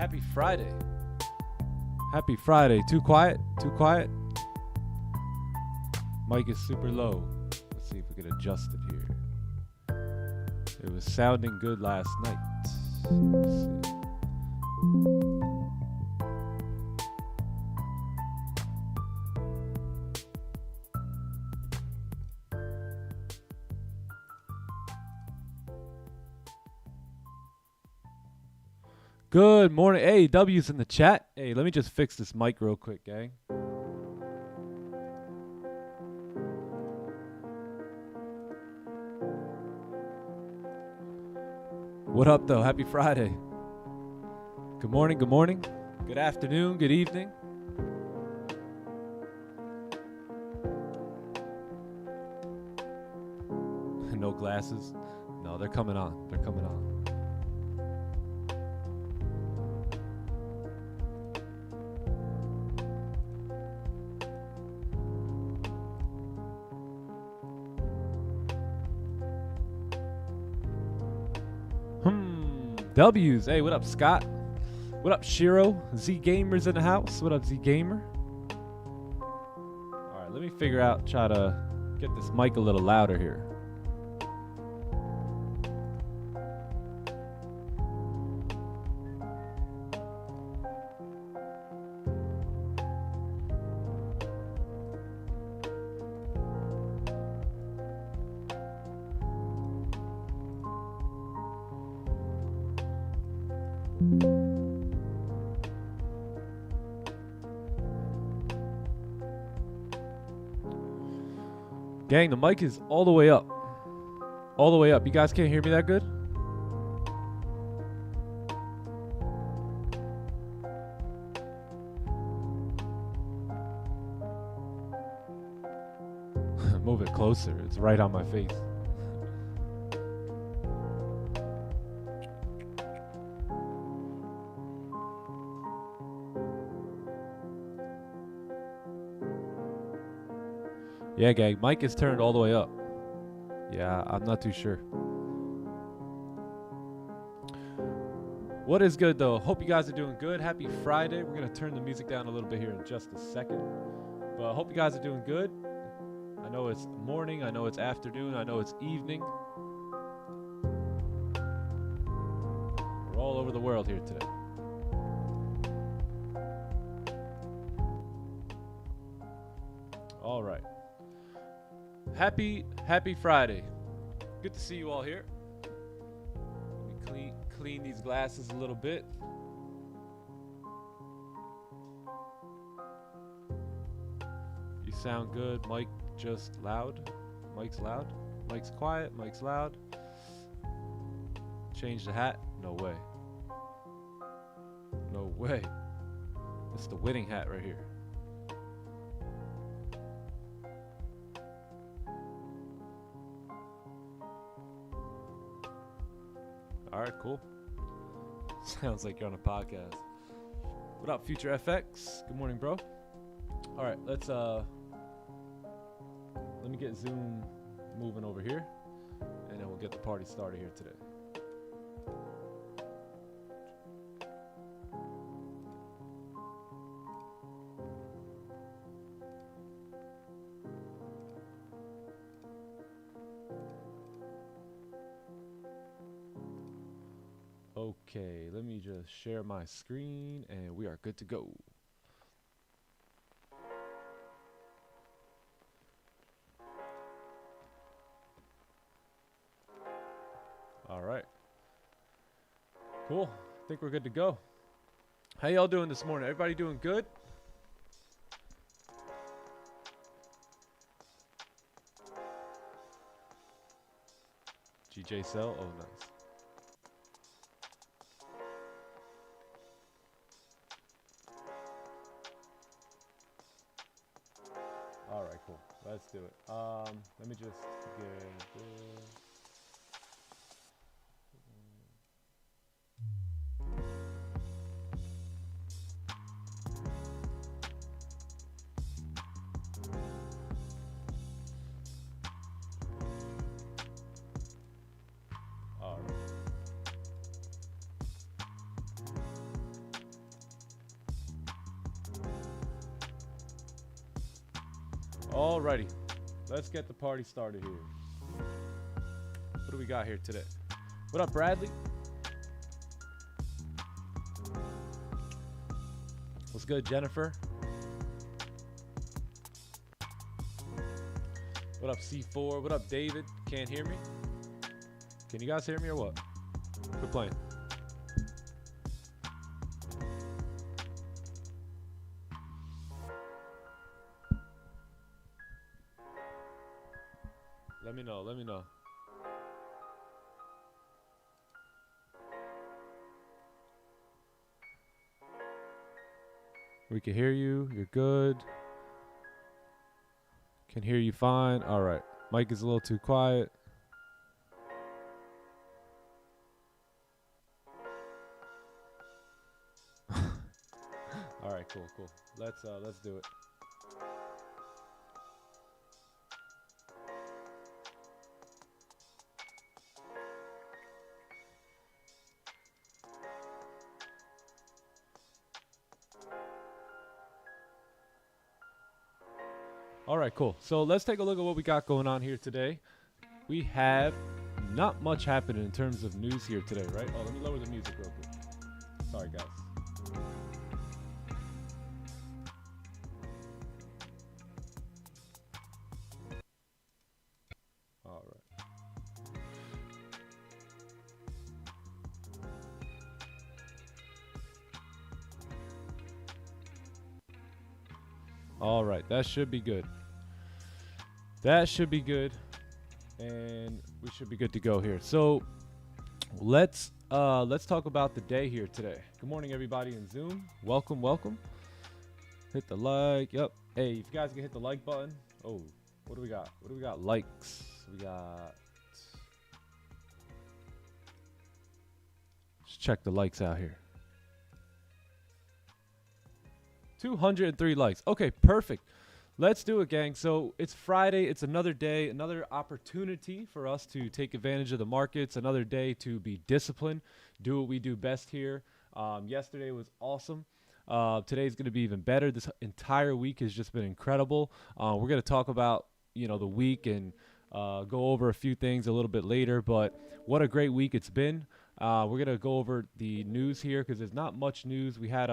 Happy Friday. Happy Friday. Too quiet? Too quiet? Mic is super low. Let's see if we can adjust it here. It was sounding good last night. Let's see. Good morning. Hey, W's in the chat. Hey, let me just fix this mic real quick, gang. What up, though? Happy Friday. Good morning, good morning. Good afternoon, good evening. No glasses. No, they're coming on. They're coming on. W's. Hey, what up, Scott? What up, Shiro? Z Gamer's in the house. What up, Z Gamer? All right, let me figure out, try to get this mic a little louder here. Gang, the mic is all the way up. All the way up. You guys can't hear me that good? Move it closer. It's right on my face. Yeah, gang, mic is turned all the way up. Yeah, I'm not too sure. What is good, though? Hope you guys are doing good. Happy Friday. We're going to turn the music down a little bit here in just a second. But I hope you guys are doing good. I know it's morning. I know it's afternoon. I know it's evening. We're all over the world here today. All right. Happy Friday. Good to see you all here. Let me clean these glasses a little bit. You sound good. Mic just loud. Mic's loud. Mic's quiet. Mic's loud. Change the hat. No way. No way. It's the winning hat right here. All right, cool. Sounds like you're on a podcast. What up, Future FX? Good morning, bro. All right, let me get Zoom moving over here, and then we'll get the party started here today. Okay, let me just share my screen and we are good to go. All right. Cool. I think we're good to go. How y'all doing this morning? Everybody doing good? GJ Cell? Oh, nice. All right, cool. Let's do it. Let me just get this. All right. Alrighty, let's get the party started here. What do we got here today? What up, Bradley? What's good, Jennifer? What up, C4? What up, David? Can't hear me? Can you guys hear me or what? Quit playing. Let me know, let me know. We can hear you, you're good. Can hear you fine. All right, mic is a little too quiet. All right, cool. Let's do it. All right, cool. So let's take a look at what we got going on here today. We have not much happening in terms of news here today, right? Oh, let me lower the music real quick. Sorry, guys. All right. All right, that should be good. That should be good, and we should be good to go here. So let's talk about the day here today. Good morning, everybody in Zoom. Welcome. Hit the like. Yep. Hey, if you guys can hit the like button. Oh, what do we got? What do we got? Likes. We got. Let's check the likes out here. 203 likes. Okay, perfect. Let's do it, gang. So it's Friday. It's another day, another opportunity for us to take advantage of the markets, another day to be disciplined, do what we do best here. Yesterday was awesome. Today's going to be even better. This entire week has just been incredible. We're going to talk about, the week and go over a few things a little bit later, but what a great week it's been. We're going to go over the news here because there's not much news. We had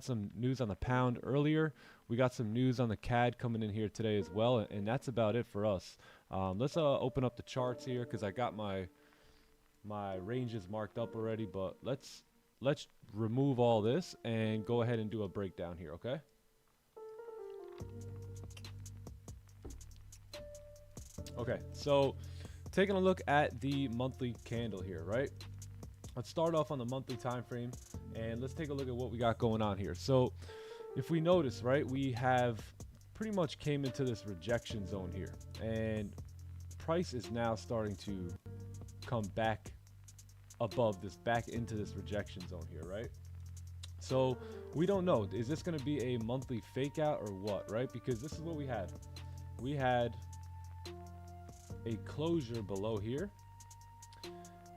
some news on the pound earlier. We got some news on the CAD coming in here today as well, and that's about it for us. Let's open up the charts here because I got my ranges marked up already, but let's remove all this and go ahead and do a breakdown here, okay? Okay, so taking a look at the monthly candle here, right? Let's start off on the monthly time frame and let's take a look at what we got going on here. So if we notice, right, we have pretty much came into this rejection zone here, and price is now starting to come back above this, back into this rejection zone here, right? So we don't know, is this going to be a monthly fake out or what, right? Because this is what we had. We had a closure below here,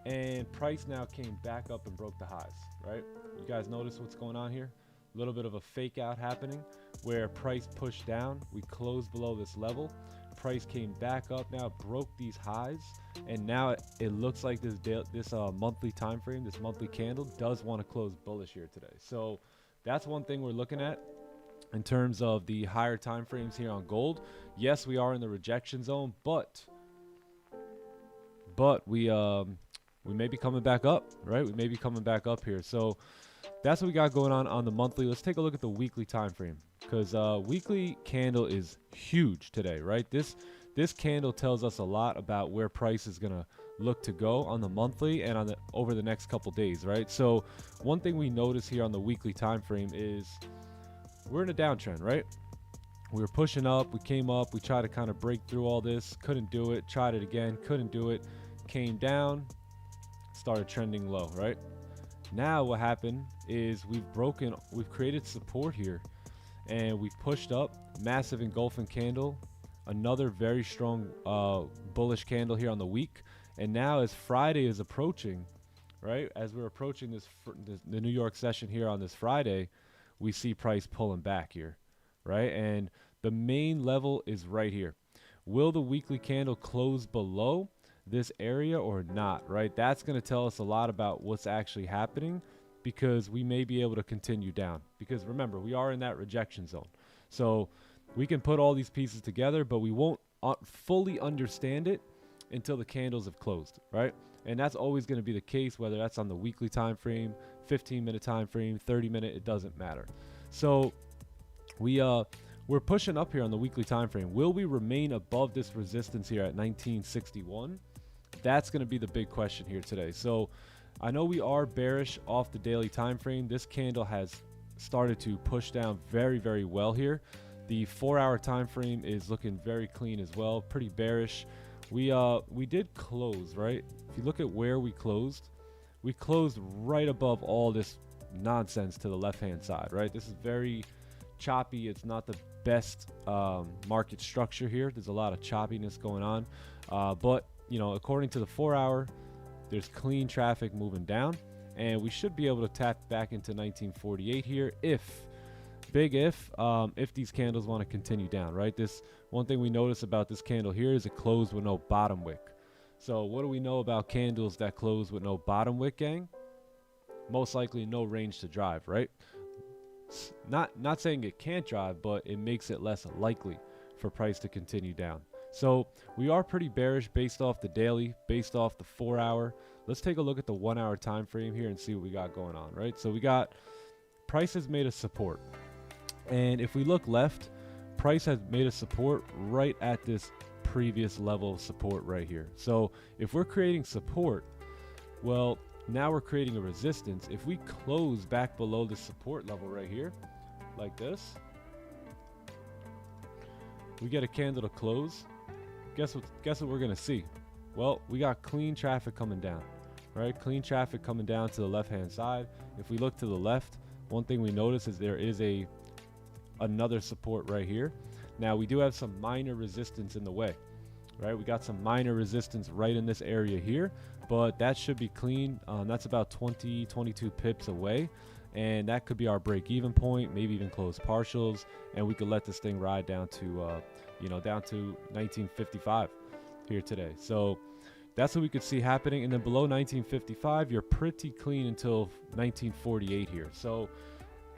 and price now came back up and broke the highs, right? You guys notice what's going on here? A little bit of a fake out happening where price pushed down. We closed below this level. Price came back up now, broke these highs, and now it looks like this monthly time frame, this monthly candle does want to close bullish here today. So that's one thing we're looking at in terms of the higher time frames here on gold. Yes, we are in the rejection zone, but we may be coming back up, right? We may be coming back up here. So that's what we got going on the monthly. Let's take a look at the weekly time frame, because weekly candle is huge today, right? This candle tells us a lot about where price is gonna look to go on the monthly and on over the next couple days, right? So one thing we notice here on the weekly time frame is we're in a downtrend, right? We were pushing up, we came up, we tried to kind of break through all this, couldn't do it, tried it again, couldn't do it, came down, started trending low, right? Now what happened is we've created support here, and we've pushed up, massive engulfing candle, another very strong bullish candle here on the week. And now as Friday is approaching, right, as we're approaching the New York session here on this Friday, we see price pulling back here, right? And the main level is right here. Will the weekly candle close below this area or not, right? That's going to tell us a lot about what's actually happening, because we may be able to continue down. Because remember, we are in that rejection zone. So we can put all these pieces together, but we won't fully understand it until the candles have closed, right? And that's always going to be the case, whether that's on the weekly time frame, 15-minute time frame, 30-minute, it doesn't matter. So we're pushing up here on the weekly time frame. Will we remain above this resistance here at 1961? That's going to be the big question here today. So I know we are bearish off the daily time frame. This candle has started to push down very, very well here. The 4-hour time frame is looking very clean as well, pretty bearish. We did close, right? If you look at where we closed right above all this nonsense to the left hand side, right? This is very choppy. It's not the best market structure here. There's a lot of choppiness going on, but you know, according to the 4-hour, there's clean traffic moving down, and we should be able to tap back into 1948 here if these candles want to continue down, right? This one thing we notice about this candle here is it closed with no bottom wick. So what do we know about candles that close with no bottom wick, gang? Most likely no range to drive, right? Not saying it can't drive, but it makes it less likely for price to continue down. So we are pretty bearish based off the daily, based off the 4-hour. Let's take a look at the 1-hour time frame here and see what we got going on, right? So we got price has made a support, and if we look left, price has made a support right at this previous level of support right here. So if we're creating support, well, now we're creating a resistance. If we close back below the support level right here like this, we get a candle to close. Guess what we're gonna see? Well, we got clean traffic coming down, right? Clean traffic coming down to the left hand side. If we look to the left, one thing we notice is there is another support right here. Now we do have some minor resistance in the way, right? We got some minor resistance right in this area here, but that should be clean. That's about 22 pips away, and that could be our break-even point, maybe even close partials, and we could let this thing ride down to down to 1955 here today. So that's what we could see happening. And then below 1955, you're pretty clean until 1948 here. So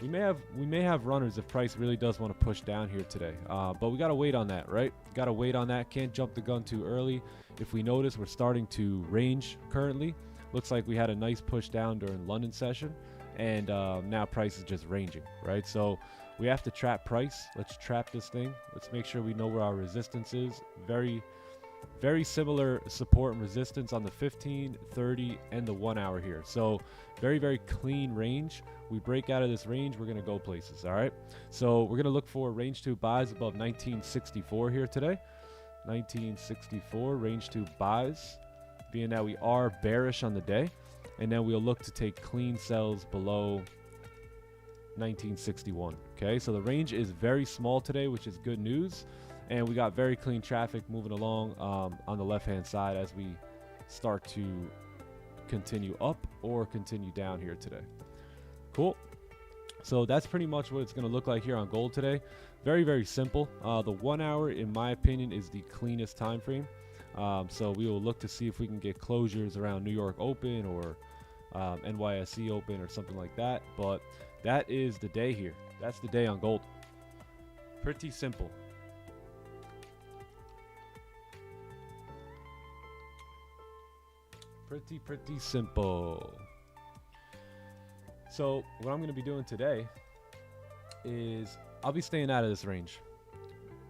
we may have runners if price really does want to push down here today, but we got to wait on that, right? Got to wait on that. Can't jump the gun too early. If we notice, we're starting to range currently. Looks like we had a nice push down during London session, and now price is just ranging, right? So we have to trap price. Let's trap this thing. Let's make sure we know where our resistance is. Very, very similar support and resistance on the 15, 30, and the 1-hour here. So very, very clean range. We break out of this range, we're going to go places, all right? So we're going to look for range 2 buys above 1964 here today. 1964, range 2 buys, being that we are bearish on the day. And then we'll look to take clean sells below 1961. Okay, so the range is very small today, which is good news, and we got very clean traffic moving along on the left hand side as we start to continue up or continue down here today. Cool. So that's pretty much what it's going to look like here on gold today. Very, very simple. The 1-hour, in my opinion, is the cleanest time frame. So we will look to see if we can get closures around New York Open or NYSE Open or something like that. But that is the day here. That's the day on gold. Pretty simple. Pretty simple. So what I'm going to be doing today is I'll be staying out of this range.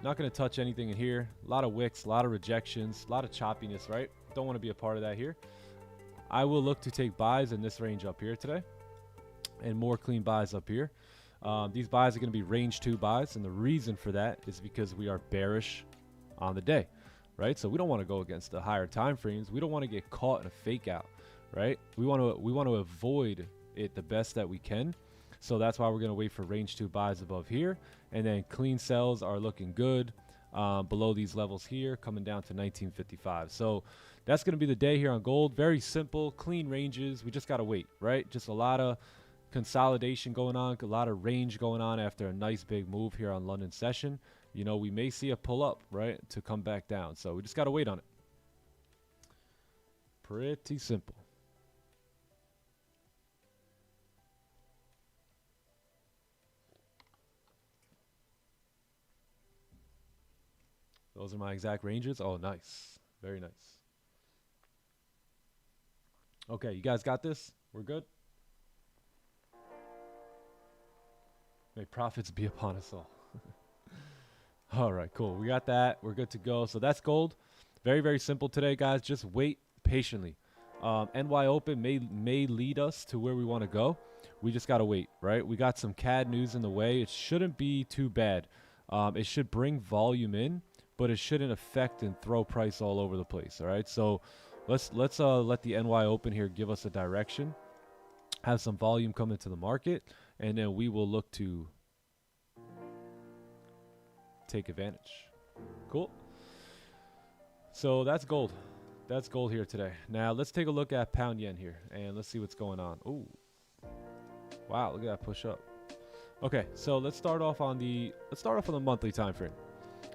Not going to touch anything in here. A lot of wicks, a lot of rejections, a lot of choppiness, right? Don't want to be a part of that here. I will look to take buys in this range up here today and more clean buys up here. These buys are going to be range 2 buys, and the reason for that is because we are bearish on the day, right? So we don't want to go against the higher time frames. We don't want to get caught in a fake out, right? We want to avoid it the best that we can. So that's why we're going to wait for range 2 buys above here, and then clean sells are looking good below these levels here, coming down to 1955. So that's going to be the day here on gold. Very simple, clean ranges. We just got to wait, right? Just a lot of consolidation going on, a lot of range going on after a nice big move here on London session, you know, we may see a pull up, right, to come back down. So we just got to wait on it. Pretty simple. Those are my exact ranges. Oh, nice. Very nice. Okay, you guys got this? We're good? May profits be upon us all. All right, cool. We got that. We're good to go. So that's gold. Very, very simple today, guys. Just wait patiently. NY Open may lead us to where we want to go. We just got to wait, right? We got some CAD news in the way. It shouldn't be too bad. It should bring volume in, but it shouldn't affect and throw price all over the place, all right? So let's let the NY Open here give us a direction, have some volume come into the market, and then we will look to take advantage. Cool. So that's gold. That's gold here today. Now let's take a look at pound yen here and let's see what's going on. Ooh. Wow, look at that push up. Okay, so let's start off on the monthly time frame.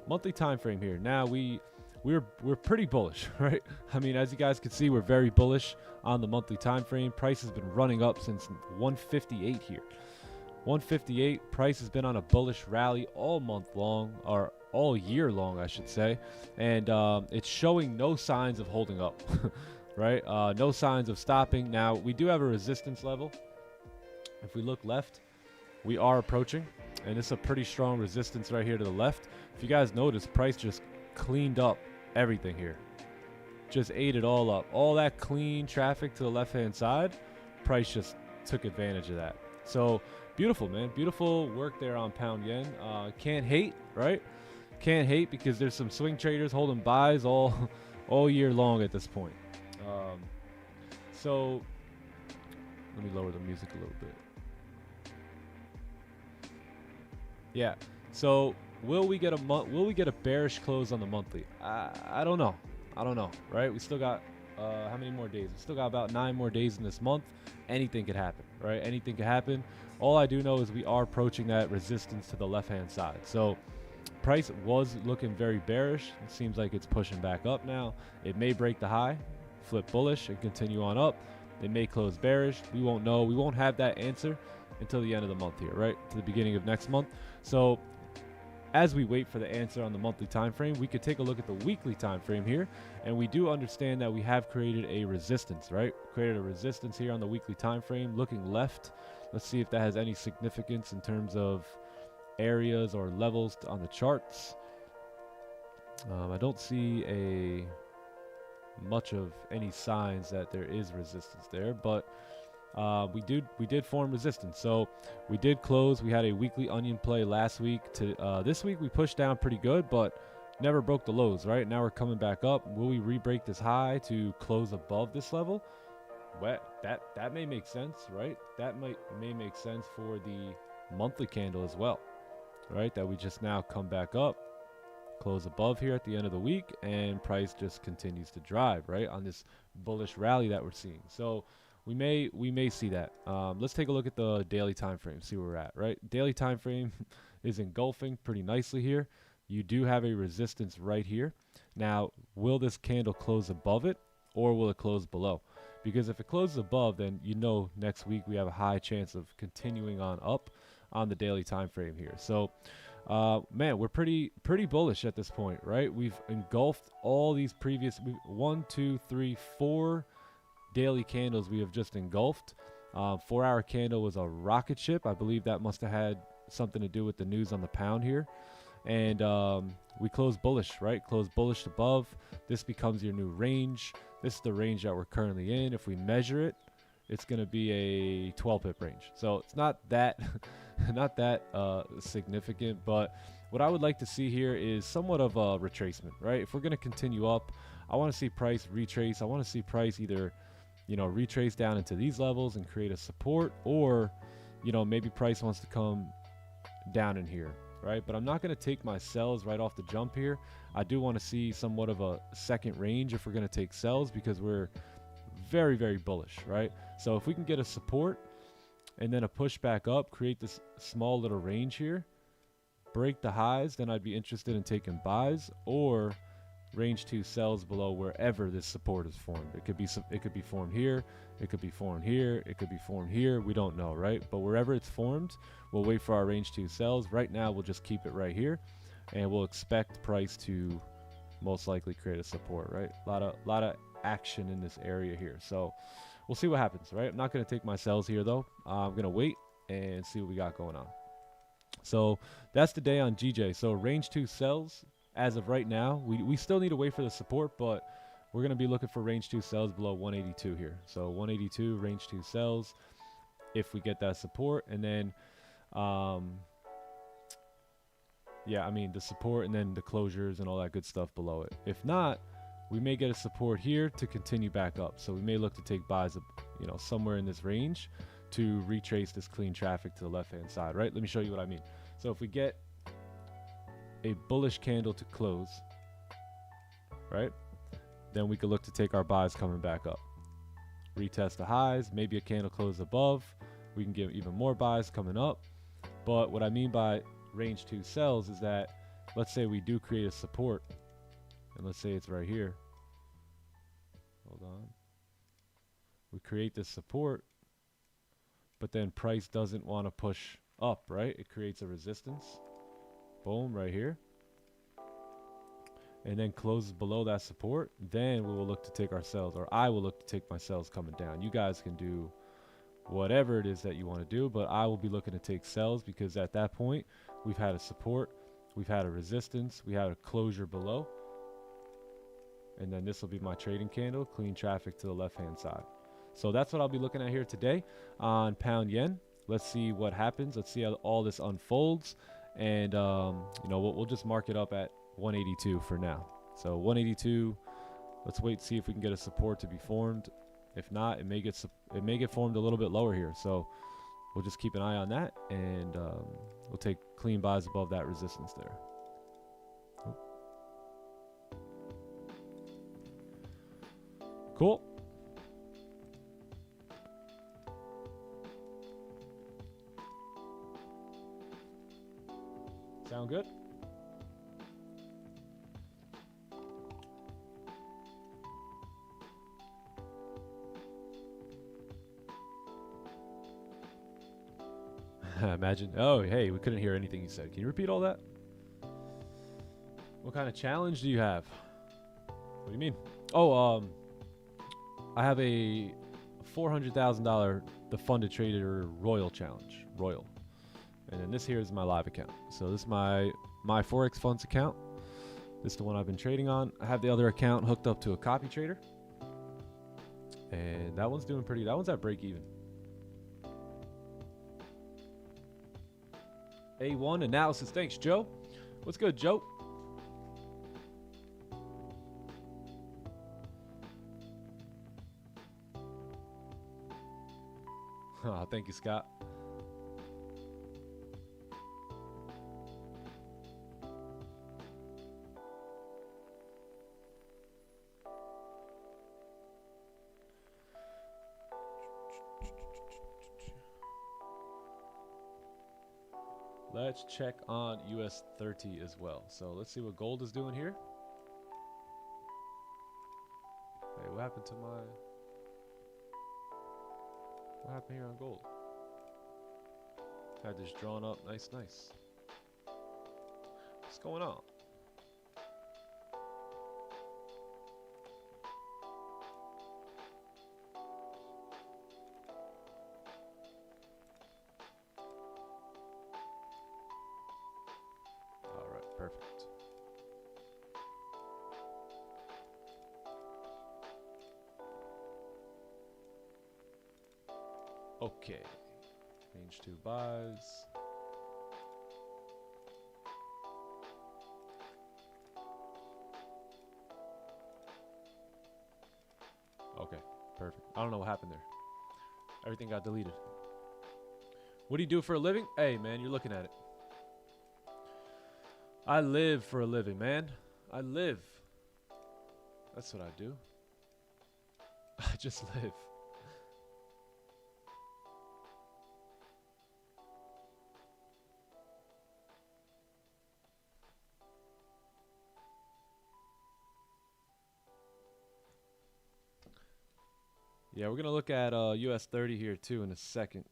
Monthly time frame here. Now we're pretty bullish, right? I mean, as you guys can see, we're very bullish on the monthly time frame. Price has been running up since 158 here. 158. Price has been on a bullish rally all month long, or all year long, I should say, and it's showing no signs of holding up, right? No signs of stopping. Now we do have a resistance level. If we look left, we are approaching, and it's a pretty strong resistance right here to the left. If you guys notice, price just cleaned up everything here, just ate it all up. All that clean traffic to the left hand side, price just took advantage of that. So beautiful, man. Beautiful work there on pound yen. Can't hate, right? Can't hate, because there's some swing traders holding buys all year long at this point. So let me lower the music a little bit. Yeah. So will we get a bearish close on the monthly? I don't know. I don't know, right? We still got how many more days? We still got about 9 more days in this month. Anything could happen, right? Anything could happen. All I do know is we are approaching that resistance to the left-hand side. So price was looking very bearish. It seems like it's pushing back up now. It may break the high, flip bullish, and continue on up. It may close bearish. We won't know. We won't have that answer until the end of the month here, right? To the beginning of next month. So as we wait for the answer on the monthly time frame, we could take a look at the weekly time frame here, and we do understand that we have created a resistance, right? Created a resistance here on the weekly time frame. Looking left, let's see if that has any significance in terms of areas or levels on the charts. I don't see much of any signs that there is resistance there, but we did form resistance. So we did close. We had a weekly onion play last week. To this week we pushed down pretty good, but never broke the lows, right? Now we're coming back up. Will we re-break this high to close above this level? Well, that may make sense, right? That may make sense for the monthly candle as well, right? That we just now come back up, close above here at the end of the week, and price just continues to drive, right, on this bullish rally that we're seeing. So we may see that. Let's take a look at the daily time frame, see where we're at, right? Daily time frame is engulfing pretty nicely here. You do have a resistance right here. Now, will this candle close above it, or will it close below? Because if it closes above, then you know next week we have a high chance of continuing on up on the daily time frame here. So man, we're pretty bullish at this point, right? We've engulfed all these previous 1, 2, 3, 4 daily candles we have just engulfed. 4-hour candle was a rocket ship. I believe that must have had something to do with the news on the pound here. And we closed bullish, right? Closed bullish above. This becomes your new range. This is the range that we're currently in. If we measure it, it's going to be a 12-pip range. So it's not that significant, but what I would like to see here is somewhat of a retracement, right? If we're going to continue up, I want to see price retrace. I want to see price either, retrace down into these levels and create a support, or, maybe price wants to come down in here, right? But I'm not going to take my sells right off the jump here. I do want to see somewhat of a second range if we're going to take sells, because we're very, very bullish, right? So if we can get a support and then a push back up, create this small little range here, break the highs, then I'd be interested in taking buys, or range 2 sells below wherever this support is formed. It could be formed here, it could be formed here, it could be formed here. We don't know, right? But wherever it's formed, we'll wait for our range 2 sells. Right now, we'll just keep it right here, and we'll expect price to most likely create a support, right? A lot of action in this area here. So we'll see what happens, right? I'm not going to take my sells here though. I'm going to wait and see what we got going on. So that's the day on GJ. So range 2 sells as of right now. We still need to wait for the support, but we're going to be looking for range 2 sells below 182 here. So 182 range 2 sells if we get that support, and then yeah, I mean the support and then the closures and all that good stuff below it. If not, we may get a support here to continue back up. So we may look to take buys, you know, somewhere in this range to retrace this clean traffic to the left-hand side, right? Let me show you what I mean. So if we get a bullish candle to close, right, then we could look to take our buys coming back up. Retest the highs, maybe a candle close above. We can give even more buys coming up. But what I mean by range 2 sells is that, let's say we do create a support, and let's say it's right here. Hold on. We create this support, but then price doesn't want to push up, right? It creates a resistance. Boom, right here. And then closes below that support. Then we will look to take our sells, or I will look to take my sells coming down. You guys can do whatever it is that you want to do, but I will be looking to take sells because at that point, we've had a support, we've had a resistance, we had a closure below. And then this will be my trading candle, clean traffic to the left-hand side. So that's what I'll be looking at here today on pound yen. Let's see what happens. Let's see how all this unfolds. And, you know, we'll just mark it up at 182 for now. So 182, let's wait and see if we can get a support to be formed. If not, it may get formed a little bit lower here. So we'll just keep an eye on that, and we'll take clean buys above that resistance there. Cool. Sound good? Imagine. Oh, hey, we couldn't hear anything you said. Can you repeat all that? What kind of challenge do you have? What do you mean? Oh, I have a $400,000 the funded trader Royal challenge. Royal. And then this here is my live account. So this is my Forex funds account. This is the one I've been trading on. I have the other account hooked up to a copy trader. And that one's doing pretty. That one's at break even. A1 analysis. Thanks, Joe. What's good, Joe? Oh, thank you, Scott. Let's check on US 30 as well. So let's see what gold is doing here. Hey, what happened to my... What happened here on gold? Had this drawn up. Nice, nice. What's going on? All right, perfect. Okay. Range 2 buys. Okay, perfect. I don't know what happened there. Everything got deleted. What do you do for a living? Hey, man, you're looking at it. I live for a living, man. I live. That's what I do. I just live. Yeah, we're gonna look at US 30 here too in a second.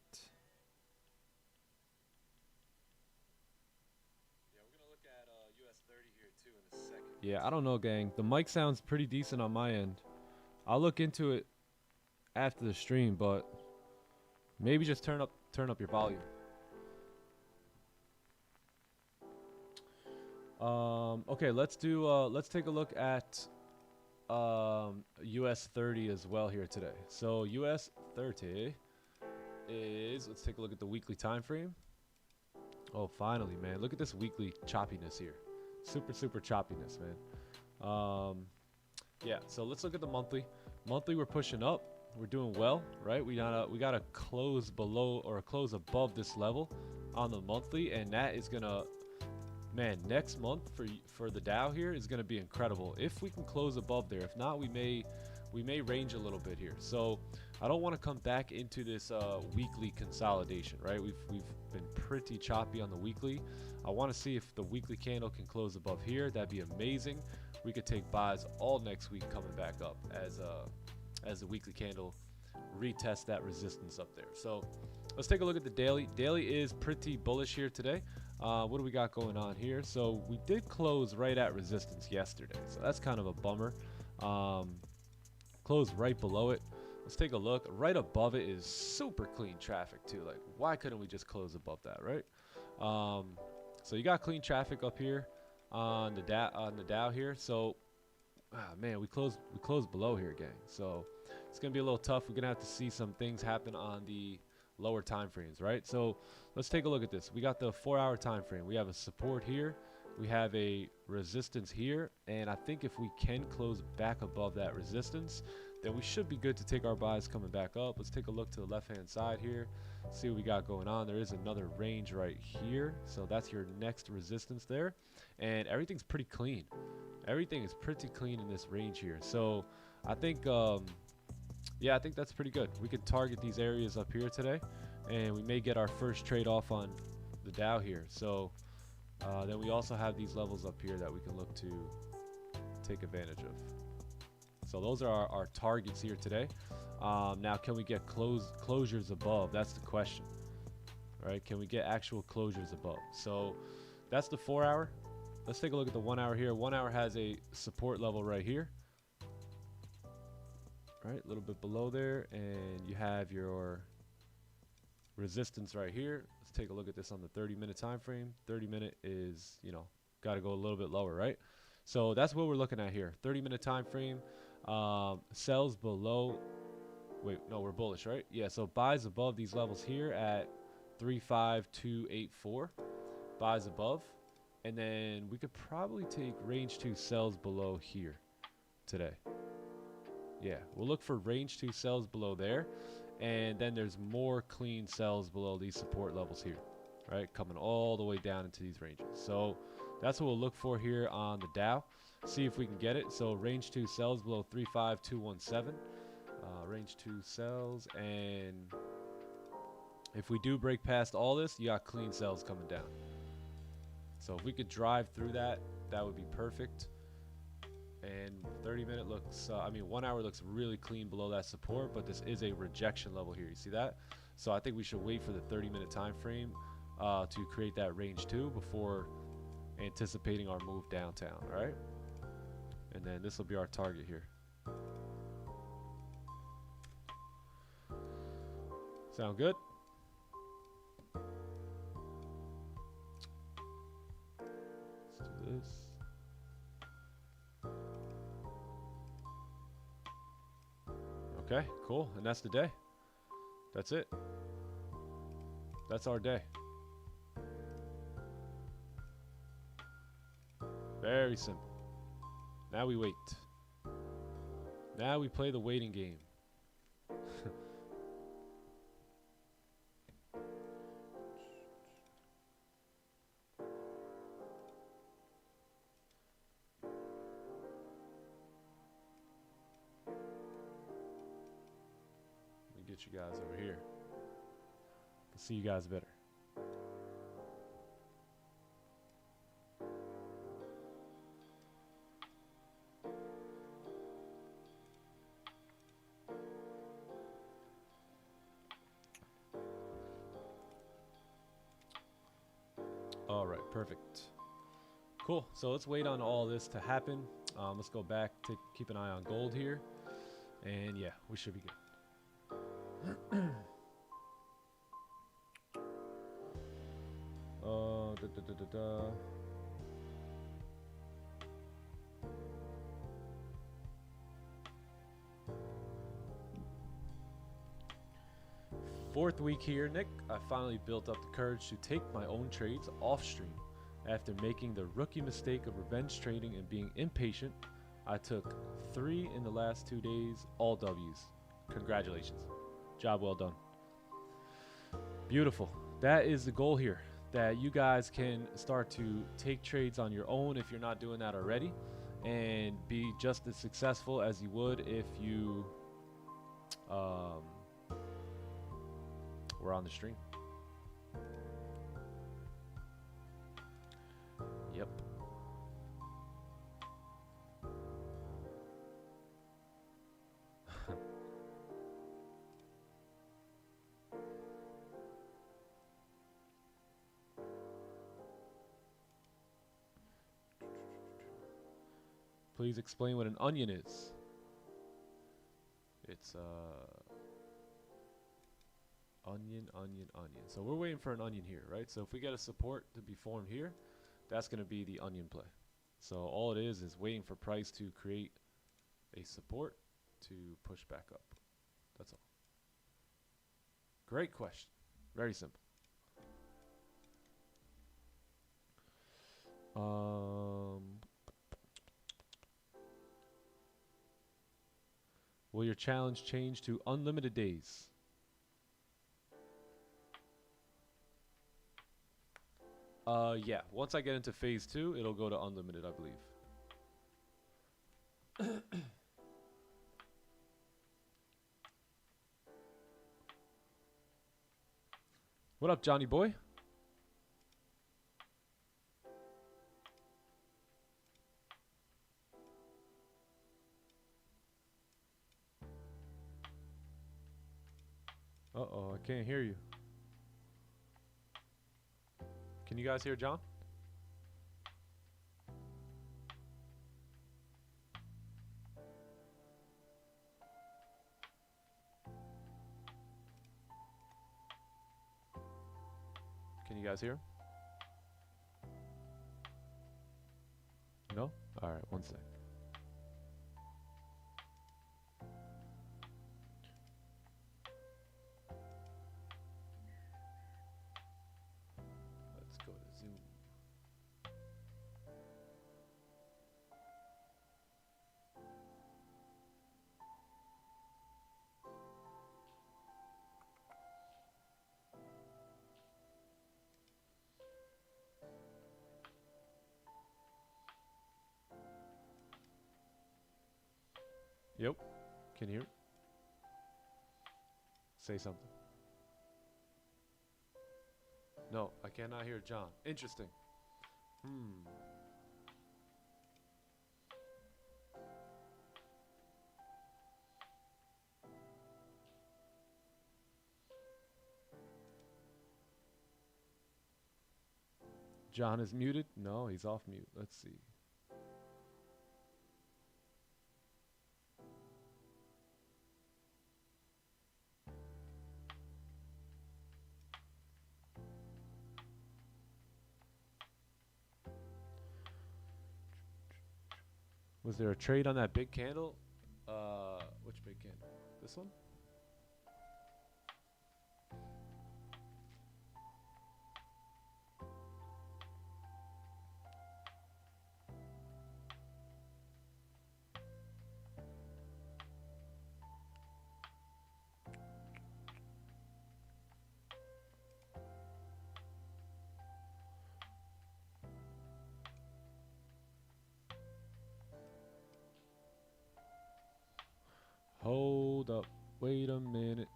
Yeah, I don't know, gang. The mic sounds pretty decent on my end. I'll look into it after the stream, but maybe just turn up your volume. Okay, let's take a look at US 30 as well here today. So US 30 is, let's take a look at the weekly time frame. Oh, finally, man. Look at this weekly choppiness here. Super choppiness, man. Yeah, so let's look at the monthly. Monthly, we're pushing up. We're doing well, right? We gotta close below or close above this level on the monthly, and that is gonna, man, next month for the Dow here is gonna be incredible if we can close above there. If not, we may range a little bit here. So I don't want to come back into this weekly consolidation, right? We've been pretty choppy on the weekly. I want to see if the weekly candle can close above here. That'd be amazing. We could take buys all next week coming back up as the weekly candle retest that resistance up there. So let's take a look at the daily. Daily is pretty bullish here today. What do we got going on here? So we did close right at resistance yesterday, so that's kind of a bummer. Closed right below it. Let's take a look. Right above it is super clean traffic too. Like, why couldn't we just close above that, right? So you got clean traffic up here on the Dow here. So man, we closed below here, gang. So it's gonna be a little tough. We're gonna have to see some things happen on the lower time frames, right? So let's take a look at this. We got the 4-hour time frame. We have a support here. We have a resistance here, and I think if we can close back above that resistance, then we should be good to take our buys coming back up. Let's take a look to the left-hand side here, see what we got going on. There is another range right here, so that's your next resistance there, and everything's pretty clean. Everything is pretty clean in this range here. So I think, yeah, I think that's pretty good. We could target these areas up here today, and we may get our first trade off on the Dow here. So then we also have these levels up here that we can look to take advantage of. So those are our targets here today. Now, can we get closures above? That's the question. All right, can we get actual closures above? So that's the 4-hour. Let's take a look at the 1-hour here. 1-hour has a support level right here. All right, a little bit below there, and you have your resistance right here. Let's take a look at this on the 30-minute time frame. 30-minute is, you know, got to go a little bit lower, right? So that's what we're looking at here. 30-minute time frame, sells below. Wait, no, we're bullish, right? Yeah, so buys above these levels here at 35284. Buys above, and then we could probably take range 2 sells below here today. Yeah, we'll look for range 2 sells below there. And then there's more clean sells below these support levels here, right? Coming all the way down into these ranges. So that's what we'll look for here on the Dow. See if we can get it. So range 2 sells below 35217. Range 2 sells. And if we do break past all this, you got clean sells coming down. So if we could drive through that, that would be perfect. And 30-minute looks, 1-hour looks really clean below that support, but this is a rejection level here. You see that? So I think we should wait for the 30-minute time frame to create that range 2 before anticipating our move downtown, all right? And then this will be our target here. Sound good? Let's do this. Okay, cool. And that's the day. That's it. That's our day. Very simple. Now we wait. Now we play the waiting game. Get you guys over here. I can see you guys better. Perfect. Cool. So let's wait on all this to happen. Let's go back to keep an eye on gold here. And yeah, we should be good. Fourth week here, Nick. I finally built up the courage to take my own trades off stream. After making the rookie mistake of revenge trading and being impatient, I took 3 in the last 2 days, all W's. Congratulations. Job well done. Beautiful. That is the goal here, that you guys can start to take trades on your own if you're not doing that already, and be just as successful as you would if you were on the stream. Yep. Please explain what an onion is. It's onion. So we're waiting for an onion here, right? So if we get a support to be formed here, that's going to be the onion play. So all it is waiting for price to create a support to push back up. That's all. Great question. Very simple. Will your challenge change to unlimited days? Yeah. Once I get into phase 2, it'll go to unlimited, I believe. What up, Johnny boy? Uh-oh, I can't hear you. Can you guys hear John? Can you guys hear him? No? Alright, one sec. Let's go to Zoom. Yep. Can you hear? Say something. No, I cannot hear John. Interesting. John is muted? No, he's off mute. Let's see. Was there a trade on that big candle? Which big candle? This one? Hold up. Wait a minute.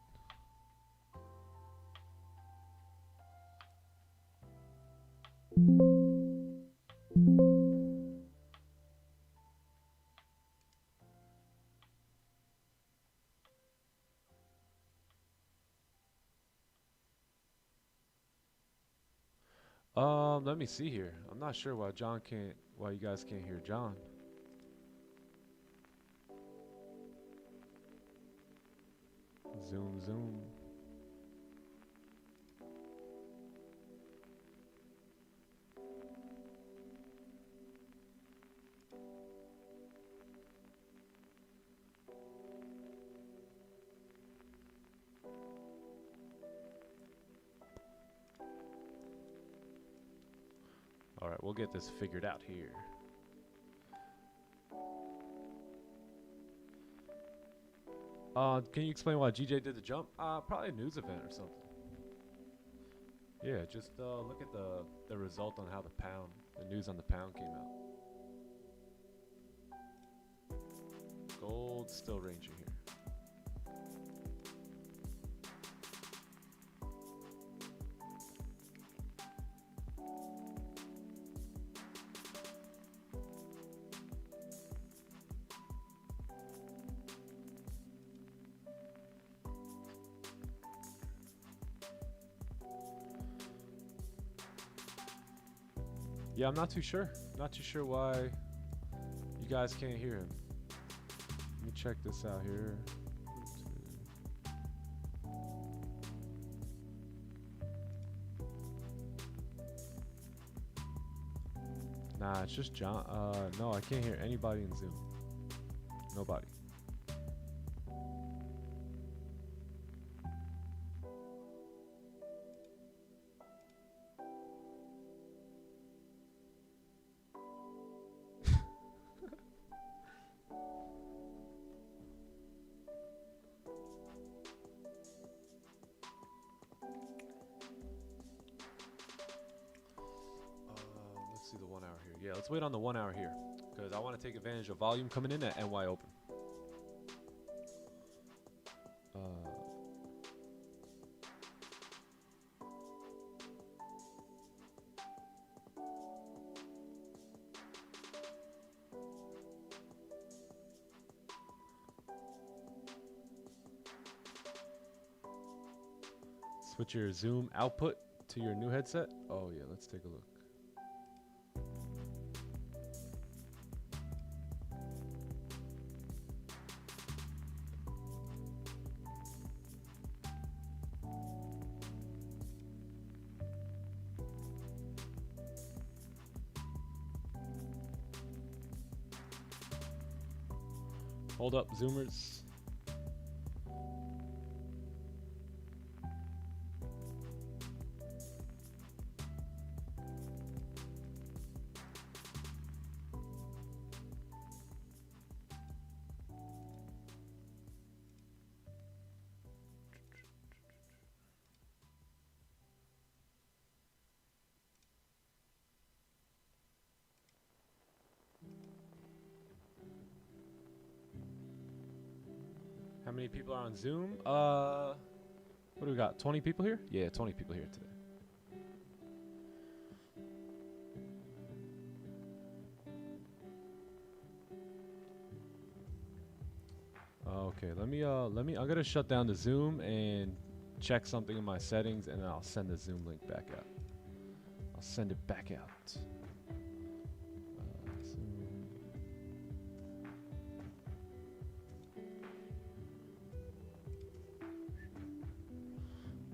Let me see here. I'm not sure why why you guys can't hear John. Zoom, zoom. All right, we'll get this figured out here. Can you explain why GJ did the jump? Probably a news event or something. Yeah, just look at the result on how the news on the pound came out. Gold still ranging here. Yeah, I'm not too sure. Not too sure why you guys can't hear him. Let me check this out here. Nah, it's just John. No, I can't hear anybody in Zoom. Nobody. Let's see the 1 hour here. Yeah, let's wait on the 1 hour here because I want to take advantage of volume coming in at NY Open. Switch your Zoom output to your new headset. Oh yeah, let's take a look. Hold up, Zoomers. How many people are on Zoom? What do we got? 20 people here? Yeah, 20 people here today. Okay, I'm gonna shut down the Zoom and check something in my settings, and then I'll send the Zoom link back out. I'll send it back out.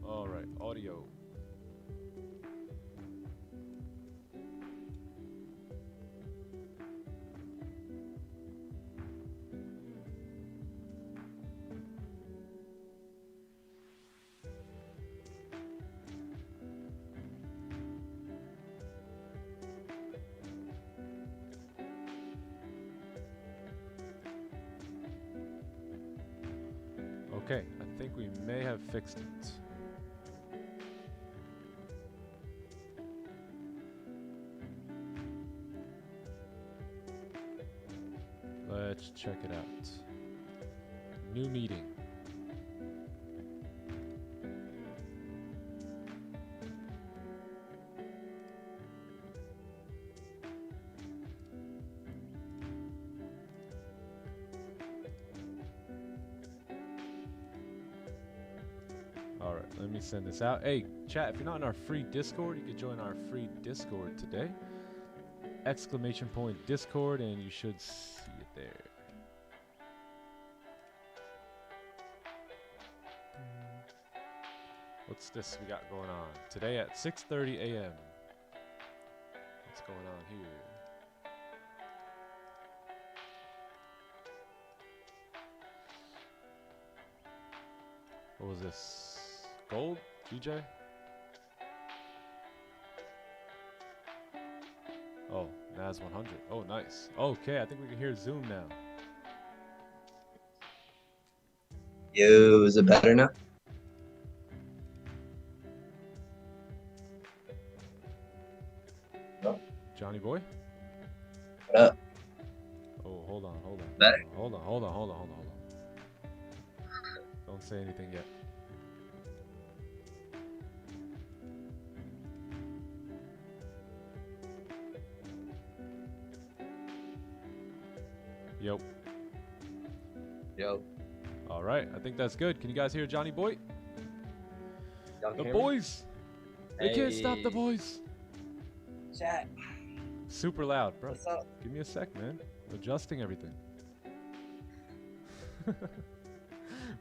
All right, audio. Okay, I think we may have fixed it. Let's check it out. New meeting. All right, let me send this out. Hey, chat, if you're not in our free Discord, you can join our free Discord today. Exclamation point Discord, and you should see it there. What's this we got going on today at 6:30 a.m.? What's going on here? What was this? Gold? GJ? Oh, NAS 100. Oh, nice. Okay, I think we can hear Zoom now. Yo, is it better now? Johnny boy? What up? Oh, hold on. Better? Hold on. Don't say anything yet. Yo. All right, I think that's good. Can you guys hear Johnny boy? Y'all The hear me? boys. They can't stop the Hey. boys. Chat. Super loud, bro. What's up? Give me a sec, man. Adjusting everything.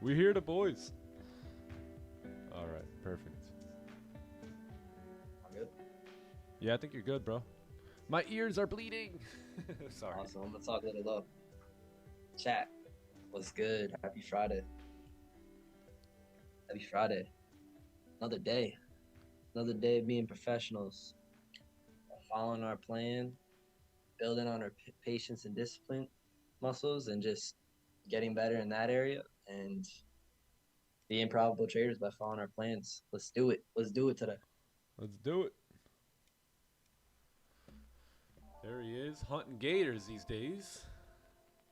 We hear the boys. All right, perfect. I'm good. Yeah, I think you're good, bro. My ears are bleeding. Sorry. Awesome. I'm gonna talk a little low. Chat. What's good? Happy Friday. Happy Friday. Another day. Another day of being professionals. Following our plan, building on our patience and discipline muscles, and just getting better in that area, and being profitable traders by following our plans. Let's do it. Let's do it today. Let's do it. There he is, hunting gators these days.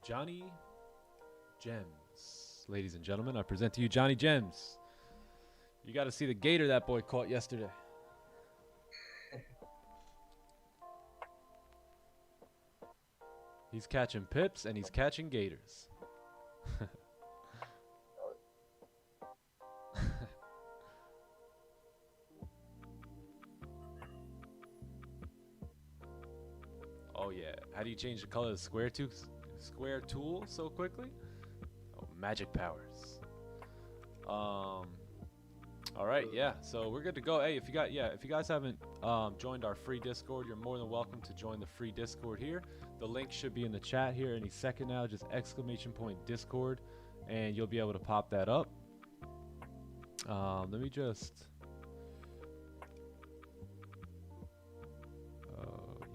Johnny Gems. Ladies and gentlemen, I present to you Johnny Gems. You got to see the gator that boy caught yesterday. He's catching pips and he's catching gators. Oh yeah, how do you change the color of the square tool so quickly? Oh, magic powers. All right, yeah. So we're good to go. Hey, if you guys haven't joined our free Discord, you're more than welcome to join the free Discord here. The link should be in the chat here any second now. Just exclamation point Discord, and you'll be able to pop that up. Let me just.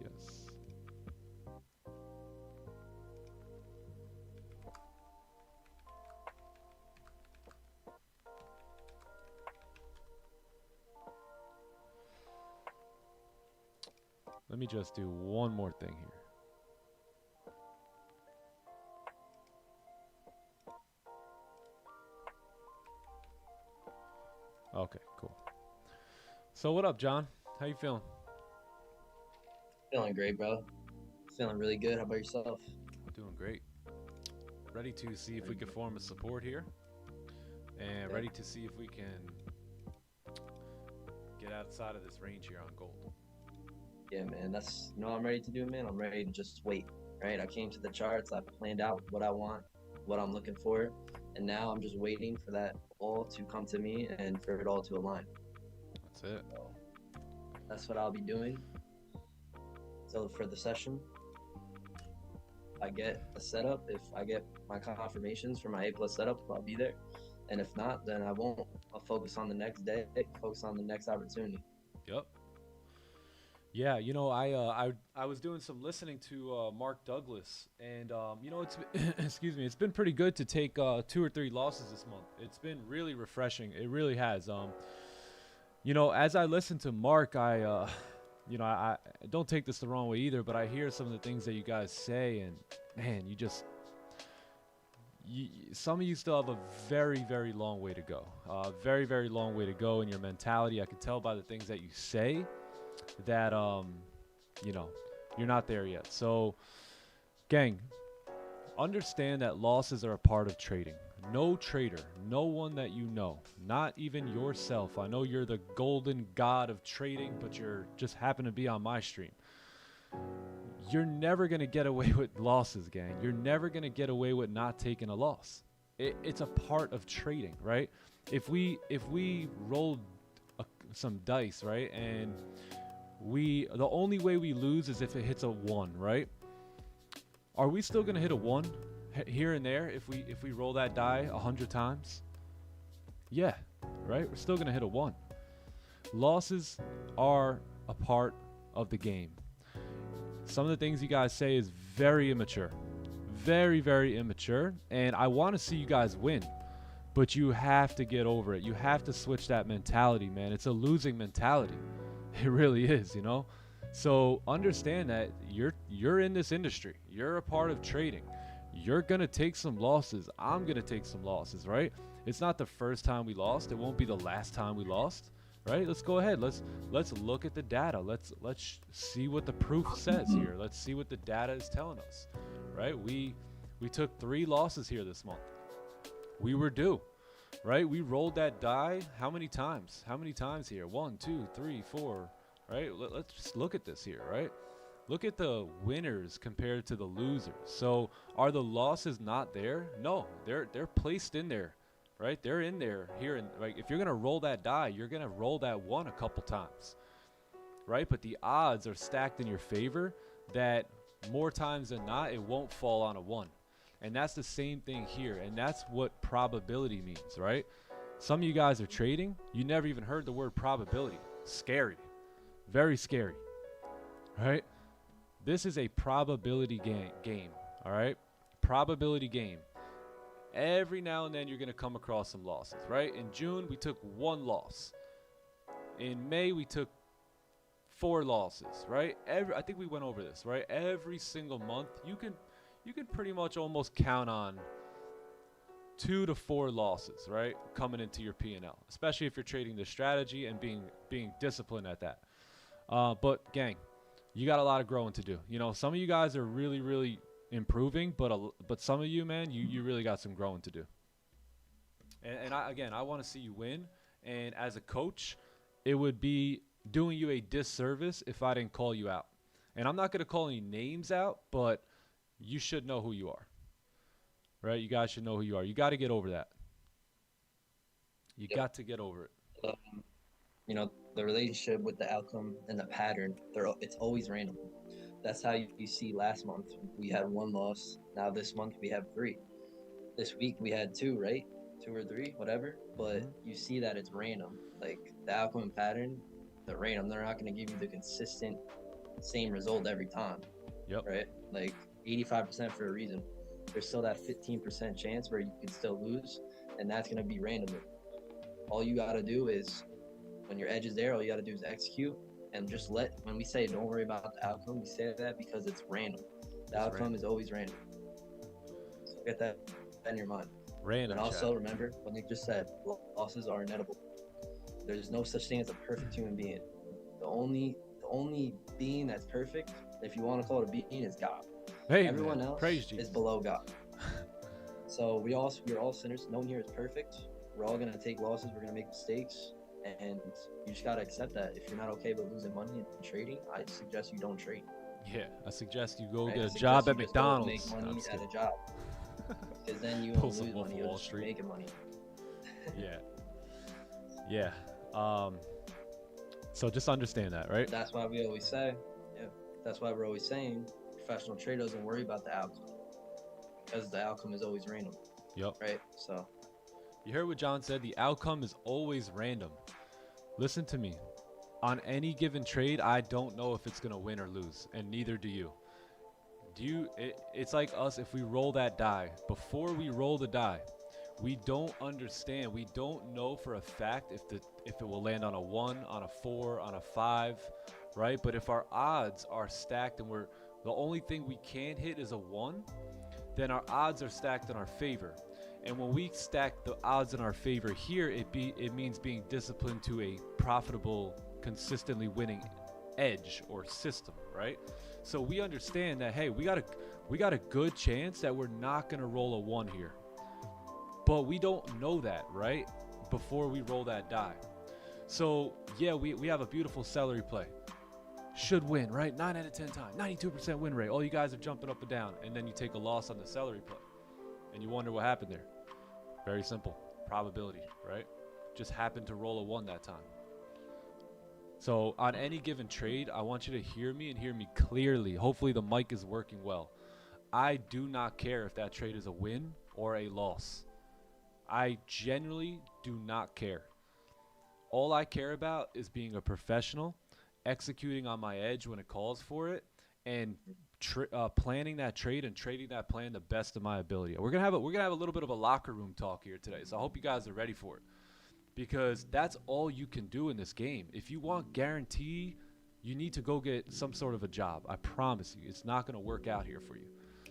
Yes. Let me just do one more thing here. Okay, cool. So what up, John? How you feeling? Feeling great, bro. Feeling really good. How about yourself? I'm doing great. Ready to see if we can form a support here. And ready to see if we can get outside of this range here on gold. Yeah, man. That's I'm ready to do, man. I'm ready to just wait, right? I came to the charts. I planned out what I want, what I'm looking for. And now I'm just waiting for that all to come to me and for it all to align. That's it. So that's what I'll be doing. So for the session, I get a setup. If I get my confirmations for my A+ setup, I'll be there. And if not, then I won't. I'll focus on the next day, focus on the next opportunity. Yep. Yeah, you know, I was doing some listening to Mark Douglas, and you know, it's excuse me, it's been pretty good to take 2 or 3 losses this month. It's been really refreshing. It really has. You know, as I listen to Mark, you know, I don't take this the wrong way either, but I hear some of the things that you guys say, and man, some of you still have a very, very long way to go. Very, very long way to go in your mentality. I can tell by the things that you say that, you know, you're not there yet. So, gang, understand that losses are a part of trading. no trader, no one that you know, not even yourself. I know you're the golden god of trading, but you're just happen to be on my stream. You're never going to get away with losses, gang. You're never going to get away with not taking a loss. It's a part of trading, right? If we rolled some dice, right, and the only way we lose is if it hits a 1, right? Are we still going to hit a 1 here and there if we roll that die 100 times? Yeah, right? We're still going to hit a 1. Losses are a part of the game. Some of the things you guys say is very immature. Very, very immature. And I want to see you guys win. But you have to get over it. You have to switch that mentality, man. It's a losing mentality. It really is, you know? So understand that you're in this industry. You're a part of trading. You're going to take some losses. I'm going to take some losses, right? It's not the first time we lost. It won't be the last time we lost, right? Let's go ahead. Let's look at the data. Let's see what the proof says here. Let's see what the data is telling us, right? We took 3 losses here this month. We were due, right? We rolled that die how many times? How many times here? 1, 2, 3, 4, right? Let's just look at this here, right? Look at the winners compared to the losers. So are the losses not there? No, they're placed in there, right? They're in there here. And like, if you're going to roll that die, you're going to roll that 1 a couple times, right? But the odds are stacked in your favor that more times than not, it won't fall on a 1. And that's the same thing here. And that's what probability means, right? Some of you guys are trading. You never even heard the word probability. Scary. Very scary. Right? This is a probability game. All right? Probability game. Every now and then you're going to come across some losses, right? In June, we took 1 loss. In May, we took 4 losses, right? I think we went over this, right? Every single month, you can pretty much almost count on 2 to 4 losses, right, coming into your P&L, especially if you're trading this strategy and being disciplined at that. But gang, you got a lot of growing to do. You know, some of you guys are really, really improving, but some of you, man, you really got some growing to do. And I want to see you win. And as a coach, it would be doing you a disservice if I didn't call you out. And I'm not going to call any names out, but you should know who you are, right? You guys should know who you are. You got to get over that. You got to get over it. You know, the relationship with the outcome and the pattern, it's always random. That's how you see last month we had 1 loss. Now this month we have 3. This week we had 2, right? 2 or 3, whatever. But you see that it's random. Like the outcome and pattern, they're random. They're not going to give you the consistent same result every time. Yep. Right? Like 85% for a reason. There's still that 15% chance where you can still lose, and that's going to be random. All you got to do is, when your edge is there, all you got to do is execute, and just when we say don't worry about the outcome, we say that because it's random. The outcome is always random. So get that in your mind. Random. And also remember what Nick just said, losses are inevitable. There's no such thing as a perfect human being. The only being that's perfect, if you want to call it a being, is God. Hey, everyone man, else is below God. So we're all sinners. No one here is perfect. We're all gonna take losses. We're gonna make mistakes, and you just gotta accept that. If you're not okay with losing money in trading, I suggest you don't trade. Yeah, I suggest you go get a job at McDonald's. Make money at a job, because then you won't lose money. You'll just making money. Yeah. So just understand that, right? That's why we always say, that's why we're always saying, professional trader doesn't worry about the outcome, because the outcome is always random. Yep. Right. So you heard what John said. The outcome is always random. Listen to me. On any given trade, I don't know if it's gonna win or lose, and neither do you. It's like us. If we roll that die, before we roll the die, we don't understand. We don't know for a fact if it will land on a 1, on a 4, on a 5, right? But if our odds are stacked and the only thing we can hit is a 1, then our odds are stacked in our favor. And when we stack the odds in our favor here, it means being disciplined to a profitable, consistently winning edge or system, right? So we understand that, hey, we got a good chance that we're not going to roll a 1 here. But we don't know that, right? Before we roll that die. So yeah, we have a beautiful celery play. Should win, right? 9 out of 10 times, 92% win rate. All you guys are jumping up and down, and then you take a loss on the celery play, and you wonder what happened there. Very simple, probability, right? Just happened to roll a 1 that time. So on any given trade, I want you to hear me and hear me clearly. Hopefully the mic is working well. I do not care if that trade is a win or a loss. I genuinely do not care. All I care about is being a professional, executing on my edge when it calls for it, and planning that trade and trading that plan the best of my ability. We're gonna have a little bit of a locker room talk here today, so I hope you guys are ready for it, because that's all you can do in this game. If you want guarantee, you need to go get some sort of a job. I promise you, it's not gonna work out here for you.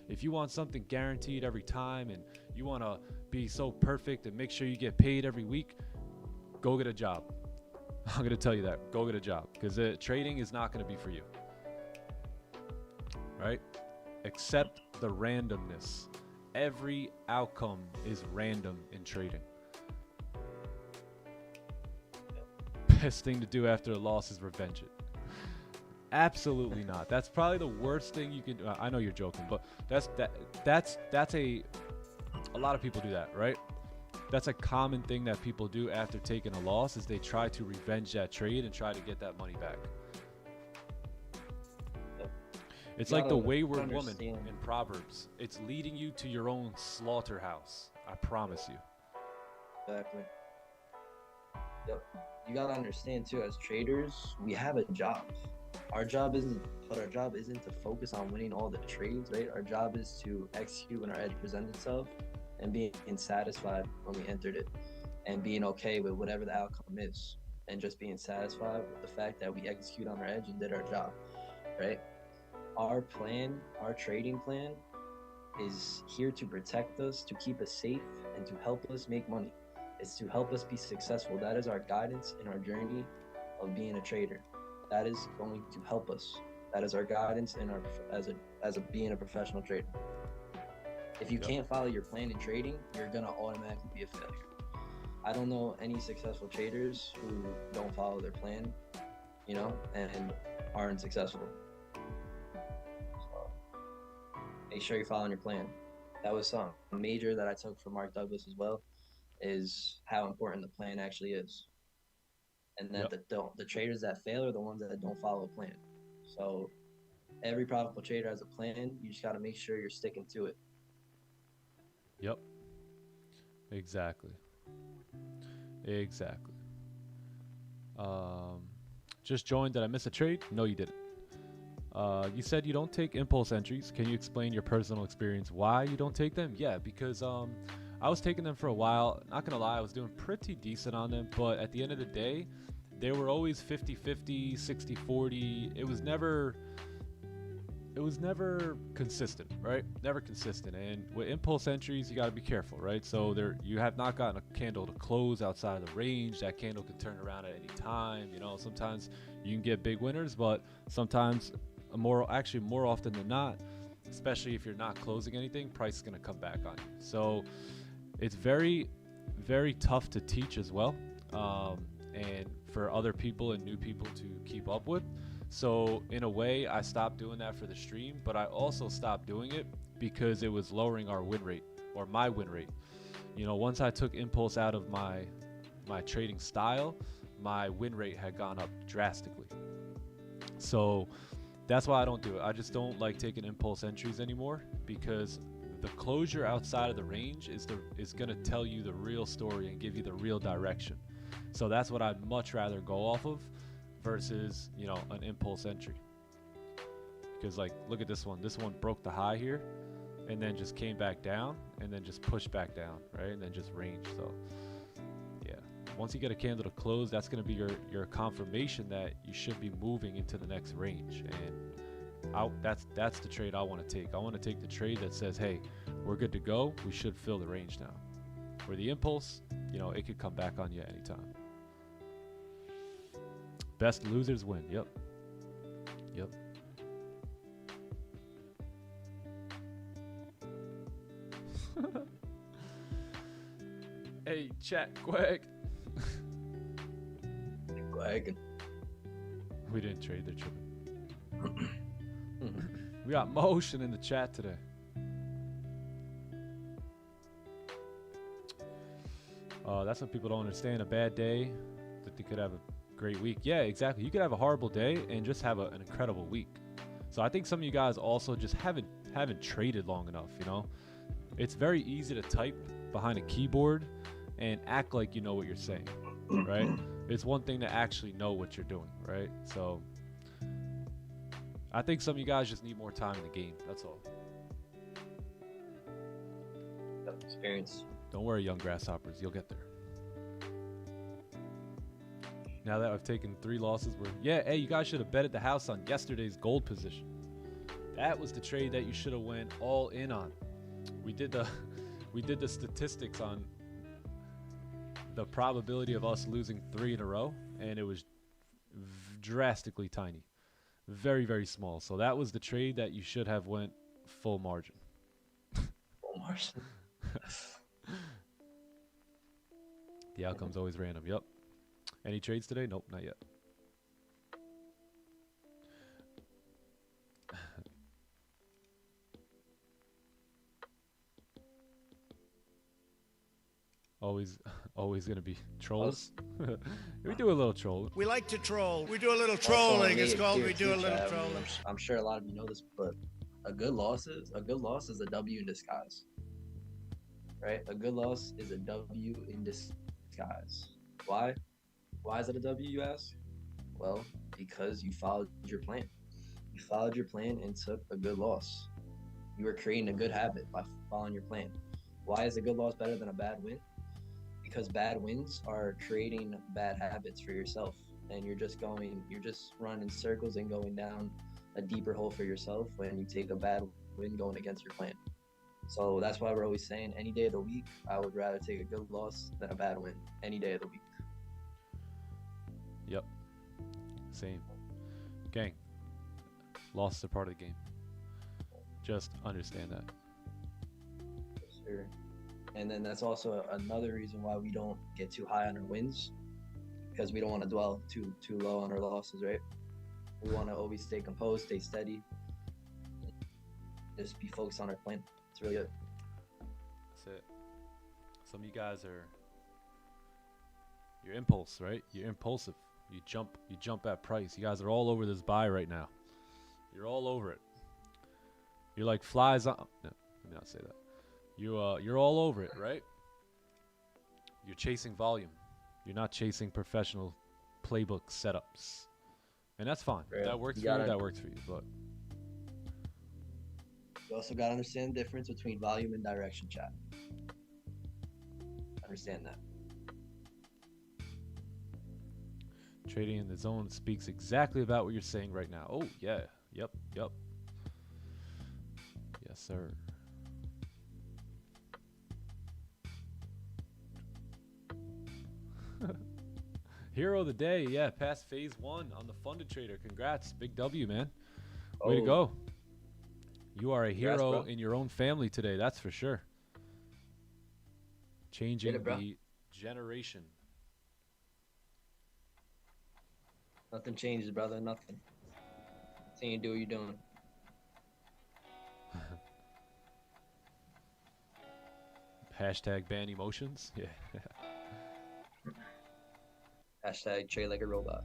If you want something guaranteed every time and you want to be so perfect and make sure you get paid every week, go get a job. I'm going to tell you that. Go get a job, because trading is not going to be for you. Right? Accept the randomness. Every outcome is random in trading. Best thing to do after a loss is revenge it. Absolutely not. That's probably the worst thing you can do. I know you're joking, but that's a lot of people do that, right? That's a common thing that people do after taking a loss, is they try to revenge that trade and try to get that money back. It's like the wayward woman in Proverbs. It's leading you to your own slaughterhouse. I promise you. Exactly. Yep. You gotta understand too, as traders, we have a job. Our job isn't to focus on winning all the trades, right? Our job is to execute when our edge presents itself and being satisfied when we entered it, and being okay with whatever the outcome is, and just being satisfied with the fact that we execute on our edge and did our job, right? Our plan, our trading plan, is here to protect us, to keep us safe, and to help us make money. It's to help us be successful. That is our guidance in our journey of being a trader. That is going to help us. That is our guidance in our as a being a professional trader. If you can't follow your plan in trading, you're gonna automatically be a failure. I don't know any successful traders who don't follow their plan, and aren't successful. So make sure you're following your plan. That was something major that I took from Mark Douglas as well, is how important the plan actually is. And that the traders that fail are the ones that don't follow a plan. So every profitable trader has a plan. You just got to make sure you're sticking to it. Yep. Exactly. Just joined. Did I miss a trade? No, you didn't. You said you don't take impulse entries. Can you explain your personal experience why you don't take them? Yeah, because I was taking them for a while. Not gonna lie, I was doing pretty decent on them, but at the end of the day, they were always 50-50, 60-40. It was never consistent, right? Never consistent. And with impulse entries, you got to be careful, right? So you have not gotten a candle to close outside of the range. That candle can turn around at any time. Sometimes you can get big winners, but sometimes more often than not, especially if you're not closing anything, price is going to come back on you. So it's very, very tough to teach as well. And for other people and new people to keep up with. So in a way, I stopped doing that for the stream, but I also stopped doing it because it was lowering our win rate, or my win rate. Once I took impulse out of my trading style, my win rate had gone up drastically. So that's why I don't do it. I just don't like taking impulse entries anymore, because the closure outside of the range is going to tell you the real story and give you the real direction. So that's what I'd much rather go off of versus, an impulse entry. Because look at this one. This one broke the high here and then just came back down and then just pushed back down, right? And then just range. So yeah, once you get a candle to close, that's going to be your confirmation that you should be moving into the next range. And that's the trade I want to take. I want to take the trade that says, hey, we're good to go. We should fill the range now. Where the impulse, it could come back on you anytime. Best losers win. Yep. Hey, chat quick. Go ahead. We didn't trade, they're tripping. We got motion in the chat today. That's what people don't understand. A bad day, that they could have a great week. Yeah, exactly. You could have a horrible day and just have an incredible week. So I think some of you guys also just haven't traded long enough, you know? It's very easy to type behind a keyboard and act like you know what you're saying, right? It's one thing to actually know what you're doing, right? So I think some of you guys just need more time in the game. That's all. Experience. Don't worry, young grasshoppers. You'll get there. Now that I've taken 3 losses, hey, you guys should have betted the house on yesterday's gold position. That was the trade that you should have went all in on. We did the statistics on the probability of us losing 3 in a row, and it was drastically tiny. Very, very small. So that was the trade that you should have went full margin. Full margin. The outcome's always random. Yep. Any trades today? Nope, not yet. always gonna be trolls. We do a little troll. We like to troll. We do a little trolling. It's called we do a little trolling. I'm sure a lot of you know this, but a good loss is a W in disguise. Right? A good loss is a W in disguise. Why? Why is it a W, you ask? Well, because you followed your plan. You followed your plan and took a good loss. You were creating a good habit by following your plan. Why is a good loss better than a bad win? Because bad wins are creating bad habits for yourself. And you're just running in circles and going down a deeper hole for yourself when you take a bad win going against your plan. So that's why we're always saying any day of the week, I would rather take a good loss than a bad win any day of the week. Yep. Same. Gang. Losses are part of the game. Just understand that. Yes, sir. And then that's also another reason why we don't get too high on our wins, because we don't want to dwell too low on our losses, right? We want to always stay composed, stay steady, just be focused on our plan. It's really good. That's it. Some of you guys you're impulse, right? You're impulsive. You jump at price. You guys are all over this buy right now. You're all over it. You're like flies on. No, let me not say that. You're all over it, right? You're chasing volume. You're not chasing professional playbook setups, and that's fine. If that works for you. That works for you. But you also gotta understand the difference between volume and direction, chat. Understand that. Trading in the zone speaks exactly about what you're saying right now. Oh, yeah. Yep. Yes, sir. Hero of the day. Yeah, past phase 1 on the funded trader. Congrats. Big W, man. Way to go. You are a hero in your own family today. That's for sure. Changing the generation. Nothing changes, brother. Nothing. Continue to do what you're doing. Hashtag ban emotions. Yeah. Hashtag trade like a robot.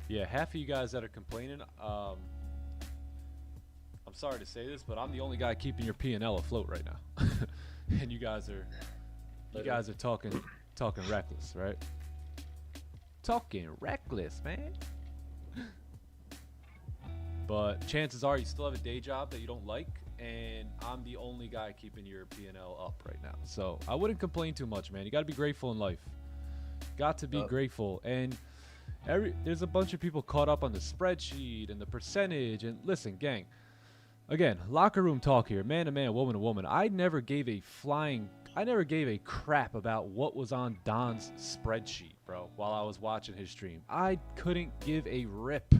Yeah, half of you guys that are complaining, I'm sorry to say this, but I'm the only guy keeping your P&L afloat right now. And you guys are talking reckless, right? Talking reckless, man. But chances are you still have a day job that you don't like, and I'm the only guy keeping your P&L up right now. So I wouldn't complain too much, man. You got to be grateful in life. Got to be grateful. And there's a bunch of people caught up on the spreadsheet and the percentage. And listen, gang, again, locker room talk here, man to man, woman to woman. I never gave a crap about what was on Don's spreadsheet, bro, while I was watching his stream. I couldn't give a rip.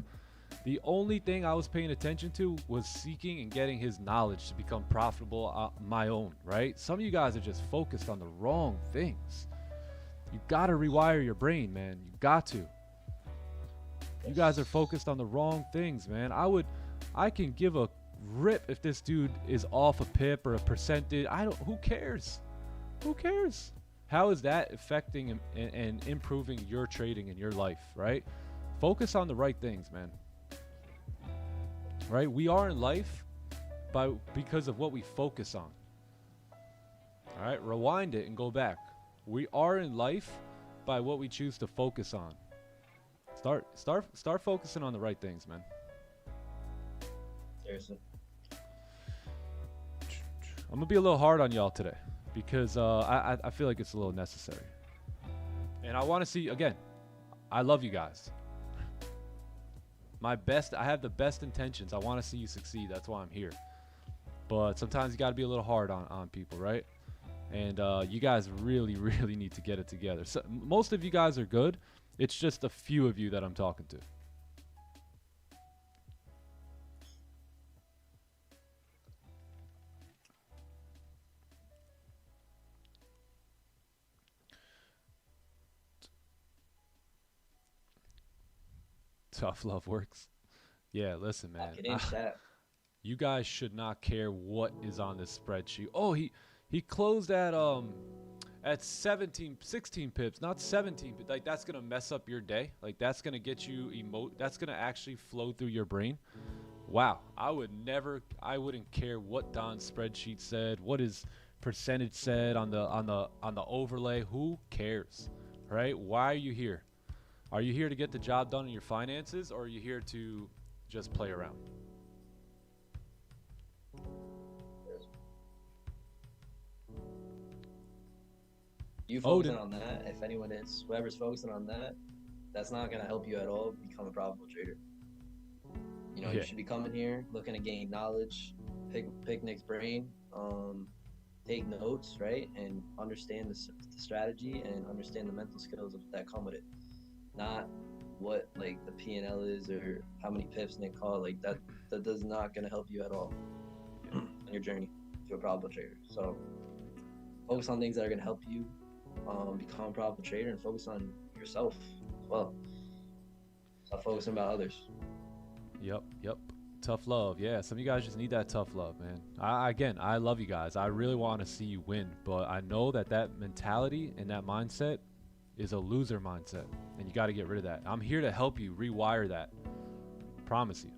The only thing I was paying attention to was seeking and getting his knowledge to become profitable on my own, right? Some of you guys are just focused on the wrong things. You got to rewire your brain, man. You got to. You guys are focused on the wrong things, man. I can give a rip if this dude is off a pip or a percentage. Who cares? Who cares? How is that affecting and improving your trading in your life, right? Focus on the right things, man. Right? We are in life because of what we focus on. All right? Rewind it and go back. We are in life by what we choose to focus on. Start focusing on the right things, man. Seriously. I'm gonna be a little hard on y'all today because I feel like it's a little necessary. And I want to see, again, I love you guys. I have the best intentions. I want to see you succeed. That's why I'm here. But sometimes you got to be a little hard on people, right? And you guys really, really need to get it together. So, most of you guys are good. It's just a few of you that I'm talking to. Tough love works. Yeah, listen, man. You guys should not care what is on this spreadsheet. Oh, he closed at 16 pips, not 17. Like, that's gonna mess up your day. Like, that's gonna get you that's gonna actually flow through your brain. Wow, I wouldn't care what Don's spreadsheet said, what his percentage said on the overlay. Who cares, right? Why are you here? Are you here to get the job done in your finances, or are you here to just play around? You focusing on that, if anyone is, whoever's focusing on that, that's not going to help you at all become a profitable trader. You know, you should be coming here looking to gain knowledge, pick Nick's brain, take notes, right? And understand the strategy and understand the mental skills that come with it. Not what like the P&L is or how many pips Nick called. Like that does not going to help you at all on your journey to a profitable trader. So focus on things that are going to help you become a profitable trader, and focus on yourself as well. Stop focusing about others. Yep. Tough love. Yeah, some of you guys just need that tough love, man. I love you guys. I really want to see you win, but I know that mentality and that mindset is a loser mindset, and you got to get rid of that. I'm here to help you rewire that. Promise you.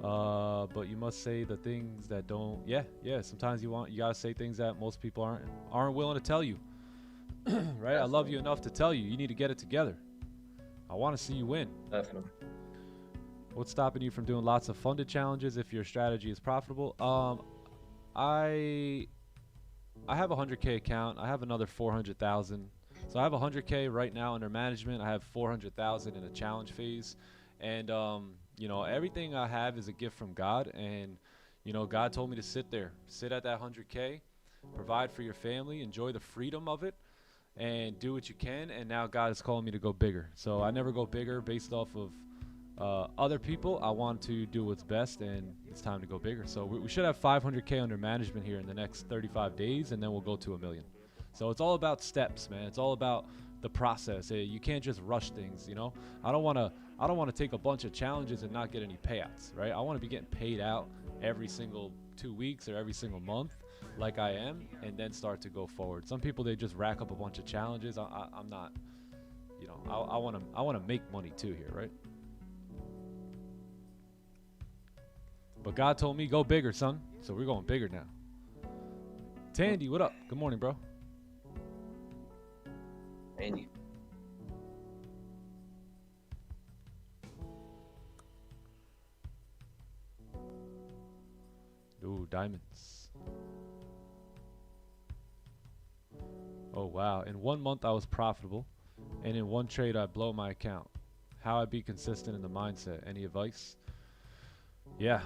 But you must say the things that don't. Yeah. Sometimes you gotta say things that most people aren't willing to tell you. Right? I love you enough to tell you. You need to get it together. I want to see you win. Definitely. What's stopping you from doing lots of funded challenges if your strategy is profitable? I have a 100K account. I have another 400,000. So I have 100K right now under management. I have 400,000 in a challenge phase, and you know, everything I have is a gift from God, and you know, God told me to sit at that 100K, provide for your family, enjoy the freedom of it, and do what you can. And now God is calling me to go bigger. So I never go bigger based off of other people. I want to do what's best, and it's time to go bigger. So we should have 500K under management here in the next 35 days, and then we'll go to $1 million. So it's all about steps, man. It's all about the process. You can't just rush things, you know. I don't want to take a bunch of challenges and not get any payouts, right? I want to be getting paid out every single 2 weeks or every single month, like I am, and then start to go forward. Some people, they just rack up a bunch of challenges. I'm not, you know. I want to make money too here, right? But God told me go bigger, son. So we're going bigger now. Tandy, what up? Good morning, bro. Andy. Ooh, diamonds. Oh, wow. In 1 month, I was profitable. And in one trade, I blow my account. How I be consistent in the mindset? Any advice? Yeah.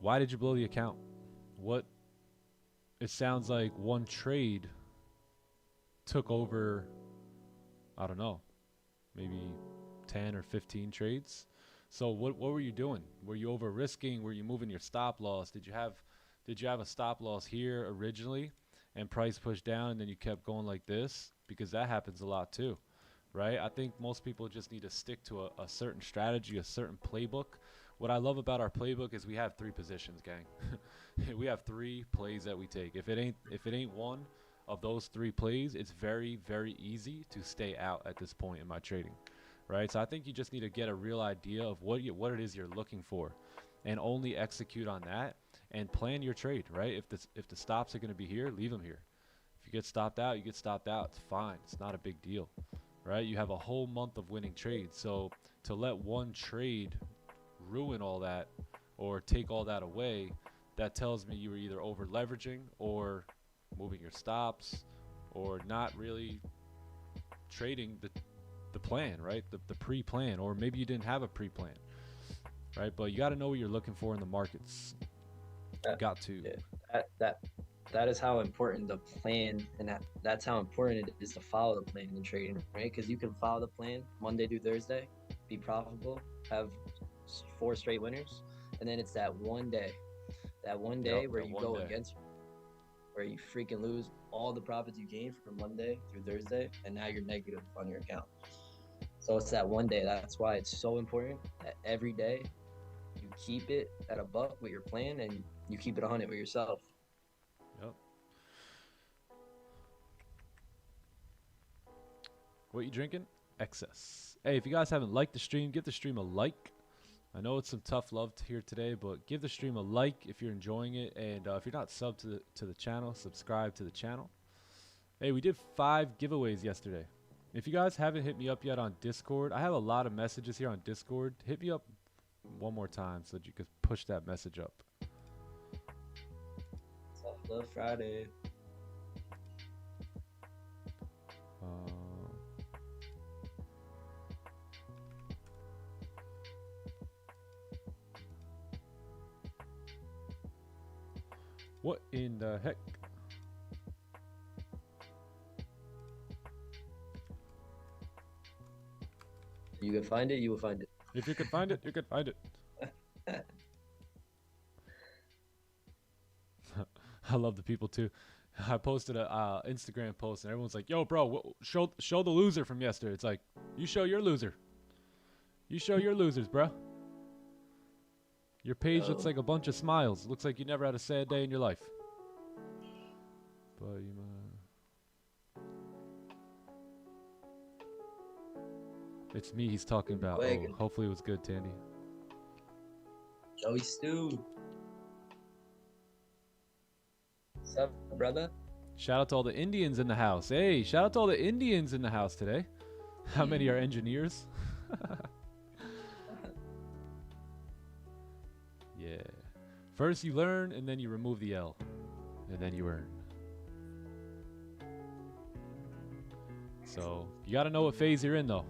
Why did you blow the account? What? It sounds like one trade took over, I don't know, maybe 10 or 15 trades. So what were you doing? Were you over risking? Were you moving your stop loss? Did you have a stop loss here originally and price pushed down and then you kept going like this? Because that happens a lot too, right? I think most people just need to stick to a certain strategy, a certain playbook. What I love about our playbook is we have 3 positions, gang. We have 3 plays that we take. If it ain't one of those 3 plays, it's very, very easy to stay out at this point in my trading, right? So I think you just need to get a real idea of what it is you're looking for and only execute on that and plan your trade, right? If the stops are going to be here, leave them here. If you get stopped out, you get stopped out. It's fine. It's not a big deal, right? You have a whole month of winning trades. So to let one trade ruin all that or take all that away, that tells me you were either over leveraging or moving your stops or not really trading the plan, right? The pre-plan, or maybe you didn't have a pre-plan, right? But you got to know what you're looking for in the markets. Got to. Yeah, that is how important the plan, and that's how important it is to follow the plan in trading, right? Because you can follow the plan Monday through Thursday, be profitable, have 4 straight winners, and then it's that one day where you go against, where you freaking lose all the profits you gained from Monday through Thursday, and now you're negative on your account. So it's that one day. That's why it's so important that every day you keep it at a buck with your plan and you keep it 100 with yourself. Yep. What you drinking? Excess. Hey, if you guys haven't liked the stream, give the stream a like. I know it's some tough love here today, but give the stream a like if you're enjoying it, and if you're not subbed to the channel, subscribe to the channel. Hey, we did 5 giveaways yesterday. If you guys haven't hit me up yet on Discord, I have a lot of messages here on Discord. Hit me up one more time so that you could push that message up. Tough Love Friday. What in the heck? You can find it, you will find it. If you could find it, you could find it. I love the people too. I posted a Instagram post and everyone's like, "Yo, bro, show the loser from yesterday." It's like, you show your loser. You show your losers, bro. Your page looks like a bunch of smiles. It looks like you never had a sad day in your life. But it's me he's talking about. Oh, hopefully it was good, Tandy. Joey Stew. What's up, brother? Shout out to all the Indians in the house. Hey, shout out to all the Indians in the house today. How many are engineers? Yeah. First you learn, and then you remove the L. And then you earn. So, you got to know what phase you're in, though.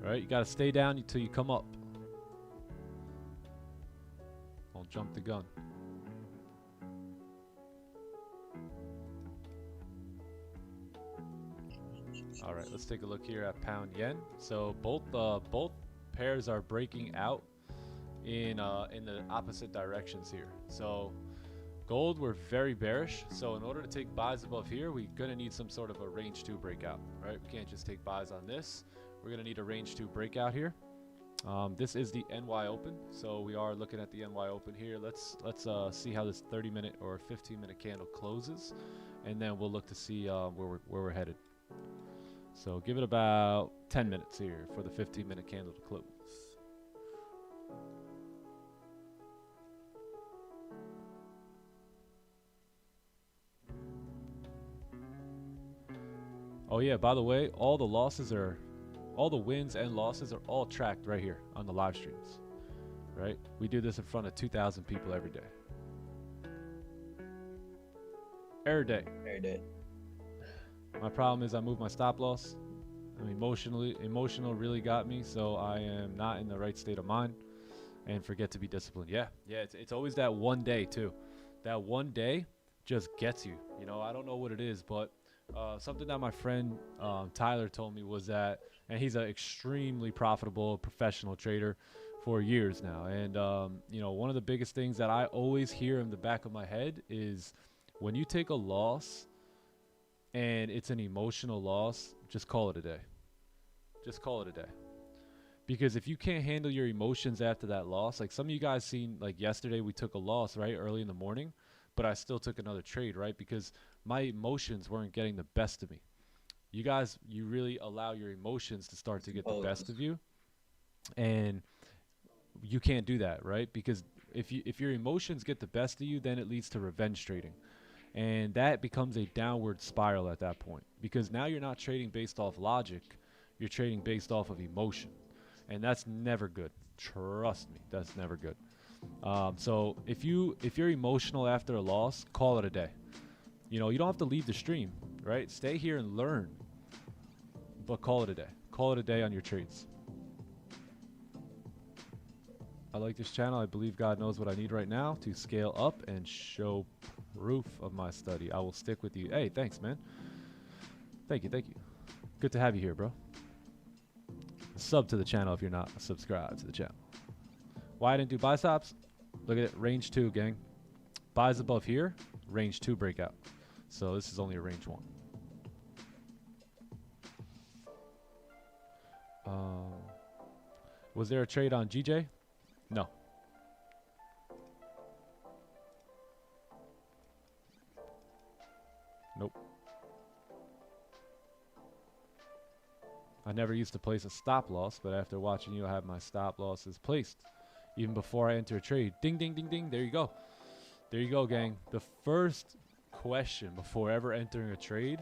All right, you got to stay down until you come up. Don't jump the gun. All right, let's take a look here at pound yen. So both pairs are breaking out in the opposite directions here. So gold, we're very bearish. So in order to take buys above here, we're gonna need some sort of a range 2 breakout, right? We can't just take buys on this. We're gonna need a range 2 breakout here. This is the NY Open, so we are looking at the NY Open here. Let's see how this 30-minute or 15-minute candle closes, and then we'll look to see where we're headed. So give it about 10 minutes here for the 15-minute candle to close. Oh yeah, by the way, all the wins and losses are all tracked right here on the live streams, right? We do this in front of 2,000 people every day. Every day. Every day. My problem is I moved my stop loss. Emotional really got me, so I am not in the right state of mind and forget to be disciplined. Yeah, it's always that one day too. that one day just gets you. You know, I don't know what it is, but something that my friend Tyler told me was that, and he's an extremely profitable professional trader for years now. And, you know, one of the biggest things that I always hear in the back of my head is when you take a loss and it's an emotional loss, just call it a day. Just call it a day. Because if you can't handle your emotions after that loss, like some of you guys seen, like yesterday we took a loss, right, early in the morning, but I still took another trade, right, because my emotions weren't getting the best of me. You guys, you really allow your emotions to start to get the best of you, and you can't do that, right? Because if your emotions get the best of you, then it leads to revenge trading, and that becomes a downward spiral at that point, because now you're not trading based off logic, you're trading based off of emotion. And that's never good. Trust me, that's never good. So if you're emotional after a loss, call it a day. You know, you don't have to leave the stream, right? Stay here and learn, but call it a day. Call it a day on your trades. I like this channel. I believe God knows what I need right now to scale up and show proof of my study. I will stick with you. Hey, thanks, man. Thank you. Good to have you here, bro. Sub to the channel if you're not subscribed to the channel. Why I didn't do buy stops? Look at it, range 2, gang. Buys above here, range 2 breakout. So this is only a range 1. Was there a trade on GJ? No. Nope. I never used to place a stop loss, but after watching you, I have my stop losses placed. Even before I enter a trade. Ding, ding, ding, ding. There you go. There you go, gang. The first question before ever entering a trade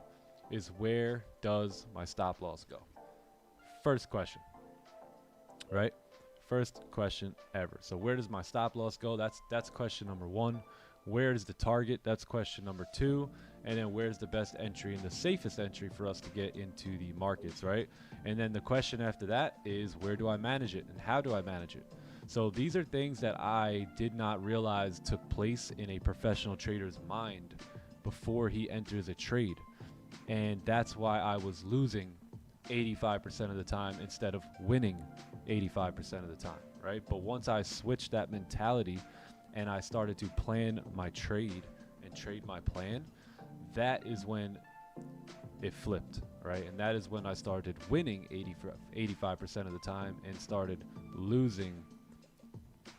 is, where does my stop loss go? First question. Right? First question ever. So where does my stop loss go? That's question number 1. Where is the target? That's question number 2. And then where's the best entry and the safest entry for us to get into the markets, right? And then the question after that is, where do I manage it and how do I manage it? So these are things that I did not realize took place in a professional trader's mind before he enters a trade. And that's why I was losing 85% of the time instead of winning 85% of the time, right? But once I switched that mentality and I started to plan my trade and trade my plan, that is when it flipped, right? And that is when I started winning 85% of the time and started losing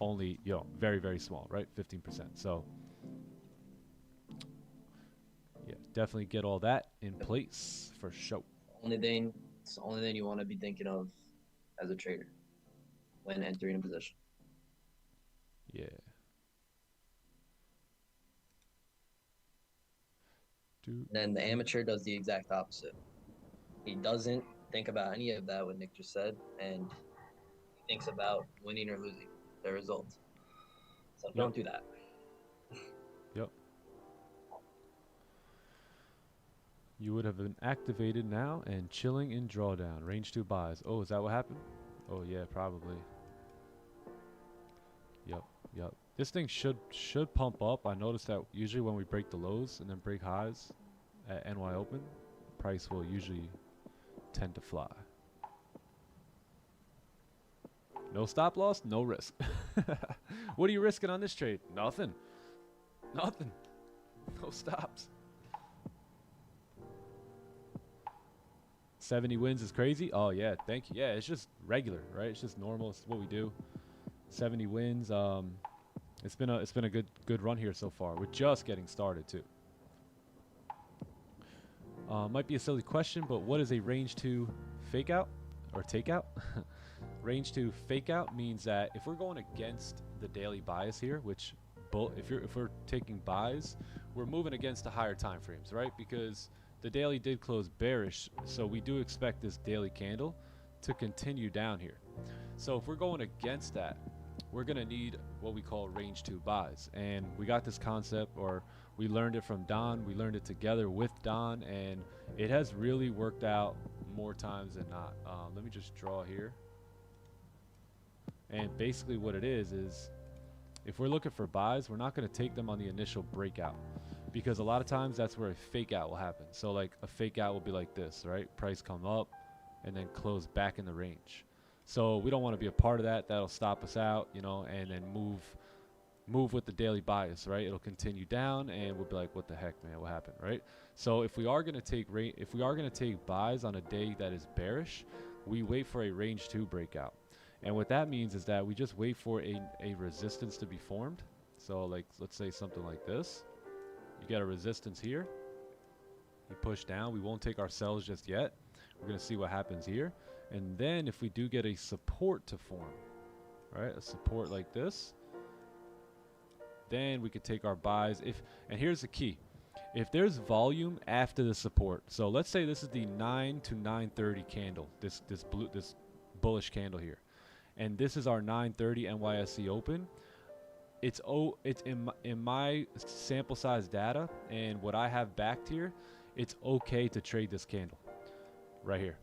only, you know, very, very small, right? 15%. So yeah, definitely get all that in place for sure. It's the only thing you want to be thinking of as a trader when entering a position. Yeah. Then the amateur does the exact opposite. He doesn't think about any of that, what Nick just said, and he thinks about winning or losing the result. So don't do that. Yep. You would have been activated now and chilling in drawdown. Range 2 buys. Oh, is that what happened? Oh yeah, probably. Yep. This thing should pump up. I noticed that usually when we break the lows and then break highs at NY Open, price will usually tend to fly. No stop loss, no risk. What are you risking on this trade? Nothing. No stops. 70 wins is crazy. Oh yeah, thank you. Yeah, it's just regular, right? It's just normal. It's what we do. 70 wins. It's been a good run here so far. We're just getting started too. Might be a silly question, but what is a range 2 fake out or takeout? Range 2 fake out means that if we're going against the daily bias here, which if we're taking buys, we're moving against the higher time frames, right? Because the daily did close bearish, so we do expect this daily candle to continue down here. So if we're going against that, we're going to need what we call range 2 buys. And we got this concept, or we learned it from Don. We learned it together with Don, and it has really worked out more times than not. Let me just draw here. And basically what it is If we're looking for buys, we're not going to take them on the initial breakout, because a lot of times that's where a fake out will happen. So like a fake out will be like this, right? Price come up and then close back in the range. So we don't want to be a part of that. That'll stop us out, you know, and then move with the daily bias, right? It'll continue down and we'll be like, what the heck, man, what happened, right? So if we are going to take buys on a day that is bearish, we wait for a range 2 breakout. And what that means is that we just wait for a resistance to be formed. So like, let's say something like this. You get a resistance here. You push down. We won't take our sells just yet. We're going to see what happens here. And then if we do get a support to form, right? A support like this, then we could take our buys. And here's the key. If there's volume after the support, so let's say this is the 9 to 9:30 candle, this bullish candle here, and this is our 9:30 NYSE open. It's in my sample size data and what I have backed here, it's okay to trade this candle right here,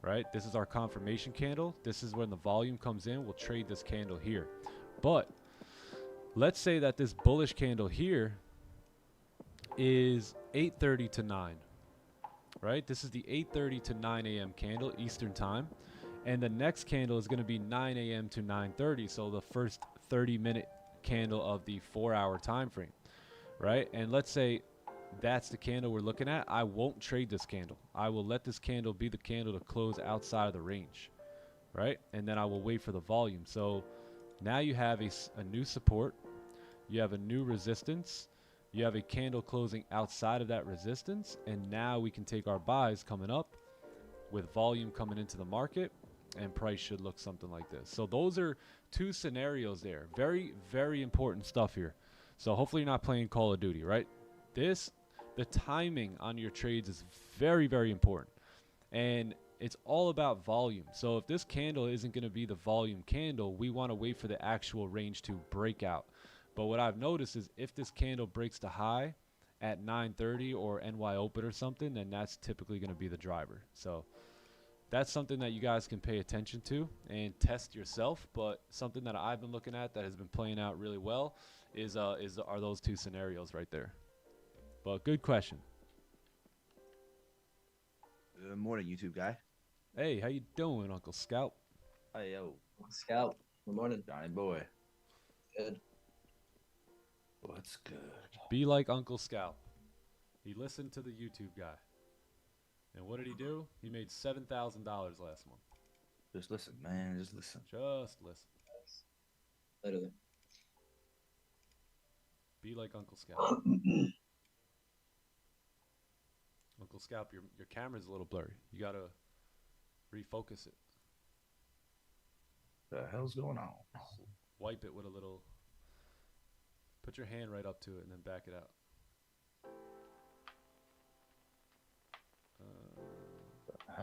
right? This is our confirmation candle. This is when the volume comes in. We'll trade this candle here. But let's say that this bullish candle here is 8:30 to 9, right? This is the 8:30 to 9 a.m. candle Eastern time. And the next candle is going to be 9 a.m. to 9:30. So the first 30-minute candle of the 4-hour time frame, right? And let's say that's the candle we're looking at. I won't trade this candle. I will let this candle be the candle to close outside of the range, right? And then I will wait for the volume. So now you have a new support. You have a new resistance. You have a candle closing outside of that resistance. And now we can take our buys coming up with volume coming into the market, and price should look something like this. So those are 2 scenarios there. Very, very important stuff here. So hopefully you're not playing Call of Duty, right? The timing on your trades is very, very important. And it's all about volume. So if this candle isn't going to be the volume candle, we want to wait for the actual range to break out. But what I've noticed is if this candle breaks the high at 9:30 or NY open or something, then that's typically going to be the driver. So that's something that you guys can pay attention to and test yourself. But something that I've been looking at that has been playing out really well are those 2 scenarios right there. But good question. Good morning, YouTube guy. Hey, how you doing, Uncle Scalp? Hey, yo. Scalp. Good morning. Johnny boy. Good. What's good? Be like Uncle Scalp. He listened to the YouTube guy. And what did he do? He made $7,000 last month. Just listen, man. Just listen. Just listen. Literally. Be like Uncle Scalp. Uncle Scalp, your camera's a little blurry. You gotta refocus it. The hell's going on? Wipe it with a little. Put your hand right up to it and then back it out.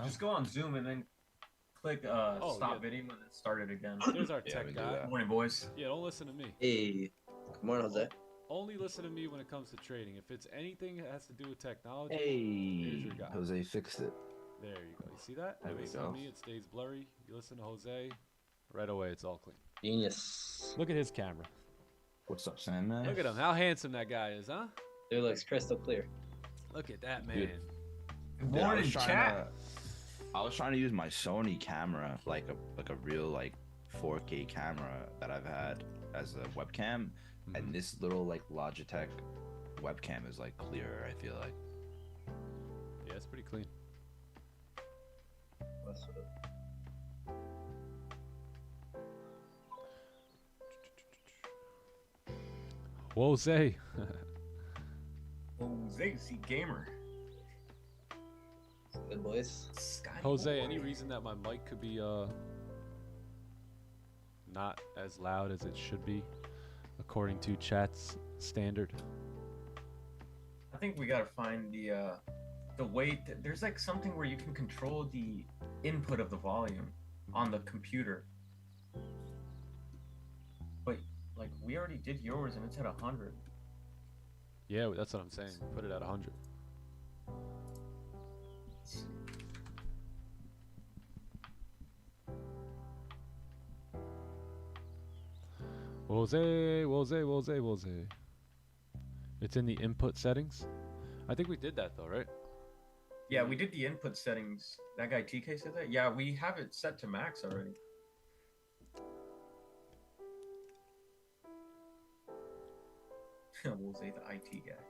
Just go on Zoom and then click stop video and then start it again. There's our tech guy. Good morning, boys. Yeah, don't listen to me. Hey. Good morning, Jose. Only listen to me when it comes to trading. If it's anything that has to do with technology, Hey, here's your guy. Jose fixed it. There you go. You see that? There You we listen go. to me, it stays blurry. You listen to Jose, right away, it's all clean. Genius. Look at his camera. What's up, Sandman? Look at him. How handsome that guy is, huh? It looks crystal clear. Look at that man. Dude. Good Dude, morning, chat. I was trying to use my Sony camera, like a real 4K camera that I've had as a webcam, and this little Logitech webcam is clearer. I feel like. Yeah, it's pretty clean. What's up? Jose. Jose, gamer. Good boys. Sky Jose, boy. any reason that my mic could be not as loud as it should be, according to chat's standard? I think we gotta find the way. There's something where you can control the input of the volume on the computer. But we already did yours and it's at 100. Yeah, that's what I'm saying. Put it at 100. Wose. It's in the input settings. I think we did that though, right? Yeah, we did the input settings. That guy TK said that? Yeah, we have it set to max already. We'll say the IT guy.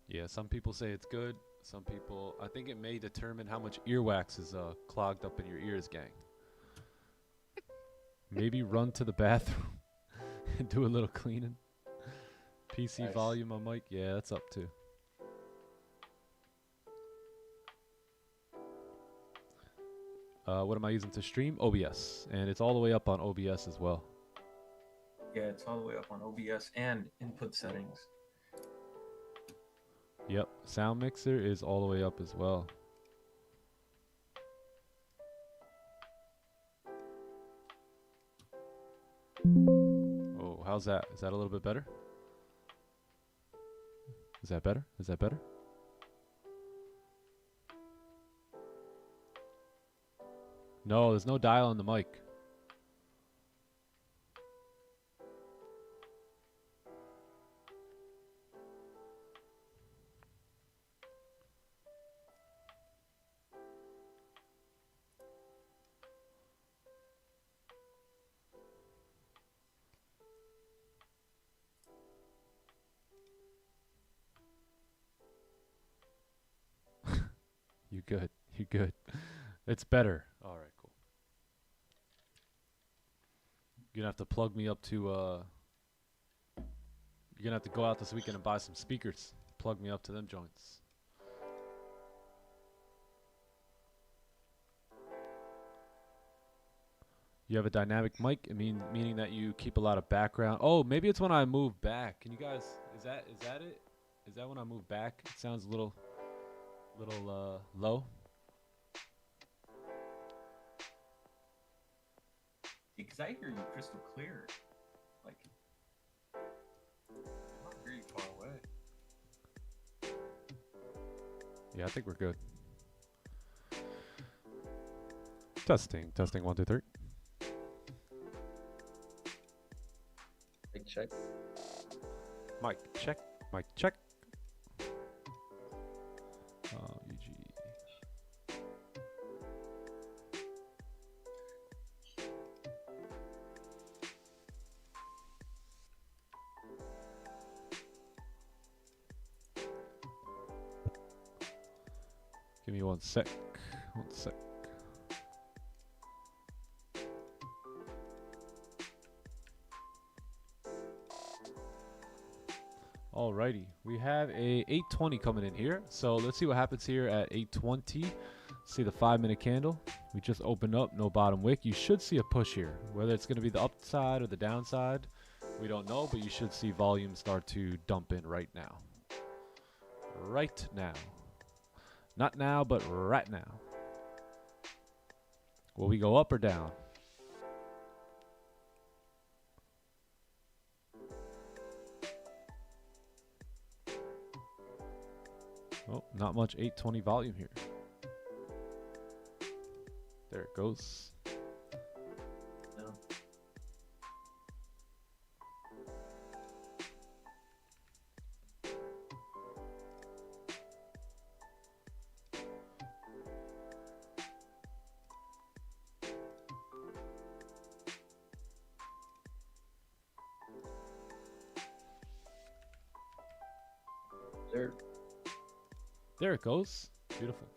Yeah, some people say it's good. Some people, I think it may determine how much earwax is clogged up in your ears, gang. Maybe run to the bathroom and do a little cleaning. PC Nice. volume on mic, yeah, that's up too. What am I using to stream? OBS, and it's all the way up on OBS as well. Yeah, it's all the way up on OBS and input settings. Yep, sound mixer is all the way up as well. Oh, how's that? Is that a little bit better? Is that better? Is that better? No, there's no dial on the mic. You good. You good. It's better. All right, cool. You're going to have to plug me up to, you're going to have to go out this weekend and buy some speakers. Plug me up to them joints. You have a dynamic mic, meaning that you keep a lot of background. Oh, maybe it's when I move back. Can you guys, is that it? Is that when I move back? It sounds a little low. Because I hear you crystal clear. Like, I don't hear you far away. Yeah, I think we're good. Testing, 1, 2, 3. Big check. Mic check, mic check. UG. Give me 1 sec. 1 sec. Alrighty, we have a 820 coming in here. So let's see what happens here at 820. See the 5-minute candle. We just opened up, no bottom wick. You should see a push here. Whether it's going to be the upside or the downside, we don't know, but you should see volume start to dump in right now. Right now. Not now, but right now. Will we go up or down? Oh, not much 820 volume here. There it goes. No. Sir. There it goes. Beautiful.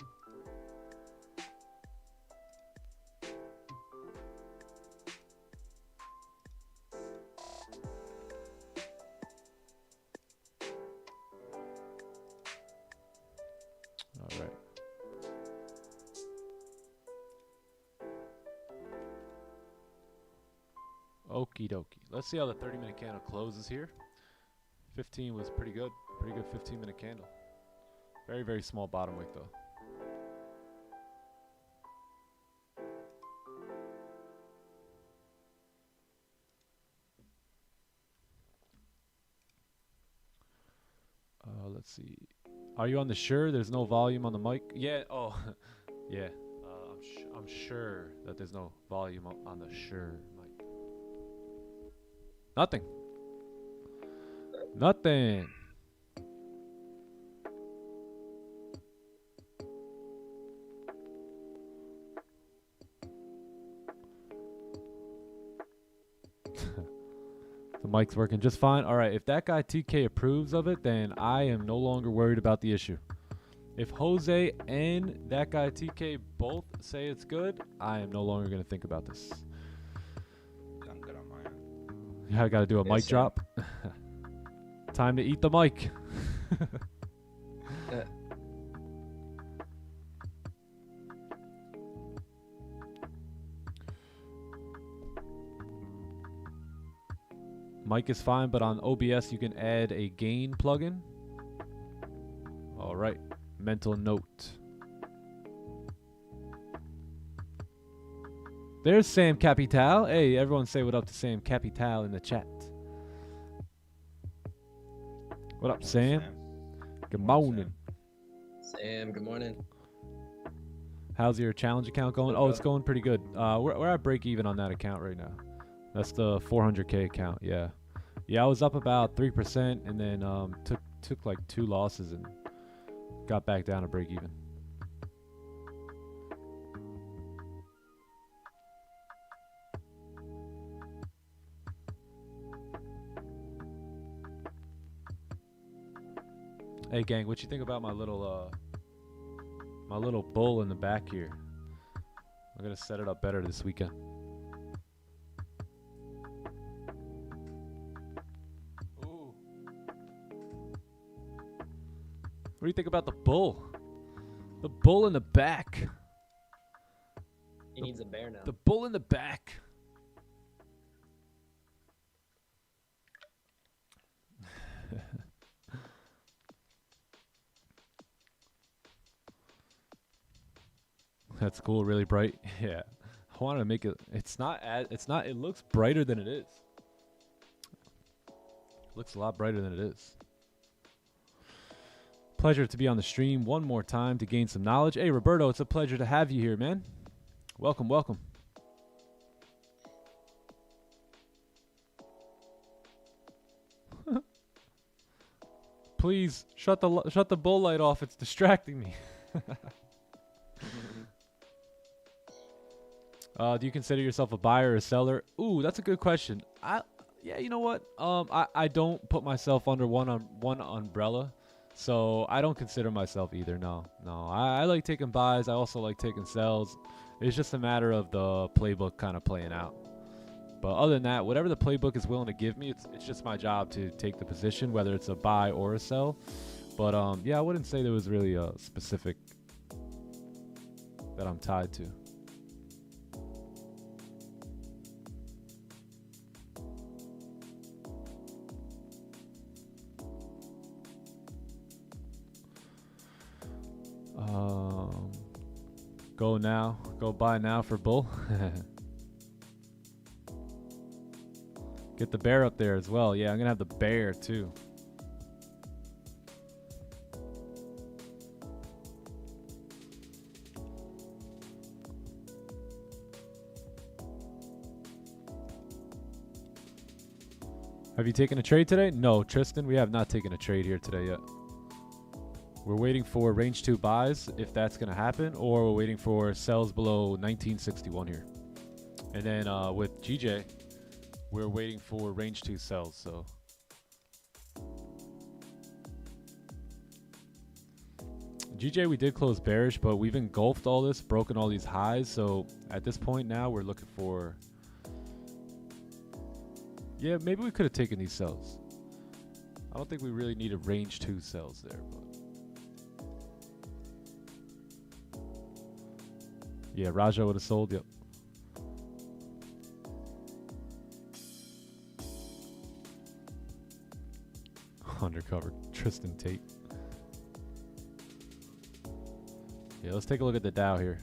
All right. Okie dokie. Let's see how the 30-minute candle closes here. 15 was pretty good. Pretty good 15-minute candle. Very, very small bottom wick though. Let's see. Are you on the sure? There's no volume on the mic. Yeah. Oh, yeah. I'm sure that there's no volume on the sure mic. Nothing. Nothing. The mic's working just fine. All right, if that guy TK approves of it, then I am no longer worried about the issue. If Jose and that guy TK both say it's good, I am no longer going to think about this. I'm good on my end. Yeah, I got to do a Yes, mic sir. drop. Time to eat the mic. Mic is fine, but on OBS you can add a gain plugin. All right, mental note. There's Sam Capital. Hey, everyone say what up to Sam Capital in the chat. What up, Sam? Good morning. Sam, good morning. How's your challenge account going? Good, Oh, it's bro. going pretty good. We're at break even on that account right now. That's the 400K account. Yeah, yeah. I was up about 3%, and then took like 2 losses and got back down to break even. Hey, gang, what you think about my little bull in the back here? I'm gonna set it up better this weekend. Ooh. What do you think about the bull? The bull in the back. He needs a bear now. The bull in the back. That's cool, really bright. Yeah. I wanted to make it it looks brighter than it is. Looks a lot brighter than it is. Pleasure to be on the stream one more time to gain some knowledge. Hey, Roberto, it's a pleasure to have you here, man. Welcome, welcome. Please shut the bull light off. It's distracting me. Do you consider yourself a buyer or a seller? Ooh, that's a good question. Yeah, you know what? I don't put myself under one umbrella, so I don't consider myself either. No. I like taking buys. I also like taking sells. It's just a matter of the playbook kind of playing out. But other than that, whatever the playbook is willing to give me, it's just my job to take the position, whether it's a buy or a sell. But yeah, I wouldn't say there was really a specific that I'm tied to. Go now. Go buy now for bull. Get the bear up there as well. Yeah, I'm going to have the bear too. Have you taken a trade today? No, Tristan, we have not taken a trade here today yet. We're waiting for range 2 buys, if that's going to happen, or we're waiting for sells below 1961 here. And then with GJ, we're waiting for range 2 sells. So GJ, we did close bearish, but we've engulfed all this, broken all these highs. So at this point now, we're looking for... Yeah, maybe we could have taken these sells. I don't think we really needed range 2 sells there, but... Yeah, Raja would have sold, yep. Undercover Tristan Tate. Yeah, let's take a look at the Dow here.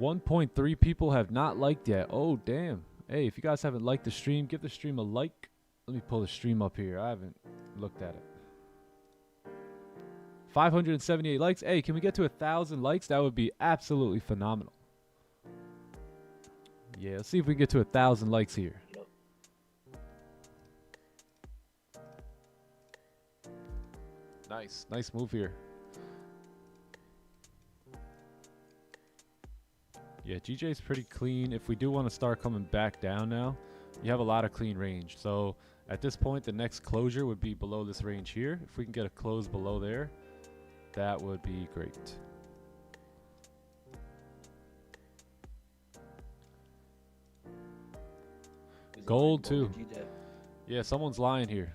1.3 people have not liked yet. Oh, damn. Hey, if you guys haven't liked the stream, give the stream a like. Let me pull the stream up here. I haven't looked at it. 578 likes. Hey, can we get to 1,000 likes? That would be absolutely phenomenal. Yeah, let's see if we can get to 1,000 likes here. Nice. Nice move here. Yeah, GJ's pretty clean. If we do want to start coming back down now, you have a lot of clean range. So at this point, the next closure would be below this range here. If we can get a close below there, that would be great. Gold too. Yeah, someone's lying here.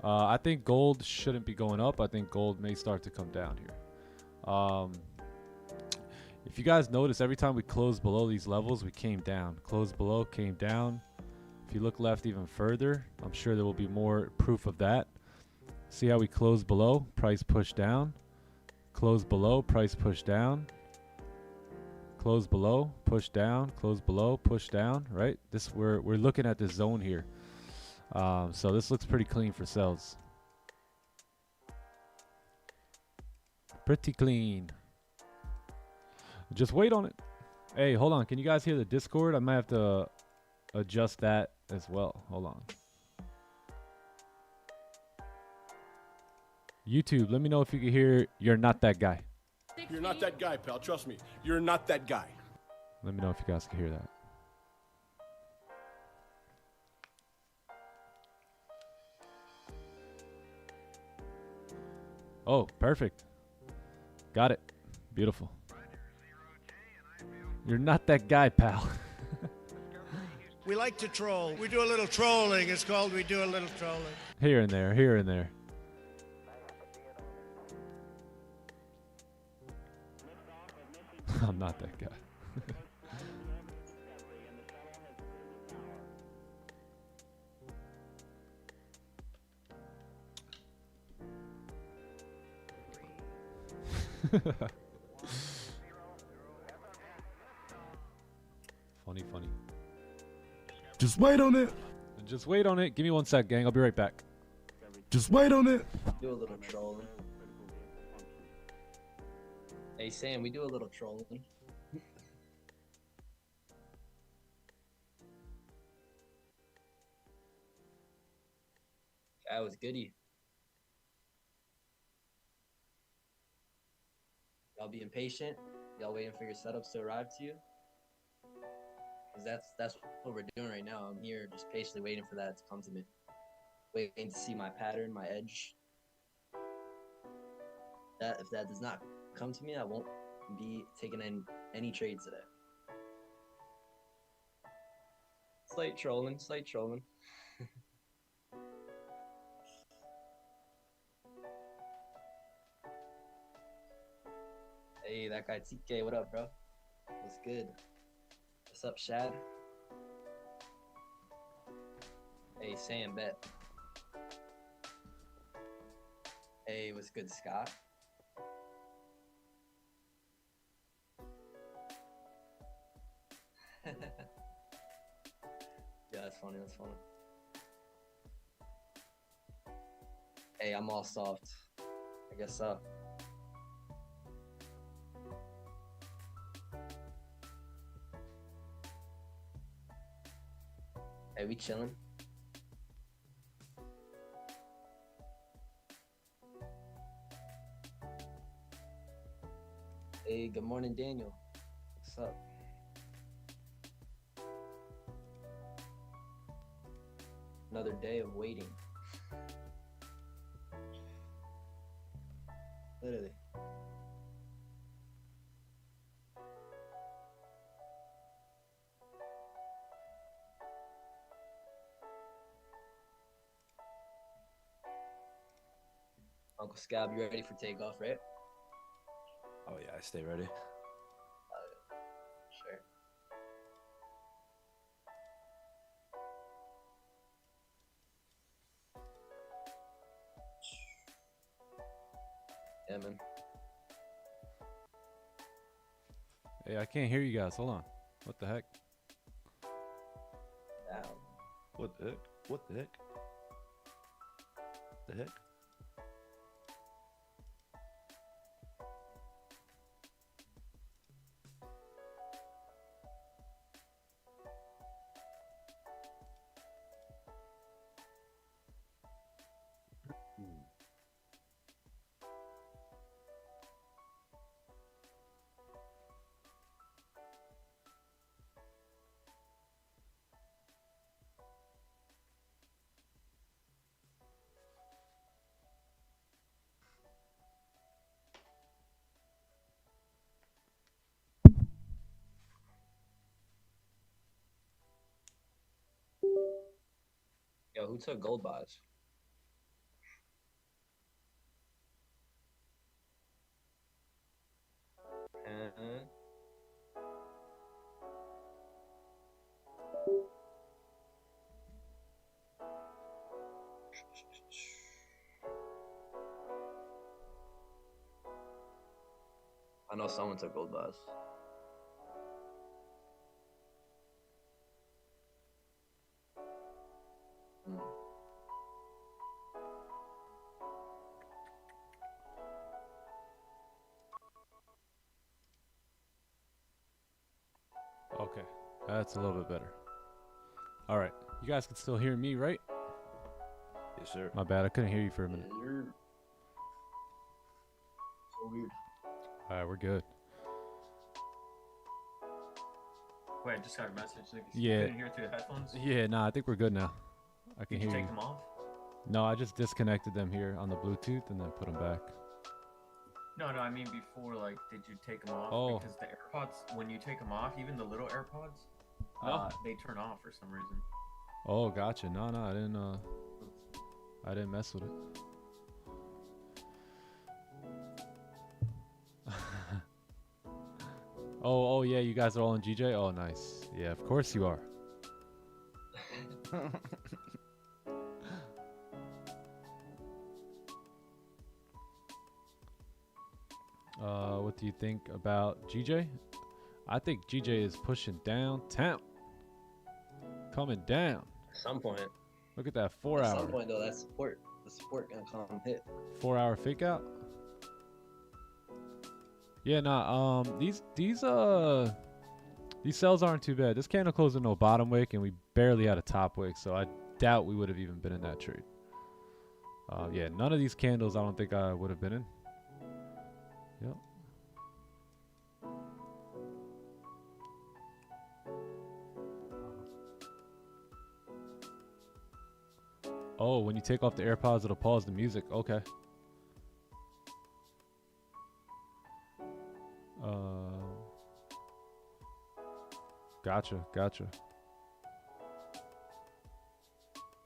I think gold shouldn't be going up. I think gold may start to come down here. If you guys notice, every time we closed below these levels, we came down. Closed below, came down. If you look left even further, I'm sure there will be more proof of that. See how we closed below, price pushed down. Close below, price push down. Close below, push down. Close below, push down. Right? This we're looking at this zone here. So this looks pretty clean for sells. Pretty clean. Just wait on it. Hey, hold on. Can you guys hear the Discord? I might have to adjust that as well. Hold on. YouTube, let me know if you can hear You're Not That Guy. You're not that guy, pal. Trust me. You're not that guy. Let me know if you guys can hear that. Oh, perfect. Got it. Beautiful. You're not that guy, pal. We like to troll. We do a little trolling. It's called we do a little trolling. Here and there, here and there. I'm not that guy. Funny, funny. Just wait on it. Just wait on it. Give me 1 sec, gang. I'll be right back. Just wait on it. Do a little trolling. Hey Sam, we do a little trolling. That was goody. Y'all being patient. Y'all waiting for your setups to arrive to you. Cause that's what we're doing right now. I'm here just patiently waiting for that to come to me. Waiting to see my pattern, my edge. That if that does not come to me, I won't be taking in any trades today. Slight trolling, slight trolling. Hey, that guy TK, what up, bro? What's good? What's up, Shad? Hey, Sam, bet. Hey, what's good, Scott? Yeah, that's funny, that's funny. Hey, I'm all soft. I guess so. Hey, we chilling? Hey, good morning, Daniel. What's up? Another day of waiting. Literally. Uncle Scab, you ready for takeoff, right? Oh yeah, I stay ready. Sure. Yeah, man. Hey, I can't hear you guys. Hold on. What the heck? Down. What the heck? What the heck? The heck? Yo, who took gold buys? I know someone took gold buys. Okay, that's a little bit better. All right, you guys can still hear me, right? Yes, sir. My bad, I couldn't hear you for a minute. So weird. All right, we're good. Wait, I just got a message. Like, Yeah. You couldn't hear it through the headphones? Yeah, nah, I think we're good now. I can Did you hear take you. them off? No, I just disconnected them here on the Bluetooth and then put them back. No, I mean before, like, did you take them off? Oh. Because the AirPods, when you take them off, even the little AirPods, No. they turn off for some reason. Oh, gotcha. No, I didn't mess with it. Oh, yeah, you guys are all in GJ? Oh, nice. Yeah, of course you are. What do you think about GJ? I think GJ is pushing downtown. Coming down. At some point. Look at that 4 At hour. some point though, the support gonna come hit. 4 hour fake out. Yeah, nah, these sells aren't too bad. This candle closed with no bottom wick and we barely had a top wick, so I doubt we would have even been in that trade. Yeah, none of these candles I don't think I would have been in. Yep. Oh, when you take off the AirPods, it'll pause the music. Okay. Gotcha.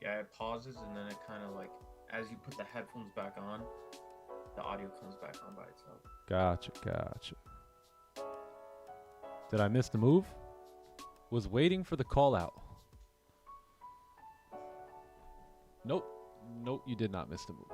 Yeah, it pauses and then it kind of like, as you put the headphones back on, the audio comes back on by itself. Gotcha. Did I miss the move? Was waiting for the call out. Nope, you did not miss the move.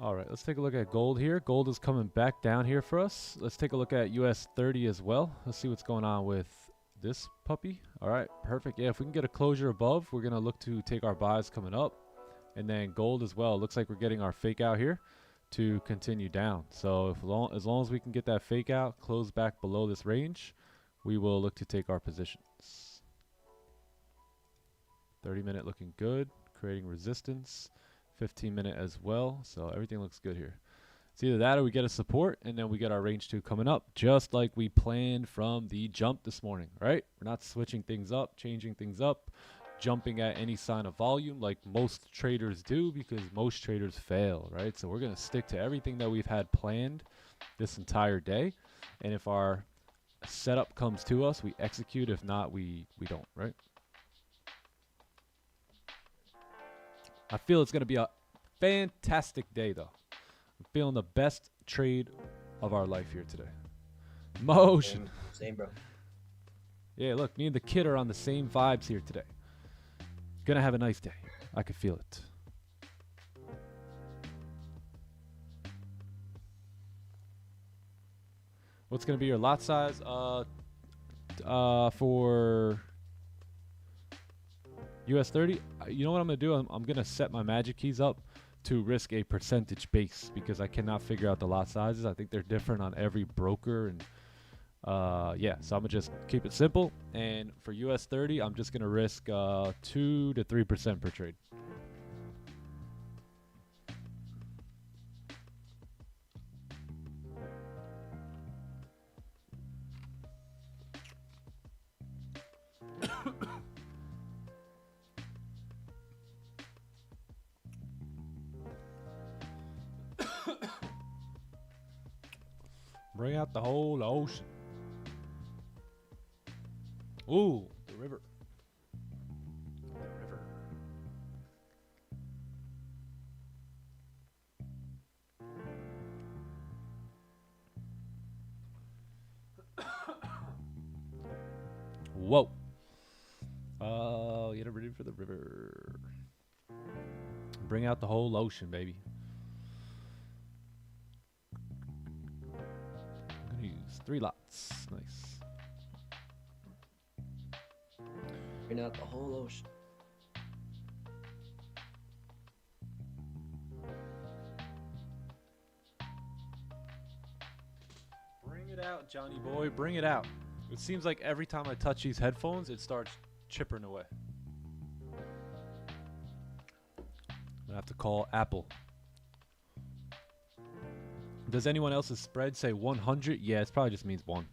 All right, let's take a look at gold here. Gold is coming back down here for us. Let's take a look at US 30 as well. Let's see what's going on with this puppy. All right, perfect. Yeah, if we can get a closure above, we're going to look to take our buys coming up. And then gold as well. Looks like we're getting our fake out here to continue down. So as long as we can get that fake out, close back below this range, we will look to take our positions. 30-minute looking good, creating resistance. 15-minute as well, so everything looks good here. It's either that or we get a support and then we get our range 2 coming up, just like we planned from the jump this morning, right? We're not switching things up, changing things up, jumping at any sign of volume like most traders do, because most traders fail, right? So we're going to stick to everything that we've had planned this entire day, and if our setup comes to us, we execute. If not, we don't, right? I feel it's going to be a fantastic day, though. I'm feeling the best trade of our life here today. Motion. Same, bro. Yeah, look, me and the kid are on the same vibes here today. Gonna have a nice day. I can feel it. What's gonna be your lot size? For US 30, you know what I'm gonna do? I'm gonna set my magic keys up to risk a percentage base because I cannot figure out the lot sizes. I think they're different on every broker, and yeah, so I'm gonna just keep it simple. And for US 30, I'm just gonna risk 2 to 3% per trade. Bring out the whole ocean. Ooh, the river. The river. Whoa. Get ready for the river. Bring out the whole ocean, baby. I'm gonna use 3 lots. Nice. Bring out the whole ocean. Bring it out, Johnny boy. Bring it out. It seems like every time I touch these headphones, it starts chipping away. I'm gonna have to call Apple. Does anyone else's spread say 100? Yeah, it probably just means 1.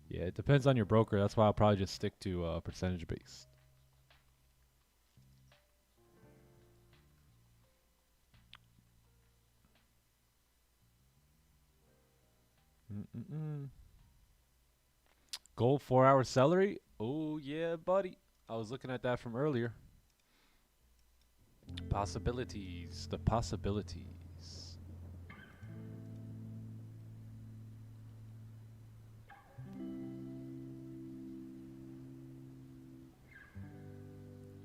Yeah, it depends on your broker. That's why I'll probably just stick to percentage based. Gold 4-hour celery? Oh, yeah, buddy. I was looking at that from earlier. Possibilities. The possibilities.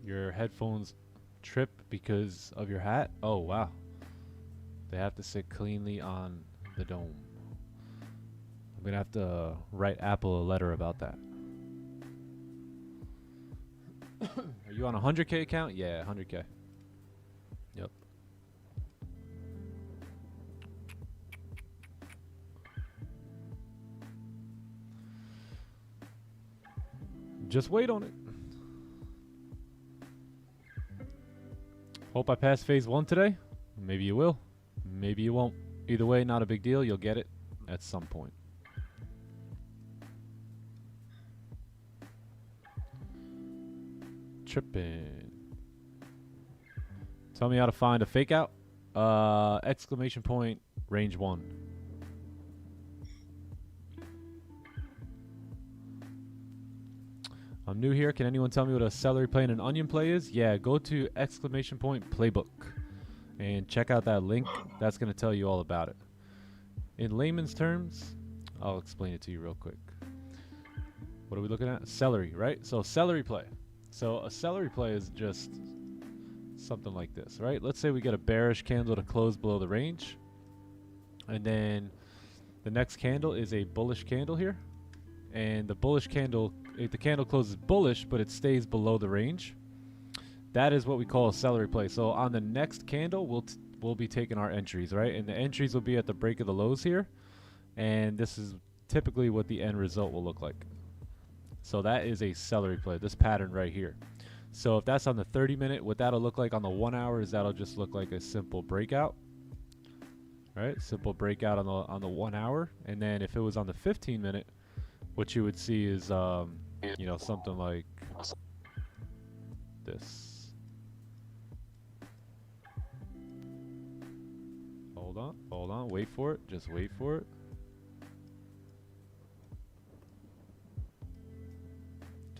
Your headphones trip because of your hat? Oh, wow. They have to sit cleanly on the dome. I'm going to have to write Apple a letter about that. Are you on a 100K account? Yeah, 100K. Yep. Just wait on it. Hope I pass phase 1 today. Maybe you will. Maybe you won't. Either way, not a big deal. You'll get it at some point. Tripping. Tell me how to find a fake out. Exclamation point, range 1. I'm new here. Can anyone tell me what a celery play and an onion play is? Yeah, go to exclamation point playbook and check out that link. That's going to tell you all about it. In layman's terms, I'll explain it to you real quick. What are we looking at? Celery, right? So celery play. So a celery play is just something like this, right? Let's say we get a bearish candle to close below the range. And then the next candle is a bullish candle here. And the bullish candle, the candle closes bullish, but it stays below the range. That is what we call a celery play. So on the next candle, we'll be taking our entries, right? And the entries will be at the break of the lows here. And this is typically what the end result will look like. So that is a celery play, this pattern right here. So if that's on the 30-minute, what that'll look like on the 1 hour is that'll just look like a simple breakout. Right? Simple breakout on the 1 hour. And then if it was on the 15-minute, what you would see is, you know, something like this. Hold on, wait for it, just wait for it.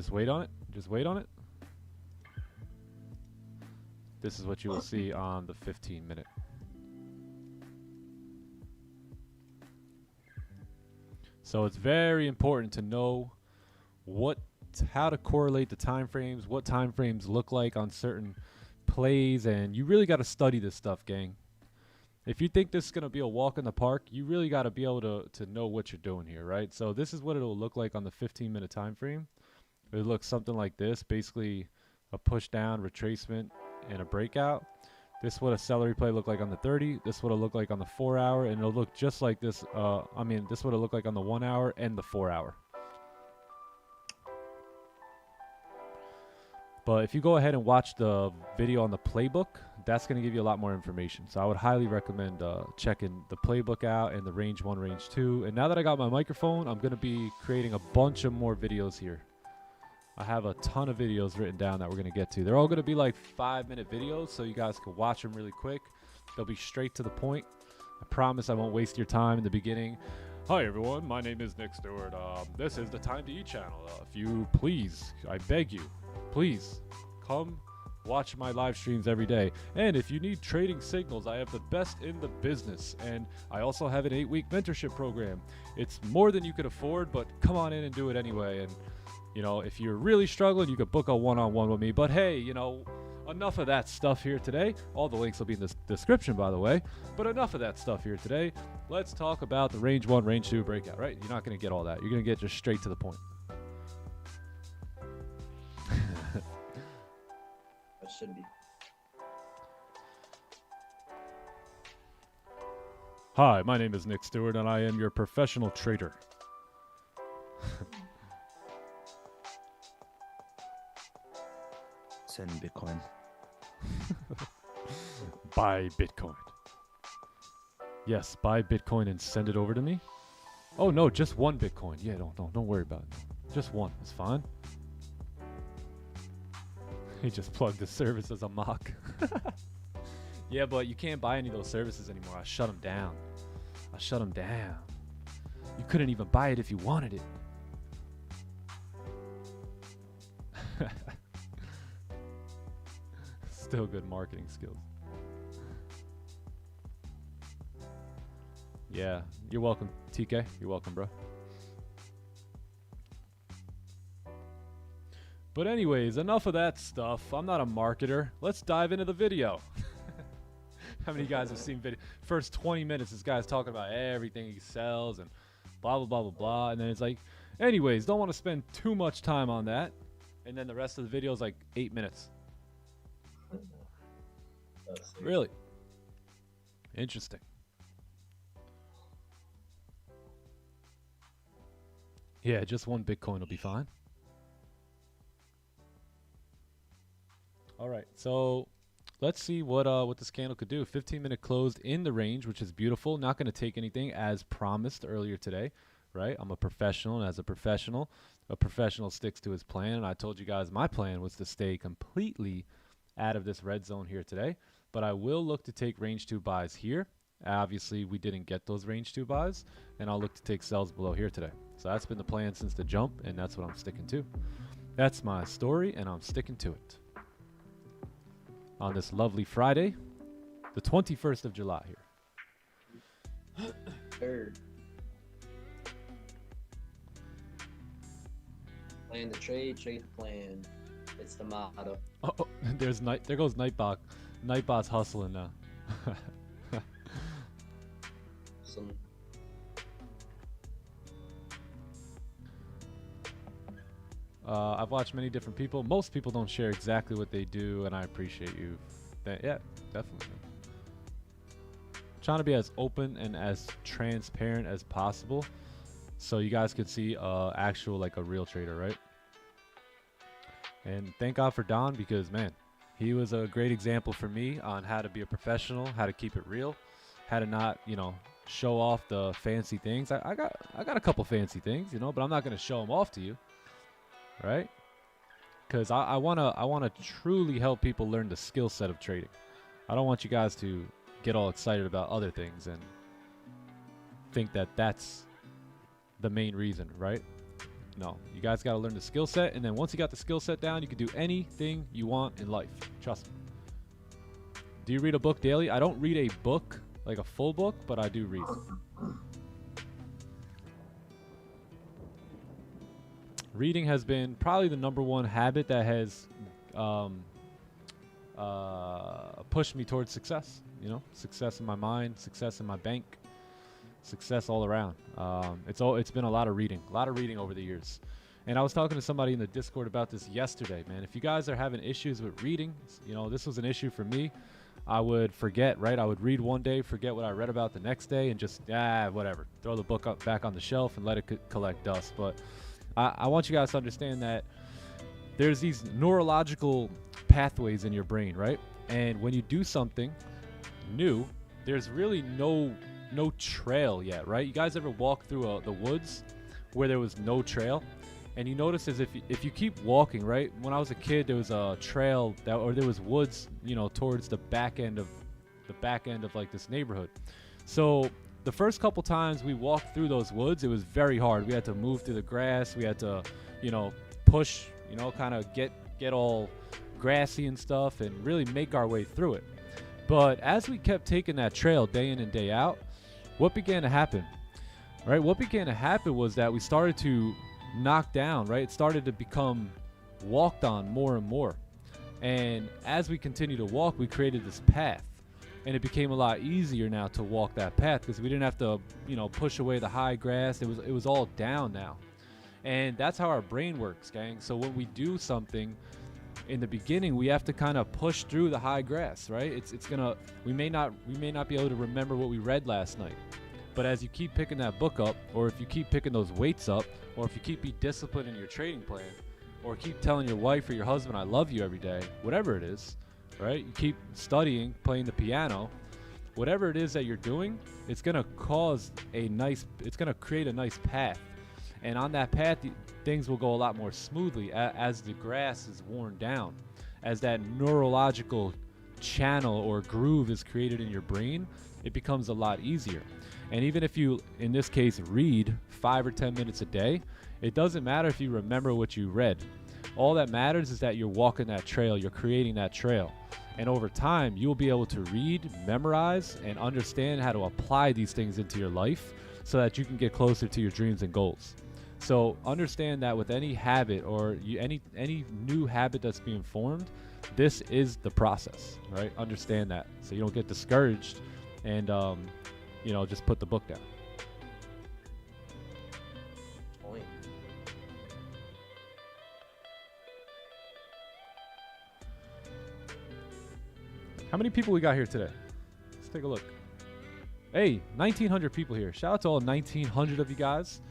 Just wait on it. Just wait on it. This is what you will see on the 15-minute. So it's very important to know how to correlate the time frames, what time frames look like on certain plays, and you really got to study this stuff, gang. If you think this is going to be a walk in the park, you really got to be able to know what you're doing here, right? So this is what it'll look like on the 15-minute time frame. It looks something like this, basically a push down, retracement, and a breakout. This is what a celery play look like on the 30. This is what it'll look like on the 4 hour, and it'll look just like this. This is what it'll look like on the 1 hour and the 4 hour. But if you go ahead and watch the video on the playbook, that's going to give you a lot more information. So I would highly recommend checking the playbook out and the range 1, range 2. And now that I got my microphone, I'm going to be creating a bunch of more videos here. I have a ton of videos written down that we're going to get to. They're all going to be like 5-minute videos, so you guys can watch them really quick. They'll be straight to the point. I promise I won't waste your time in the beginning. Hi everyone, my name is Nick Stewart. This is the Time to Eat channel. If you please, I beg you, please come watch my live streams every day. And if you need trading signals, I have the best in the business. And I also have an 8-week mentorship program. It's more than you could afford, but come on in and do it anyway. And you know, if you're really struggling, you could book a one-on-one with me. But hey, you know, enough of that stuff here today. All the links will be in the description, by the way. But enough of that stuff here today. Let's talk about the range 1, range 2 breakout, right? You're not going to get all that. You're going to get just straight to the point. That should be. Hi, my name is Nick Stewart, and I am your professional trader. Send Bitcoin. Buy Bitcoin. Yes, buy Bitcoin and send it over to me. Oh no, just one Bitcoin. Yeah, don't worry about it. Just one. It's fine. He just plugged the service as a mock. Yeah, but you can't buy any of those services anymore. I shut them down. You couldn't even buy it if you wanted it. Still good marketing skills. Yeah, you're welcome, TK. You're welcome, bro. But anyways, enough of that stuff. I'm not a marketer. Let's dive into the video. How many guys have seen video? First 20 minutes, this guy's talking about everything he sells and blah, blah, blah, blah, blah. And then it's like, anyways, don't want to spend too much time on that. And then the rest of the video is like 8 minutes. Really? Interesting. Yeah, just one Bitcoin will be fine. All right, so let's see what this candle could do. 15-minute closed in the range, which is beautiful. Not going to take anything as promised earlier today, right? I'm a professional, and as a professional sticks to his plan. And I told you guys my plan was to stay completely out of this red zone here today. But I will look to take range 2 buys here. Obviously, we didn't get those range 2 buys, and I'll look to take sells below here today. So that's been the plan since the jump, and that's what I'm sticking to. That's my story, and I'm sticking to it. On this lovely Friday, the 21st of July here. Third. Plan the trade, trade the plan. It's the motto. Oh, there's there goes Nightbot. Nightbot's hustling now. Some I've watched many different people. Most people don't share exactly what they do, and I appreciate you. Yeah, definitely. Trying to be as open and as transparent as possible, so you guys could see actual, like a real trader, right? And thank God for Don, because man, he was a great example for me on how to be a professional, how to keep it real, how to not, you know, show off the fancy things. I got a couple fancy things, you know, but I'm not gonna show them off to you. Right? Because I wanna truly help people learn the skill set of trading. I don't want you guys to get all excited about other things and think that that's the main reason, right? No, you guys got to learn the skill set. And then once you got the skill set down, you can do anything you want in life. Trust me. Do you read a book daily? I don't read a book, like a full book, but I do read. Reading has been probably the #1 habit that has pushed me towards success. You know, success in my mind, success in my bank, success all around. It's been a lot of reading over the years. And I was talking to somebody in the Discord about this yesterday, man. If you guys are having issues with reading, you know, this was an issue for me. I would forget, right? I would read one day, forget what I read about the next day, and just, whatever. Throw the book back on the shelf and let it collect dust. But I want you guys to understand that there's these neurological pathways in your brain, right? And when you do something new, there's really no trail yet, right? You guys ever walk through the woods where there was no trail? And you notice as if you keep walking, right? When I was a kid, there was a trail or there was woods, you know, towards the back end of like this neighborhood. So the first couple times we walked through those woods, it was very hard. We had to move through the grass. We had to, you know, push, you know, kind of get all grassy and stuff and really make our way through it. But as we kept taking that trail day in and day out, what began to happen, right? What began to happen was that we started to knock down, right? It started to become walked on more and more. And as we continued to walk, we created this path. And it became a lot easier now to walk that path because we didn't have to, you know, push away the high grass. It was all down now. And that's how our brain works, gang. So when we do something in the beginning, we have to kind of push through the high grass, right? We may not be able to remember what we read last night. But as you keep picking that book up, or if you keep picking those weights up, or if you keep being disciplined in your trading plan, or keep telling your wife or your husband, I love you every day, whatever it is, right? You keep studying, playing the piano, whatever it is that you're doing, it's going to create a nice path. And on that path, things will go a lot more smoothly as the grass is worn down, as that neurological channel or groove is created in your brain, it becomes a lot easier. And even if you, in this case, read 5 or 10 minutes a day, it doesn't matter if you remember what you read. All that matters is that you're walking that trail, you're creating that trail. And over time, you'll be able to read, memorize, and understand how to apply these things into your life so that you can get closer to your dreams and goals. So understand that with any habit or any new habit that's being formed, this is the process, right? Understand that so you don't get discouraged and just put the book down. Point. How many people we got here today? Let's take a look. Hey, 1,900 people here. Shout out to all 1,900 of you guys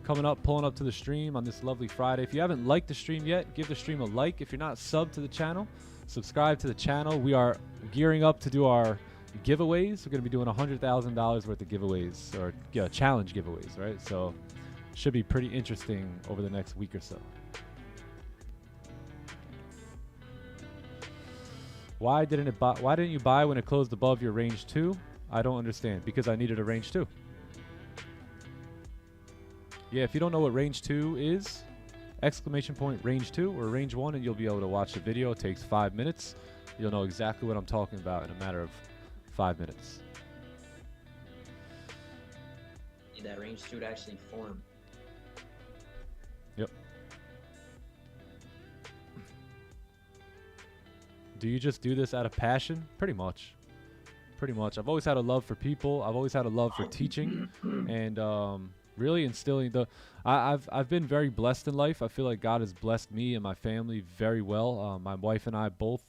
coming up, pulling up to the stream on this lovely Friday. If you haven't liked the stream yet, give the stream a like. If you're not subbed to the channel, subscribe to the channel. We are gearing up to do our giveaways. We're going to be doing $100,000 worth of giveaways, or challenge giveaways, right? So should be pretty interesting over the next week or so. Why didn't you buy when it closed above your range 2? I don't understand. Because I needed a range 2. Yeah, if you don't know what range 2 is, exclamation point range 2 or range 1, and you'll be able to watch the video. It takes 5 minutes. You'll know exactly what I'm talking about in a matter of 5 minutes. Need that range 2 to actually form. Yep. Do you just do this out of passion? Pretty much. I've always had a love for people. I've always had a love for teaching and really instilling I've been very blessed in life. I feel like God has blessed me and my family very well. My wife and I both,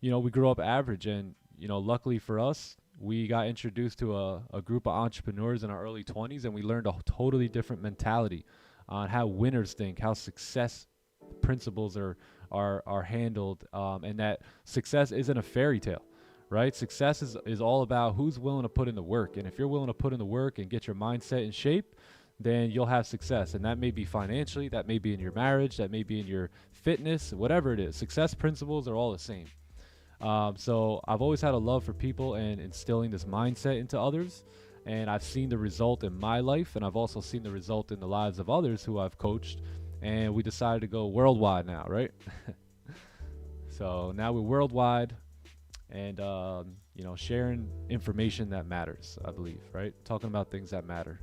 we grew up average, and luckily for us, we got introduced to a group of entrepreneurs in our early 20s, and we learned a totally different mentality on how winners think, how success principles are handled, and that success isn't a fairy tale, right? Success is all about who's willing to put in the work. And if you're willing to put in the work and get your mindset in shape, then you'll have success. And that may be financially, that may be in your marriage, that may be in your fitness, whatever it is. Success principles are all the same. So I've always had a love for people and instilling this mindset into others. And I've seen the result in my life, and I've also seen the result in the lives of others who I've coached and we decided to go worldwide now, right? So now we're worldwide, and you know, sharing information that matters, I believe, right? Talking about things that matter.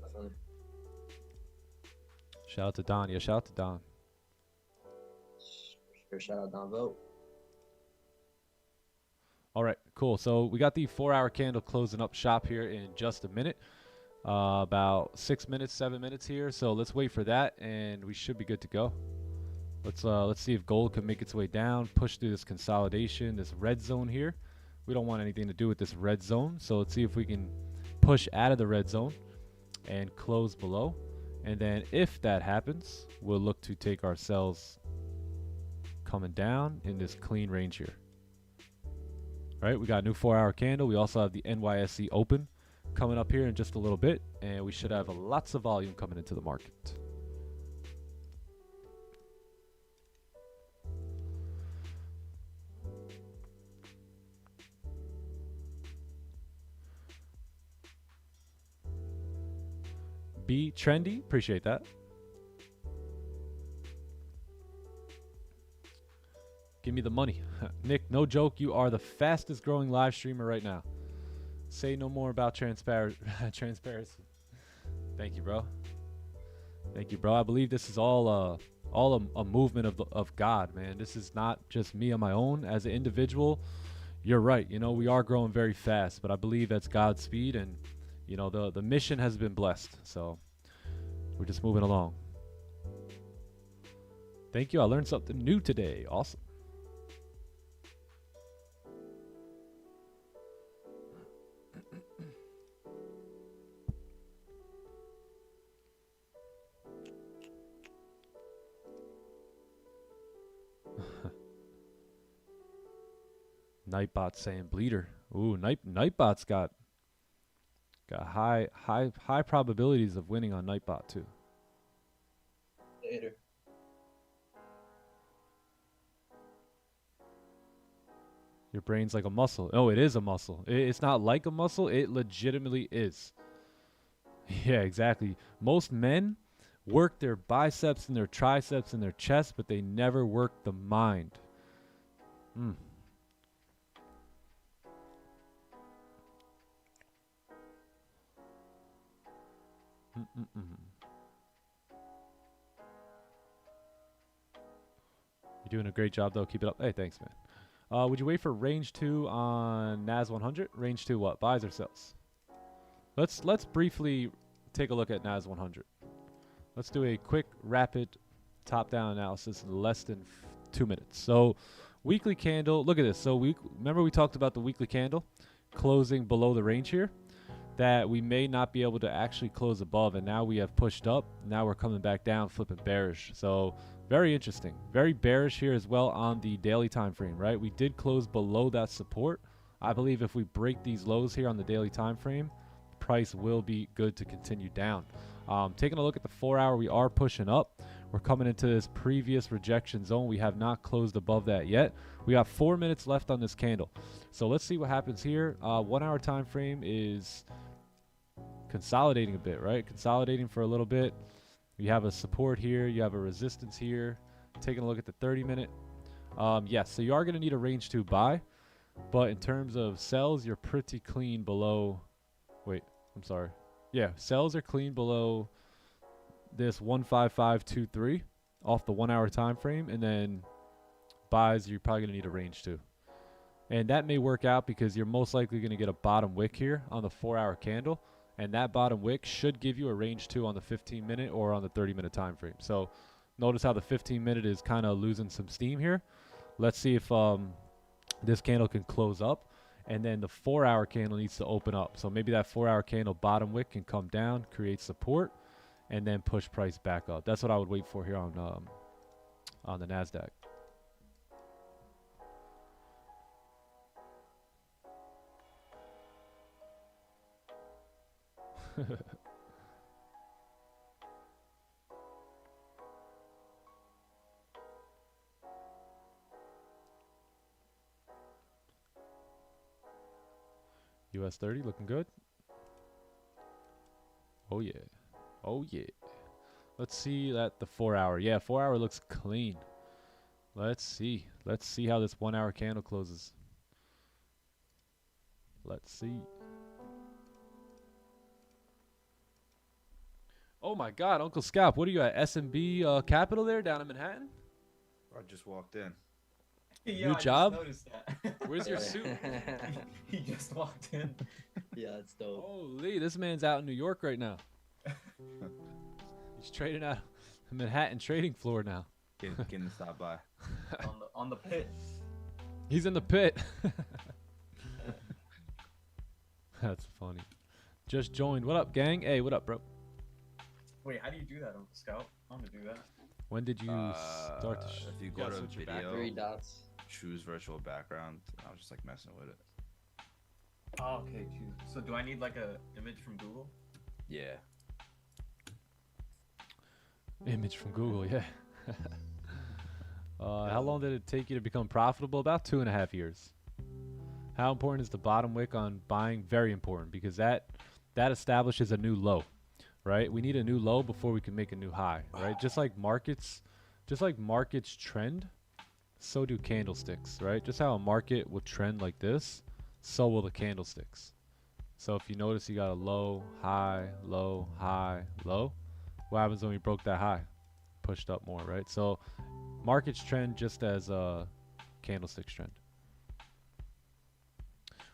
Definitely. Shout out to Don. Yeah, shout out to Don. For sure. Shout out Don Vote. All right, cool. So we got the 4-hour candle closing up shop here in just a minute. About 6 minutes, 7 minutes here. So let's wait for that, and we should be good to go. Let's see if gold can make its way down, push through this consolidation, this red zone here. We don't want anything to do with this red zone. So let's see if we can push out of the red zone and close below. And then if that happens, we'll look to take ourselves coming down in this clean range here. All right, we got a new 4-hour candle. We also have the NYSE open coming up here in just a little bit, and we should have lots of volume coming into the market. Be trendy, appreciate that. Give me the money. Nick, no joke, you are the fastest growing live streamer right now. Say no more about transparency. Thank you, bro. Thank you, bro. I believe this is all a movement of God, man. This is not just me on my own as an individual. You're right. You know, we are growing very fast, but I believe that's God's speed, and you know, the mission has been blessed. So we're just moving along. Thank you. I learned something new today. Awesome. Nightbot saying bleeder. Ooh, Nightbot's got high probabilities of winning on Nightbot too. Later. Your brain's like a muscle. Oh, it is a muscle. It's not like a muscle. It legitimately is. Yeah, exactly. Most men work their biceps and their triceps and their chest, but they never work the mind. You're doing a great job, though. Keep it up. Hey, thanks, man. Would you wait for range 2 on NAS 100? Range 2 what? Buys or sells? Let's briefly take a look at NAS 100. Let's do a quick, rapid, top-down analysis in less than 2 minutes. So, weekly candle. Look at this. So, remember we talked about the weekly candle closing below the range here, that we may not be able to actually close above, and now we have pushed up. Now we're coming back down, flipping bearish. So very interesting. Very bearish here as well on the daily time frame, right? We did close below that support. I believe if we break these lows here on the daily time frame, price will be good to continue down. Taking a look at the 4-hour, we are pushing up. We're coming into this previous rejection zone. We have not closed above that yet. We got 4 minutes left on this candle. So let's see what happens here. 1-hour time frame is consolidating a bit, right? Consolidating for a little bit. You have a support here. You have a resistance here. Taking a look at the 30-minute. Yes, so you are going to need a range 2 buy. But in terms of sells, you're pretty clean below. Wait, I'm sorry. Yeah, sells are clean below this 15523 off the 1-hour time frame, and then buys, you're probably going to need a range 2. And that may work out because you're most likely going to get a bottom wick here on the 4-hour candle, and that bottom wick should give you a range 2 on the 15-minute or on the 30-minute time frame. So notice how the 15-minute is kind of losing some steam here. Let's see if this candle can close up, and then the 4-hour candle needs to open up. So maybe that 4-hour candle bottom wick can come down, create support, and then push price back up. That's what I would wait for here on the NASDAQ. US 30 looking good. Oh yeah. Oh yeah. Let's see that the 4 hour. Yeah, 4 hour looks clean. Let's see. Let's see how this 1 hour candle closes. Let's see. Oh my God, Uncle Scalp, what are you at? S&B Capital there down in Manhattan? I just walked in. Yeah, New I job? Just noticed that. Where's your suit? He just walked in. Yeah, that's dope. Holy, this man's out in New York right now. He's trading out the Manhattan trading floor now. Can stop by. on the pit. He's in the pit. That's funny. Just joined. What up, gang? Hey, what up, bro? Wait, how do you do that, Uncle Scout? I want to do that. When did you start to if you gotta go to switch your back- video, 3 dots. choose virtual background. I was just like messing with it. Oh, okay, choose. So do I need like a image from Google? Yeah. Image from Google, yeah. How long did it take you to become profitable? About 2.5 years. How important is the bottom wick on buying? Very important, because that establishes a new low, right? We need a new low before we can make a new high, right? Just like markets trend, so do candlesticks, right? Just how a market will trend like this, so will the candlesticks. So if you notice you got a low, high, low, high, low, what happens when we broke that high? Pushed up more, right? So markets trend just as candlesticks trend.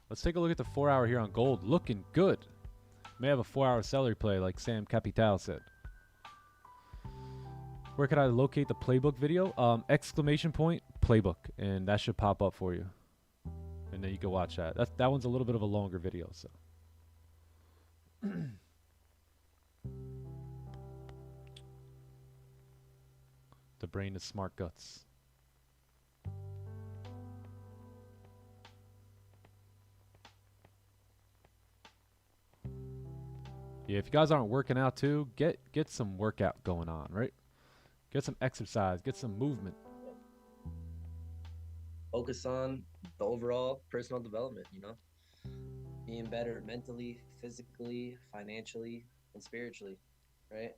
Let's take a look at the 4 hour here on gold. Looking good. May have a 4 hour celery play like Sam Capital said. Where could I locate the playbook video? Exclamation point playbook, and that should pop up for you. And then you can watch that. That one's a little bit of a longer video, so. The brain is smart guts. Yeah, if you guys aren't working out too, get some workout going on, right? Get some exercise, get some movement. Focus on the overall personal development, you know? Being better mentally, physically, financially, and spiritually, right?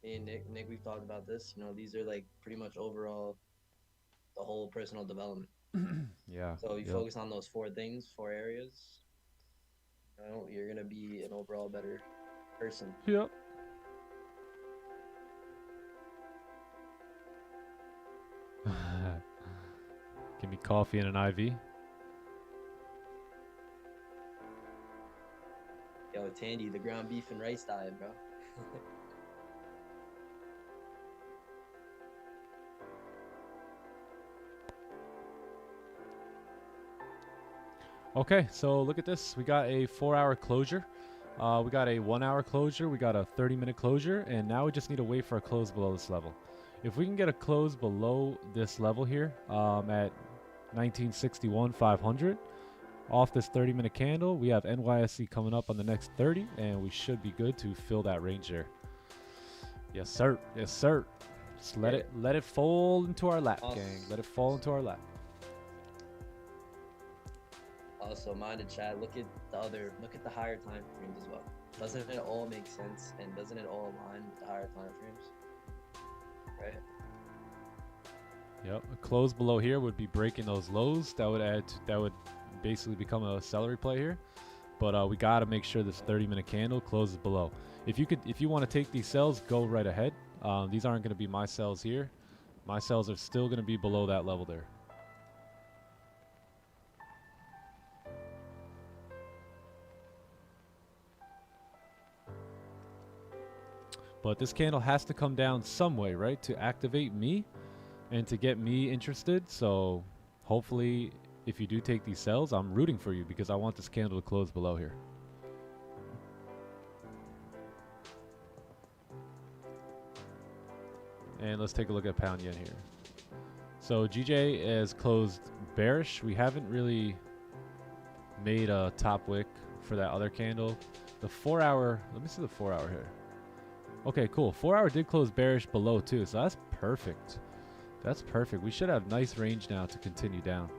Me and Nick, we've talked about this. You know, these are like pretty much overall the whole personal development. Yeah. So you focus on those 4 things, 4 areas, you know, you're gonna be an overall better person. Yep. Give me coffee and an IV. Yo, Tandy, the ground beef and rice diet, bro. Okay, so look at this. We got a 4 hour closure. We got a 1 hour closure. We got a 30-minute closure. And now we just need to wait for a close below this level. If we can get a close below this level here at 1961.500 off this 30-minute candle, we have NYSE coming up on the next 30, and we should be good to fill that range there. Yes, sir. Yes, sir. Just let it fall into our lap, gang. Let it fall into our lap. Also, mind in chat, look at the higher time frames as well. Doesn't it all make sense, and doesn't it all align with the higher time frames? Right? Yep, a close below here would be breaking those lows. That would basically become a celery play here. But we got to make sure this 30-minute candle closes below. If you want to take these sells, go right ahead. These aren't going to be my sells here. My sells are still going to be below that level there. But this candle has to come down some way, right, to activate me and to get me interested. So hopefully, if you do take these sells, I'm rooting for you because I want this candle to close below here. And let's take a look at pound yen here. So GJ has closed bearish. We haven't really made a top wick for that other candle. The 4 hour, let me see the 4 hour here. Okay, cool. 4 hour did close bearish below too, so that's perfect. That's perfect. We should have nice range now to continue down.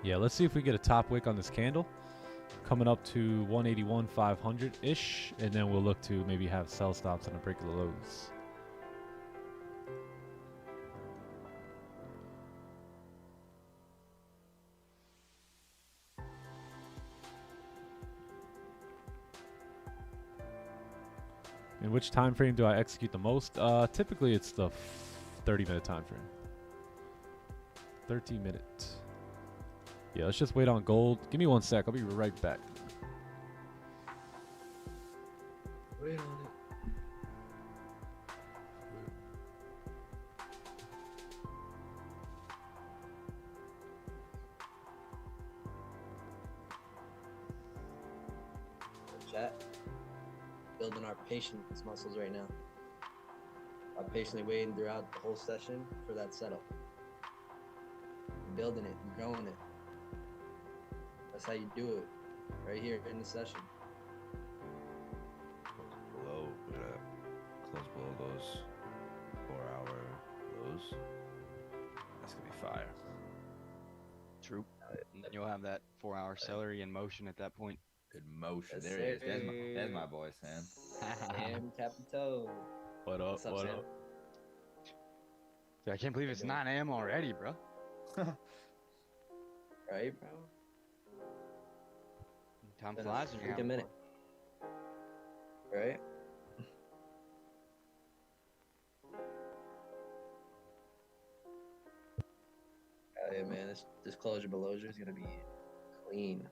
Yeah, let's see if we get a top wick on this candle. coming up to 181 500 ish, and then we'll look to maybe have sell stops on a break of the lows. In which time frame do I execute the most? Typically it's the 30-minute time frame. 30-minute. Yeah, let's just wait on gold. Give me 1 sec. I'll be right back. Wait on it. Chat. Building our patience muscles right now. I'm patiently waiting throughout the whole session for that setup. You're building it, you're growing it. That's how you do it, right here in the session. Below, we're gonna close below those 4-hour lows. That's gonna be fire. True. And then you'll have that 4-hour celery in motion at that point. In motion. Yes, There he is. sir. There's my boy, Sam. Sam Capito. What up? What's up, What Sam? up? Dude, I can't believe it's 9 a.m. already, bro. Right, bro? Time Been flies when you're a freaking having minute. Right? Oh, yeah, man, this closure below is gonna be clean.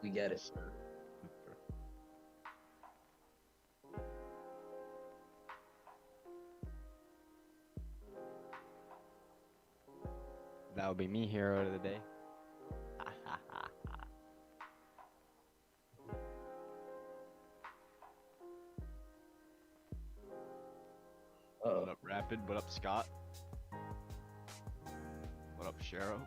We get it. That would be me, hero of the day. Uh-oh. What up, Rapid? What up, Scott? What up, Shero?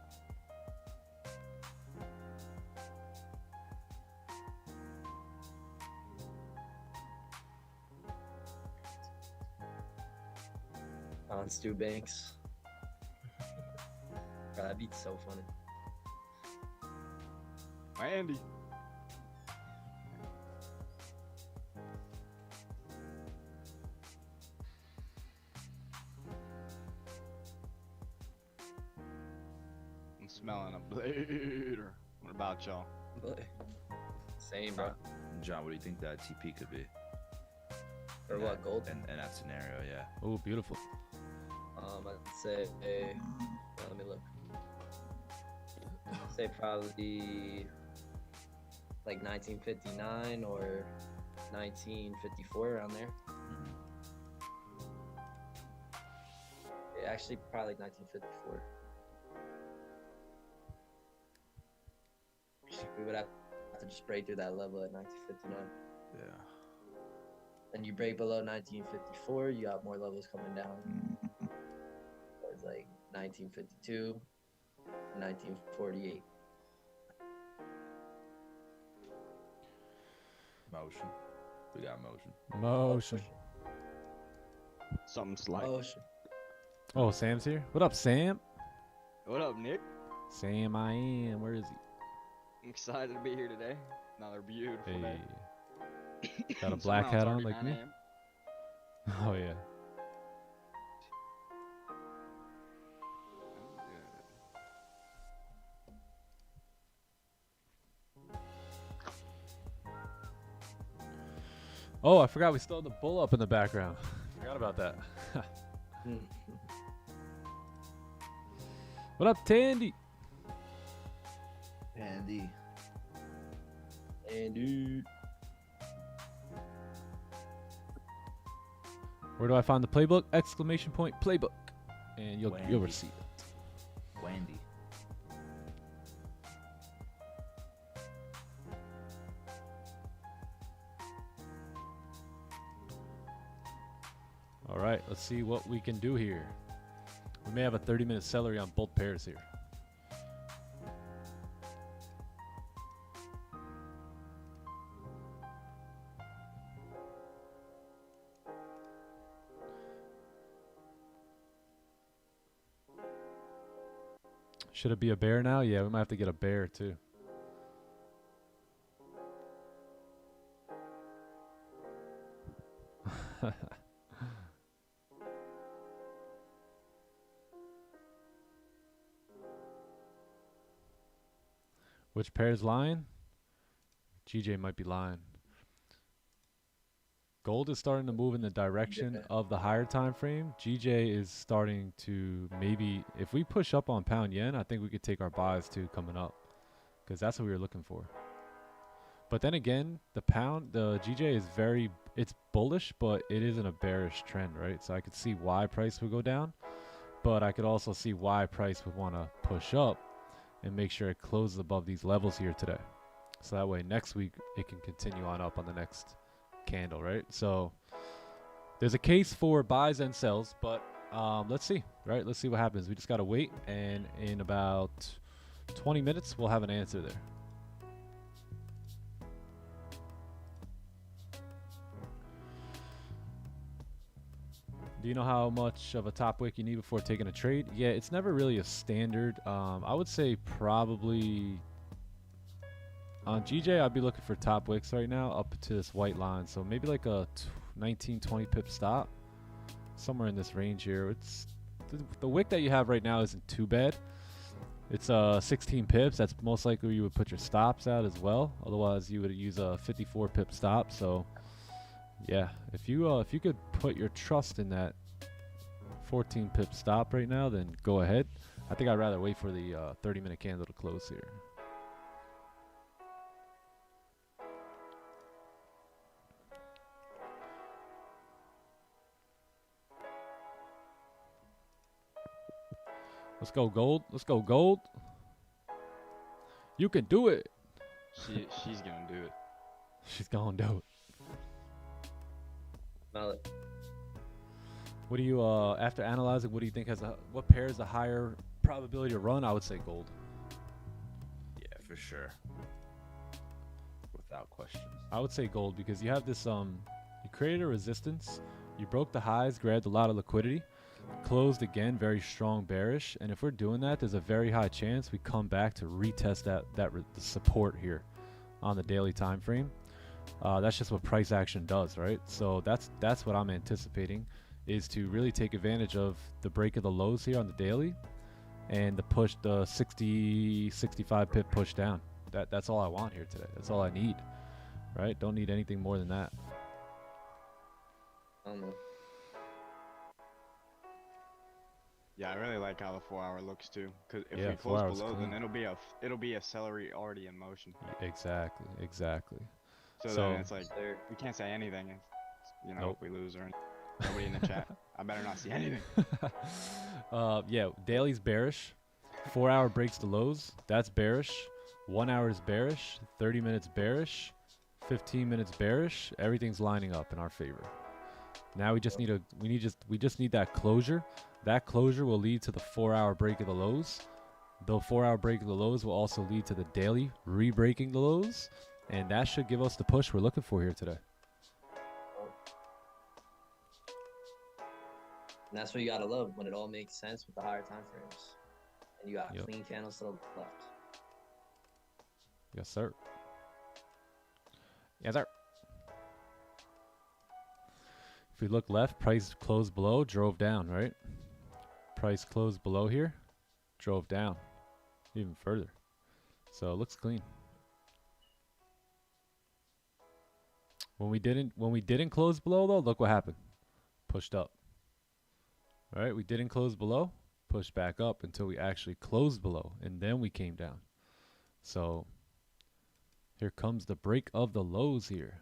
On Stu Banks. Bro, that beat's so funny. Andy. I'm smelling a blader. What about y'all? But same, bro. John, what do you think that TP could be? Or what, gold? In that scenario, yeah. Oh, beautiful. I'd say, let me look. I'd say probably like 1959 or 1954, around there. Yeah, actually, probably like 1954. We would have to just break through that level at 1959. Yeah. Then you break below 1954, you got more levels coming down. So it's like 1952, 1948. Motion. We got motion. Motion. Something slight. Motion. Oh, Sam's here. What up, Sam? What up, Nick? Sam, I am. Where is he? I'm excited to be here today. Another beautiful Hey. day. Got a Somehow black it's hat on already like 9 me? a.m. Oh, yeah. Oh, I forgot we still had the bull up in the background. Forgot about that. What up, Tandy? Andy. And dude. Where do I find the playbook? Exclamation point playbook. And you'll Wendy. receive it. Wendy. All right, let's see what we can do here. We may have a 30-minute celery on both pairs here. Should it be a bear now? Yeah, we might have to get a bear too. Which pair's lying? GJ might be lying. Gold is starting to move in the direction of the higher time frame. GJ is starting to maybe, if we push up on pound yen, I think we could take our buys too coming up, because that's what we were looking for. But then again, the GJ is it's bullish, but it isn't a bearish trend, right? So I could see why price would go down, but I could also see why price would want to push up and make sure it closes above these levels here today. So that way next week it can continue on up on the next candle, right? So there's a case for buys and sells, but let's see, right? Let's see what happens. We just got to wait, and in about 20 minutes we'll have an answer there. Do you know how much of a top wick you need before taking a trade? Yeah, it's never really a standard. I would say probably on GJ, I'd be looking for top wicks right now up to this white line. So maybe like a 19, 20 pip stop, somewhere in this range here. It's the wick that you have right now isn't too bad. It's 16 pips. That's most likely where you would put your stops out as well. Otherwise, you would use a 54 pip stop. So yeah, if you could put your trust in that 14 pip stop right now, then go ahead. I think I'd rather wait for the 30-minute candle to close here. Let's go gold. Let's go gold. You can do it. She's gonna do it. She's gonna do it. Smell it. What do you after analyzing, what do you think what pair has a higher probability to run? I would say gold. Yeah, for sure. Without question. I would say gold because you have this you created a resistance, you broke the highs, grabbed a lot of liquidity, closed again very strong bearish, and if we're doing that, there's a very high chance we come back to retest the support here on the daily time frame. That's just what price action does, right? So that's what I'm anticipating, is to really take advantage of the break of the lows here on the daily and the 65 pip push down. That's all I want here today. That's all I need, right? Don't need anything more than that. I don't know. Yeah, I really like how the 4-hour looks too. Because if Yeah, we 4 close hours below, clean. then it'll be a celery already in motion. Exactly. So then it's like we can't say anything. If, Nope. if we lose or anything. Nobody in the chat. I better not see anything. Yeah, daily's bearish. 4 hour breaks the lows. That's bearish. 1 hour is bearish. 30 minutes bearish. 15 minutes bearish. Everything's lining up in our favor. Now we just need that closure. That closure will lead to the 4 hour break of the lows. The 4 hour break of the lows will also lead to the daily re-breaking the lows, and that should give us the push we're looking for here today. And that's what you gotta love, when it all makes sense with the higher time frames, and you got clean candles to the left. Yes, sir. Yes, sir. If we look left, price closed below, drove down, right? Price closed below here, drove down even further. So it looks clean. When we didn't close below though, look what happened. Pushed up. All right, we didn't close below, pushed back up until we actually closed below, and then we came down. So here comes the break of the lows here.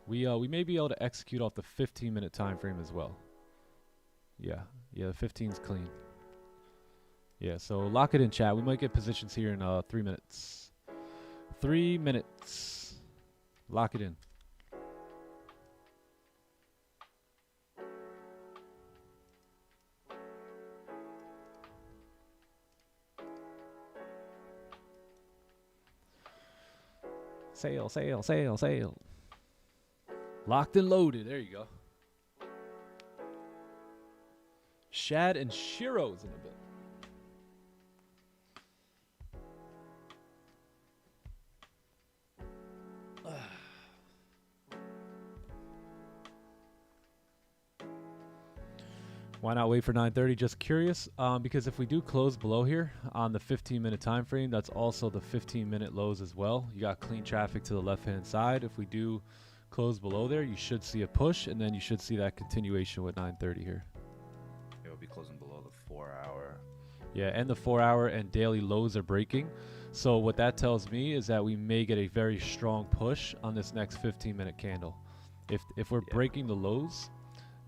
We may be able to execute off the 15-minute time frame as well. Yeah, the 15's clean. Yeah, so lock it in, chat. We might get positions here in 3 minutes. 3 minutes. Lock it in. Sale, sale, sale, sale. Locked and loaded. There you go. Shad and Shiro's in a bit. Why not wait for 9:30? Just curious, because if we do close below here on the 15-minute time frame, that's also the 15-minute lows as well. You got clean traffic to the left-hand side. If we do close below there, you should see a push, and then you should see that continuation with 9:30 here. It will be closing below the 4-hour. Yeah, and the 4-hour and daily lows are breaking. So what that tells me is that we may get a very strong push on this next 15-minute candle. If we're breaking the lows,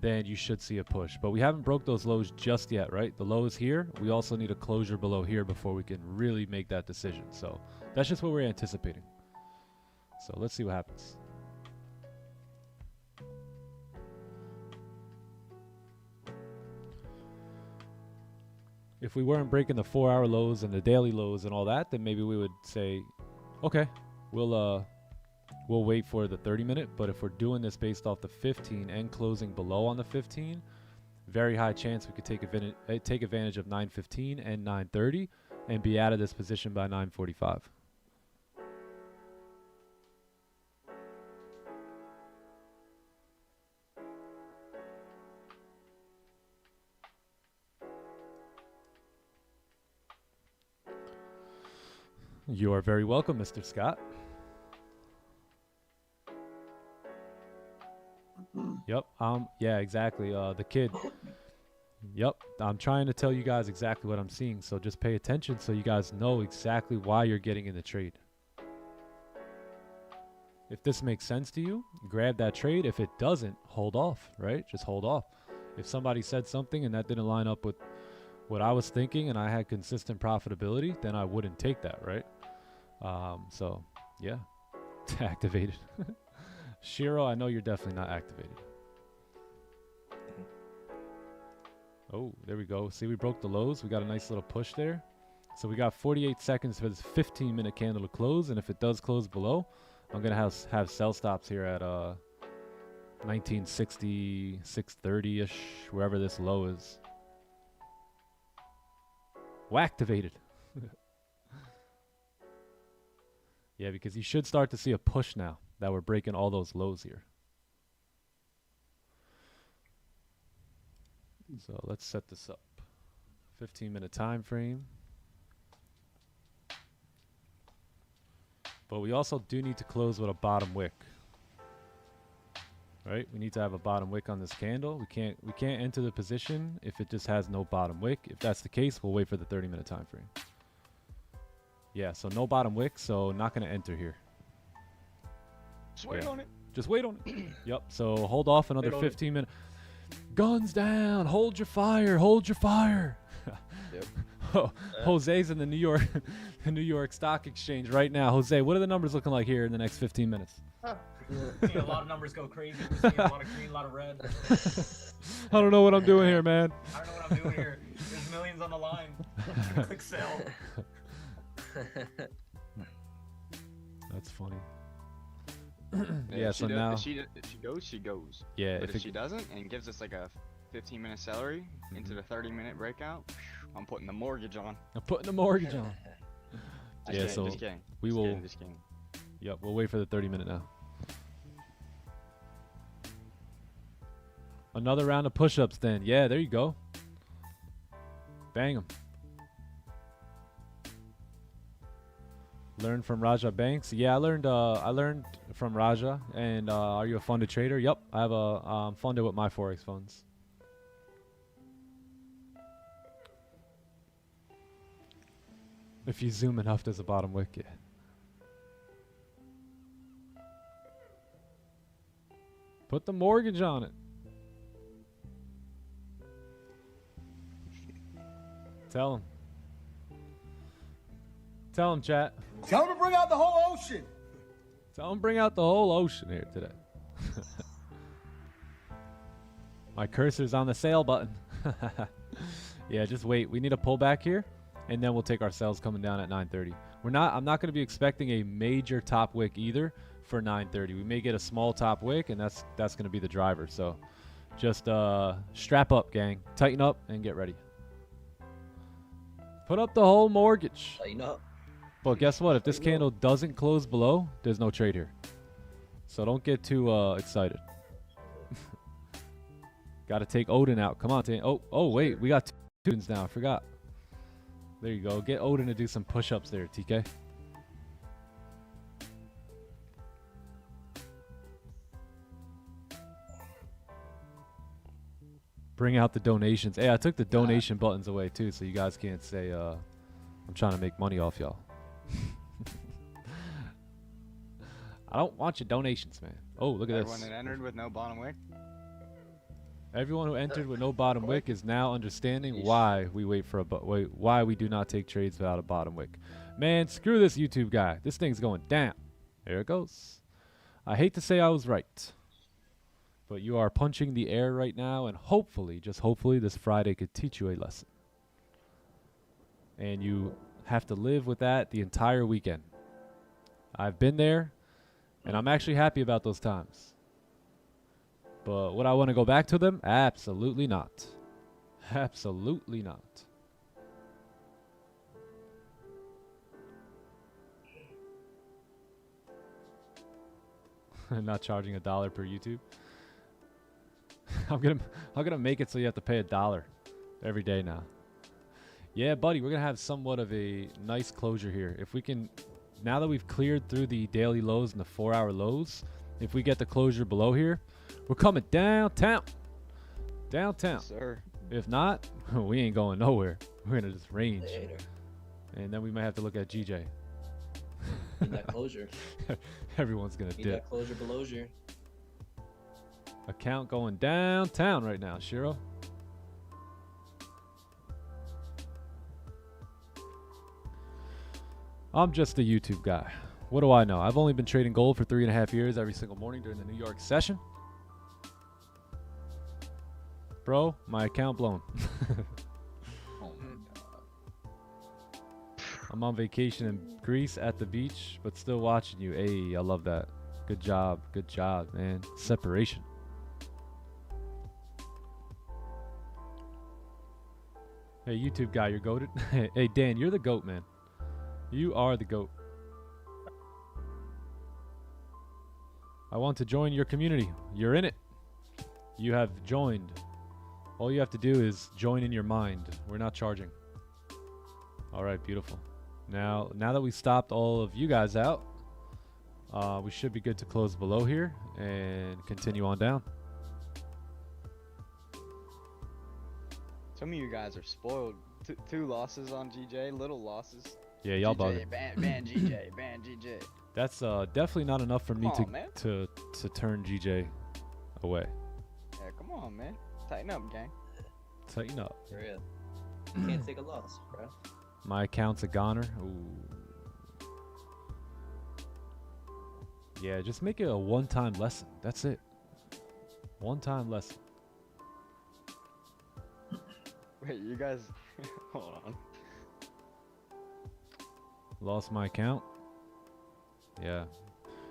then you should see a push. But we haven't broke those lows just yet, right? The low is here. We also need a closure below here before we can really make that decision. So that's just what we're anticipating. So let's see what happens. If we weren't breaking the 4-hour lows and the daily lows and all that, then maybe we would say, okay, we'll wait for the 30-minute. But if we're doing this based off the 15 and closing below on the 15, very high chance we could take advantage of 9:15 and 9:30 and be out of this position by 9:45. You are very welcome, Mr. Scott. Yep. Yeah, exactly. The kid. Yep. I'm trying to tell you guys exactly what I'm seeing. So just pay attention so you guys know exactly why you're getting in the trade. If this makes sense to you, grab that trade. If it doesn't, hold off, right? Just hold off. If somebody said something and that didn't line up with what I was thinking and I had consistent profitability, then I wouldn't take that, right? So, yeah. Activated. Shiro, I know you're definitely not activated. Oh, there we go. See, we broke the lows. We got a nice little push there. So we got 48 seconds for this 15-minute candle to close. And if it does close below, I'm going to have sell stops here at 1960, 630-ish, wherever this low is. Well, activated. Yeah, because you should start to see a push now that we're breaking all those lows here. So let's set this up. 15-minute time frame. But we also do need to close with a bottom wick. Right? We need to have a bottom wick on this candle. We can't enter the position if it just has no bottom wick. If that's the case, we'll wait for the 30-minute time frame. Yeah, so no bottom wick, so not going to enter here. Just wait on it. Just wait on it. Yep, so hold off another 15 minutes. Guns down. Hold your fire. Hold your fire. Yep. Oh, Jose's in the New York Stock Exchange right now. Jose, what are the numbers looking like here in the next 15 minutes? Seeing a lot of numbers go crazy. We're seeing a lot of green, a lot of red. I don't know what I'm doing here, man. I don't know what I'm doing here. There's millions on the line. Click sell. That's funny. Yeah, so she now if she goes, she goes. Yeah, But if if she doesn't and gives us like a 15-minute salary into the 30-minute breakout, I'm putting the mortgage on. I'm putting the mortgage on. Just Yeah, kidding, so just kidding. we Just will. kidding, just kidding. Yep, we'll wait for the 30-minute now. Another round of push-ups then. Yeah, there you go. Bang them. Learn from Raja Banks. Yeah, I learned from Raja. And are you a funded trader? Yep, I have I'm funded with my Forex funds. If you zoom enough, there's a bottom wick. Yeah. Put the mortgage on it. Tell him. Tell him, chat. Tell him to bring out the whole ocean. Tell him bring out the whole ocean here today. My cursor's on the sale button. Yeah, just wait. We need a pullback here, and then we'll take our sales coming down at 9:30. I'm not going to be expecting a major top wick either for 9:30. We may get a small top wick, and that's going to be the driver. So just strap up, gang. Tighten up and get ready. Put up the whole mortgage. Tighten up. But guess what? If this candle doesn't close below, there's no trade here. So don't get too excited. Got to take Odin out. Come on, Dan. Oh, wait. We got two students now. I forgot. There you go. Get Odin to do some push-ups there, TK. Bring out the donations. Hey, I took the donation buttons away too, so you guys can't say I'm trying to make money off y'all. I don't want your donations, man. Oh, look at Everyone this. that entered with no bottom wick. Everyone who entered with no bottom wick is now understanding Yeesh. why we wait for why we do not take trades without a bottom wick. Man, screw this YouTube guy. This thing's going down. There it goes. I hate to say I was right. But you are punching the air right now, and hopefully, just hopefully, this Friday could teach you a lesson. And you have to live with that the entire weekend. I've been there, and I'm actually happy about those times. But would I want to go back to them? Absolutely not. Absolutely not. Not charging $1 per YouTube. I'm gonna make it so you have to pay $1 every day now. Yeah, buddy, we're gonna have somewhat of a nice closure here. If we can, now that we've cleared through the daily lows and the 4-hour lows, if we get the closure below here, we're coming downtown. Downtown. Yes, sir. If not, we ain't going nowhere. We're gonna just range, Later. and then we might have to look at GJ. Need that closure. Everyone's gonna Need dip. that closure below you. Account going downtown right now, Shiro. I'm just a YouTube guy. What do I know? I've only been trading gold for 3.5 years every single morning during the New York session. Bro, my account blown. Oh my god. I'm on vacation in Greece at the beach, but still watching you. Hey, I love that. Good job, man. Separation. Hey, YouTube guy, you're goated. Hey, Dan, you're the goat, man. You are the goat. I want to join your community. You're in it. You have joined. All you have to do is join in your mind. We're not charging. All right, beautiful. Now that we stopped all of you guys out, we should be good to close below here and continue on down. Some of you guys are spoiled. Two losses on GJ, little losses. Yeah, y'all GJ, bothered. ban GJ, ban GJ. That's definitely not enough for me Come on, man. to turn GJ away. Yeah, come on, man. Tighten up, gang. Tighten up. For real. You can't take a loss, bro. My account's a goner. Ooh. Yeah, just make it a one-time lesson. That's it. One-time lesson. Wait, you guys, hold on. Lost my account. Yeah.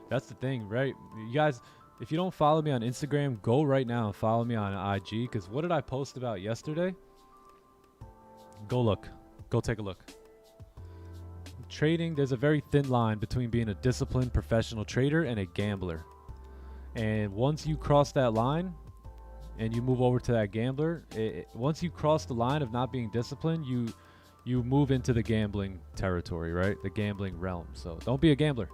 That's the thing, right? You guys, if you don't follow me on Instagram, go right now and follow me on IG. Because what did I post about yesterday? Go look. Go take a look. Trading, there's a very thin line between being a disciplined professional trader and a gambler. And once you cross that line and you move over to that gambler, once you cross the line of not being disciplined, you move into the gambling territory, right? The gambling realm. So don't be a gambler.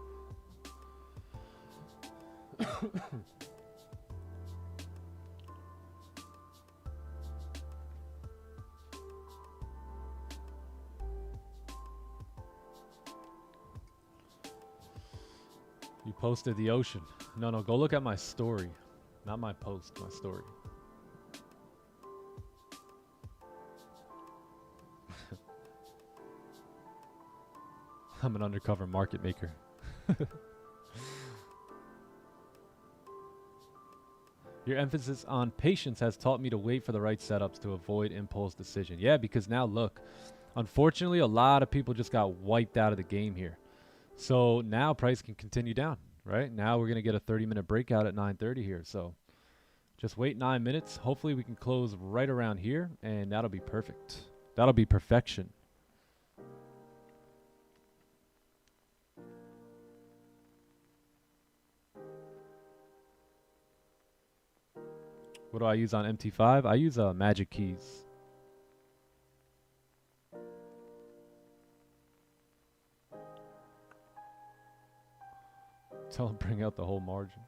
You posted the ocean. No, go look at my story. Not my post, my story. I'm an undercover market maker. Your emphasis on patience has taught me to wait for the right setups to avoid impulse decision. Yeah, because now look, unfortunately, a lot of people just got wiped out of the game here. So now price can continue down, right? Now we're going to get a 30-minute breakout at 9:30 here. So just wait 9 minutes. Hopefully we can close right around here, and that'll be perfect. That'll be perfection. What do I use on MT5? I use magic keys. Tell him bring out the whole margin.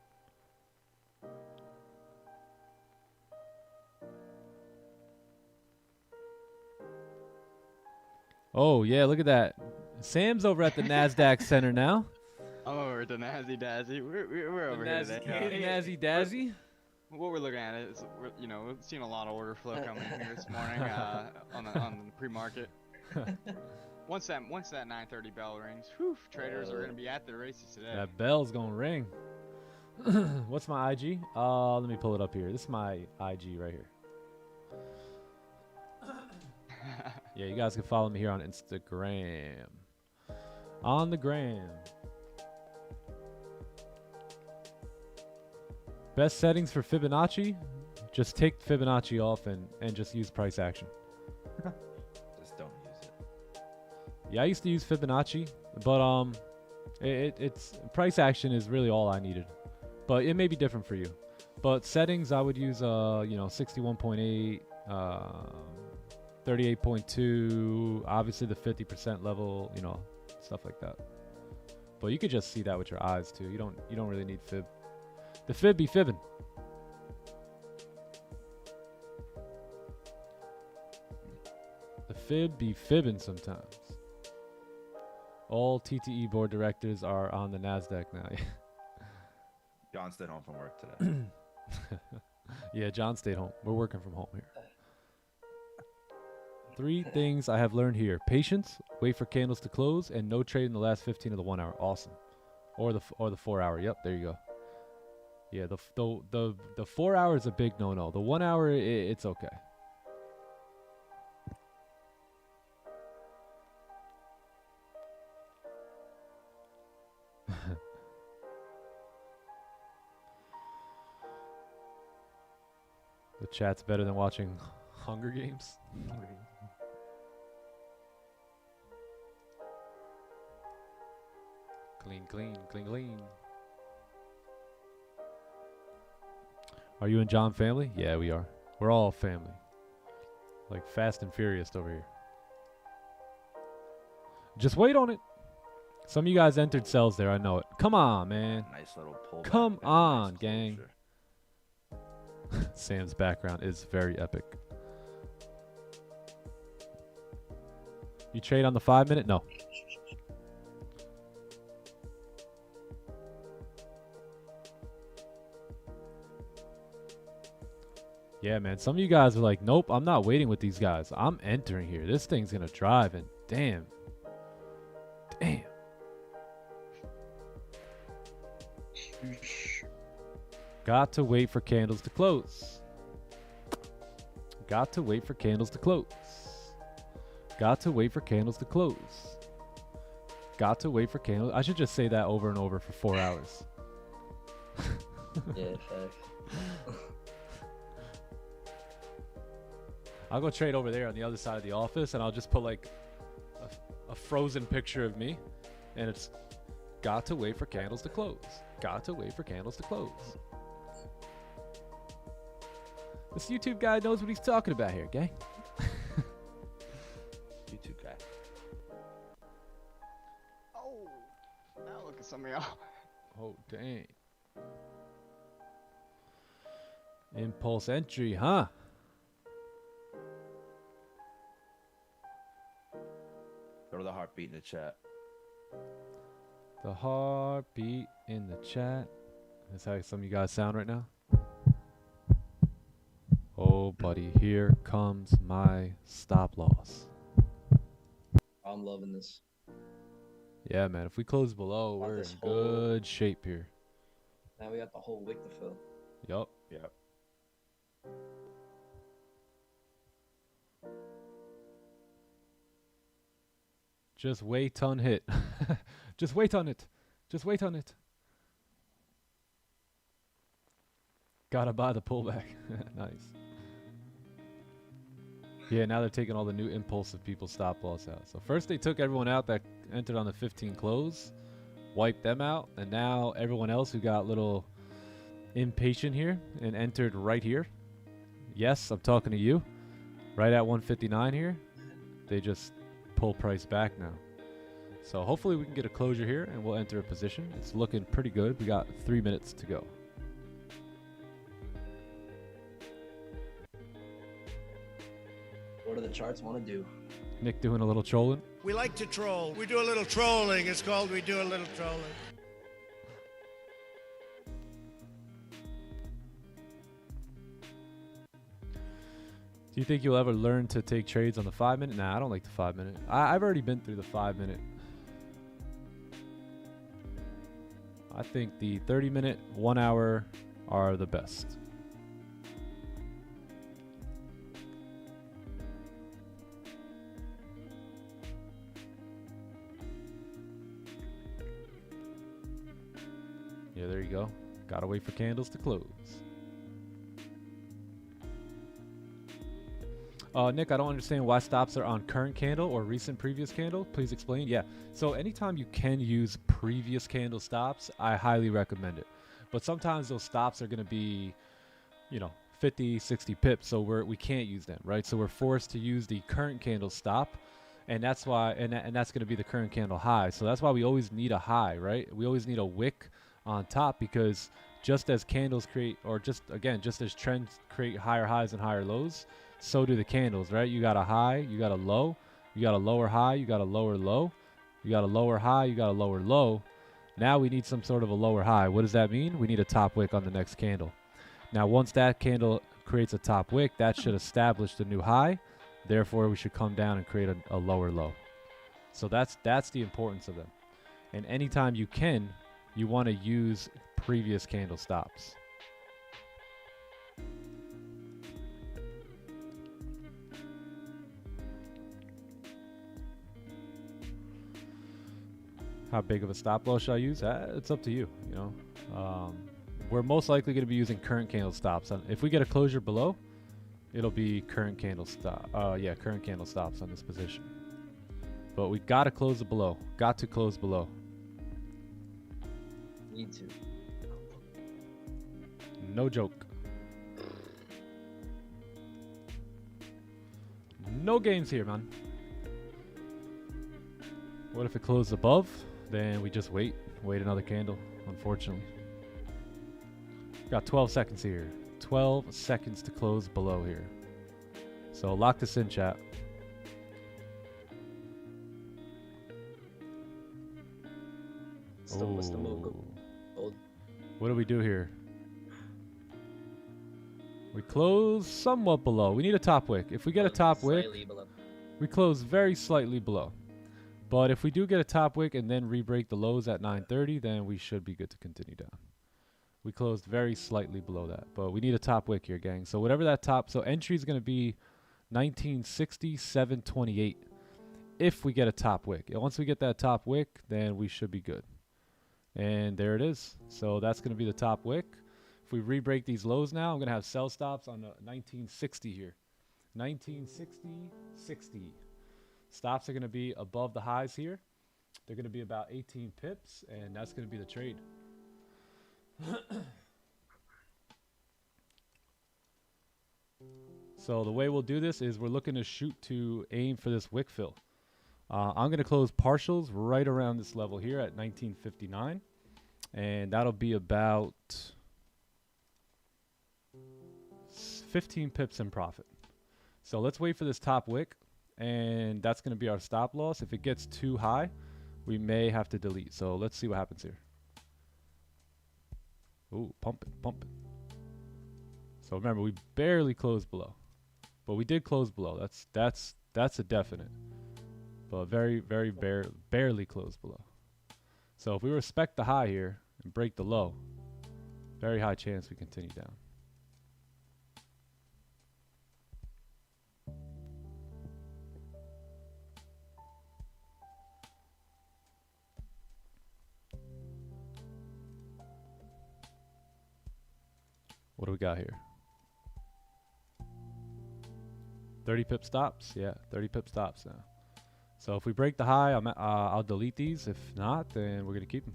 Oh yeah, look at that. Sam's over at the NASDAQ Center now. I'm over at the Nazzy Dazzy. We're over here today. Nazzy Dazzy. What we're looking at is, you know, we've seen a lot of order flow coming here this morning on the pre-market. Once that 9:30 bell rings, whew, traders are gonna be at the races today. That bell's gonna ring. What's my IG? Let me pull it up here. This is my IG right here. Yeah, you guys can follow me here on Instagram. On the gram. Best settings for Fibonacci? Just take Fibonacci off and just use price action. Just don't use it. Yeah, I used to use Fibonacci, but it's price action is really all I needed. But it may be different for you. But settings, I would use 61.8, 38.2, obviously the 50% level, you know, stuff like that. But you could just see that with your eyes too. You don't really need fib. The fib be fibbing. The fib be fibbing sometimes. All TTE board directors are on the NASDAQ now. John stayed home from work today. Yeah, John stayed home. We're working from home here. 3 things I have learned here: patience, wait for candles to close, and no trade in the last 15 of the 1 hour. Awesome. Or the 4 hour. Yep, there you go. Yeah, the 4 hour is a big no-no. The 1 hour, it's okay. The chat's better than watching Hunger Games. Clean, clean, clean, clean. Are you and John family? Yeah, we are. We're all family. Like Fast and Furious over here. Just wait on it. Some of you guys entered cells there. I know it. Come on, man. Nice little pullback. Come there, on, nice gang. closure. Sam's background is very epic. You trade on the 5 minute? No. Yeah, man. Some of you guys are like, nope, I'm not waiting with these guys. I'm entering here. This thing's going to drive, and damn. Damn. Got to wait for candles to close. Got to wait for candles to close. Got to wait for candles to close. Got to wait for candles. I should just say that over and over for 4 hours. Yeah, facts. I'll go trade over there on the other side of the office, and I'll just put like a frozen picture of me, and it's got to wait for candles to close. Got to wait for candles to close. This YouTube guy knows what he's talking about here, gang. YouTube guy. Oh, now look at some of y'all. Oh, dang. Impulse entry, huh? Throw the heartbeat in the chat. The heartbeat in the chat. That's how some of you guys sound right now. Oh, buddy, here comes my stop loss. I'm loving this. Yeah, man. If we close below, Got we're in this whole- good shape here. Now we got the whole wick to fill. Yup. Yep. Just wait on hit. Just wait on it. Just wait on it. Gotta buy the pullback. Nice. Yeah, now they're taking all the new impulsive people stop loss out. So first they took everyone out that entered on the 15 close, wiped them out, and now everyone else who got a little impatient here and entered right here Yes, I'm talking to you. Right at 159 here. They just pull price back now. So hopefully we can get a closure here and we'll enter a position. It's looking pretty good. We got 3 minutes to go. What do the charts want to do? Nick doing a little trolling. We like to troll. We do a little trolling. It's called we do a little trolling. Do you think you'll ever learn to take trades on the 5 minute? Nah, I don't like the 5 minute. I've already been through the 5 minute. I think the 30 minute, 1 hour are the best. Yeah, there you go. Gotta wait for candles to close. Nick, I don't understand why stops are on current candle or recent previous candle. Please explain. Yeah, so anytime you can use previous candle stops, I highly recommend it. But sometimes those stops are going to be, you know, 50, 60 pips, so we can't use them, right? So we're forced to use the current candle stop, and that's why, and that's going to be the current candle high. So that's why we always need a high, right? We always need a wick on top, because just as candles create, or just as trends create higher highs and higher lows, so do the candles, right? You got a high, you got a low, you got a lower high, you got a lower low, you got a lower high, you got a lower low. Now we need some sort of a lower high. What does that mean? We need a top wick on the next candle. Now once that candle creates a top wick, that should establish the new high. Therefore we should come down and create a lower low. So that's the importance of them. And anytime you can, you want to use previous candle stops. How big of a stop loss should I use? It's up to you. You know, we're most likely going to be using current candle stops. If we get a closure below, it'll be current candle stop. Yeah, current candle stops on this position. But we got to close it below. Got to close below. Need to. No joke. No games here, man. What if it closes above? Then we just wait another candle, unfortunately. Got 12 seconds here. 12 seconds to close below here. So lock this in, chat. What's the move? Hold. What do we do here? We close somewhat below. We need a top wick. If we get a top wick, we close very slightly below. But if we do get a top wick and then re-break the lows at 9:30, then we should be good to continue down. We closed very slightly below that, but we need a top wick here, gang. So whatever that top, so entry is going to be 1967.28 if we get a top wick. And once we get that top wick, then we should be good. And there it is. So that's going to be the top wick. If we re-break these lows now, I'm going to have sell stops on the 1960 here. 1960.60. Stops are going to be above the highs here. They're going to be about 18 pips, and that's going to be the trade. So the way we'll do this is we're looking to shoot to aim for this wick fill. I'm going to close partials right around this level here at 1959, and that'll be about 15 pips in profit. So let's wait for this top wick, and that's going to be our stop loss. If it gets too high, we may have to delete. So let's see what happens here. Ooh, pumping. So remember, we barely closed below, but we did close below. That's a definite, but barely closed below. So if we respect the high here and break the low, very high chance we continue down. What do we got here? 30 pip stops? Yeah, 30 pip stops now. So if we break the high, I'll delete these. If not, then we're going to keep them.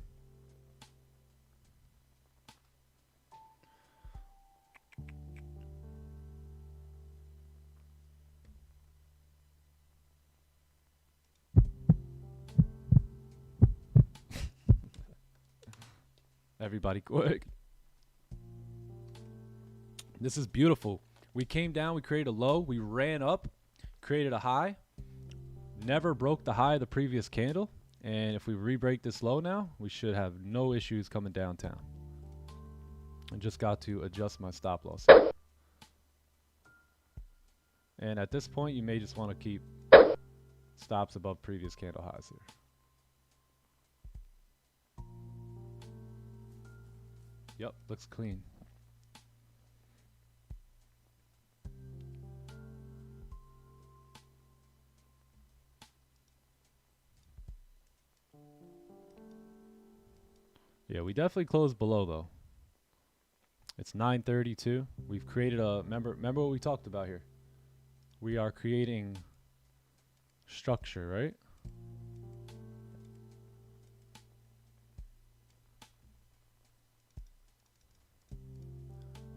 Everybody quick. This is beautiful. We came down, we created a low, we ran up, created a high, never broke the high of the previous candle, and if we re-break this low now, we should have no issues coming downtown. I just got to adjust my stop loss. And at this point, you may just want to keep stops above previous candle highs here. Yep, looks clean. Yeah, we definitely closed below though. It's 9:32. We've created a remember what we talked about here. We are creating structure, right?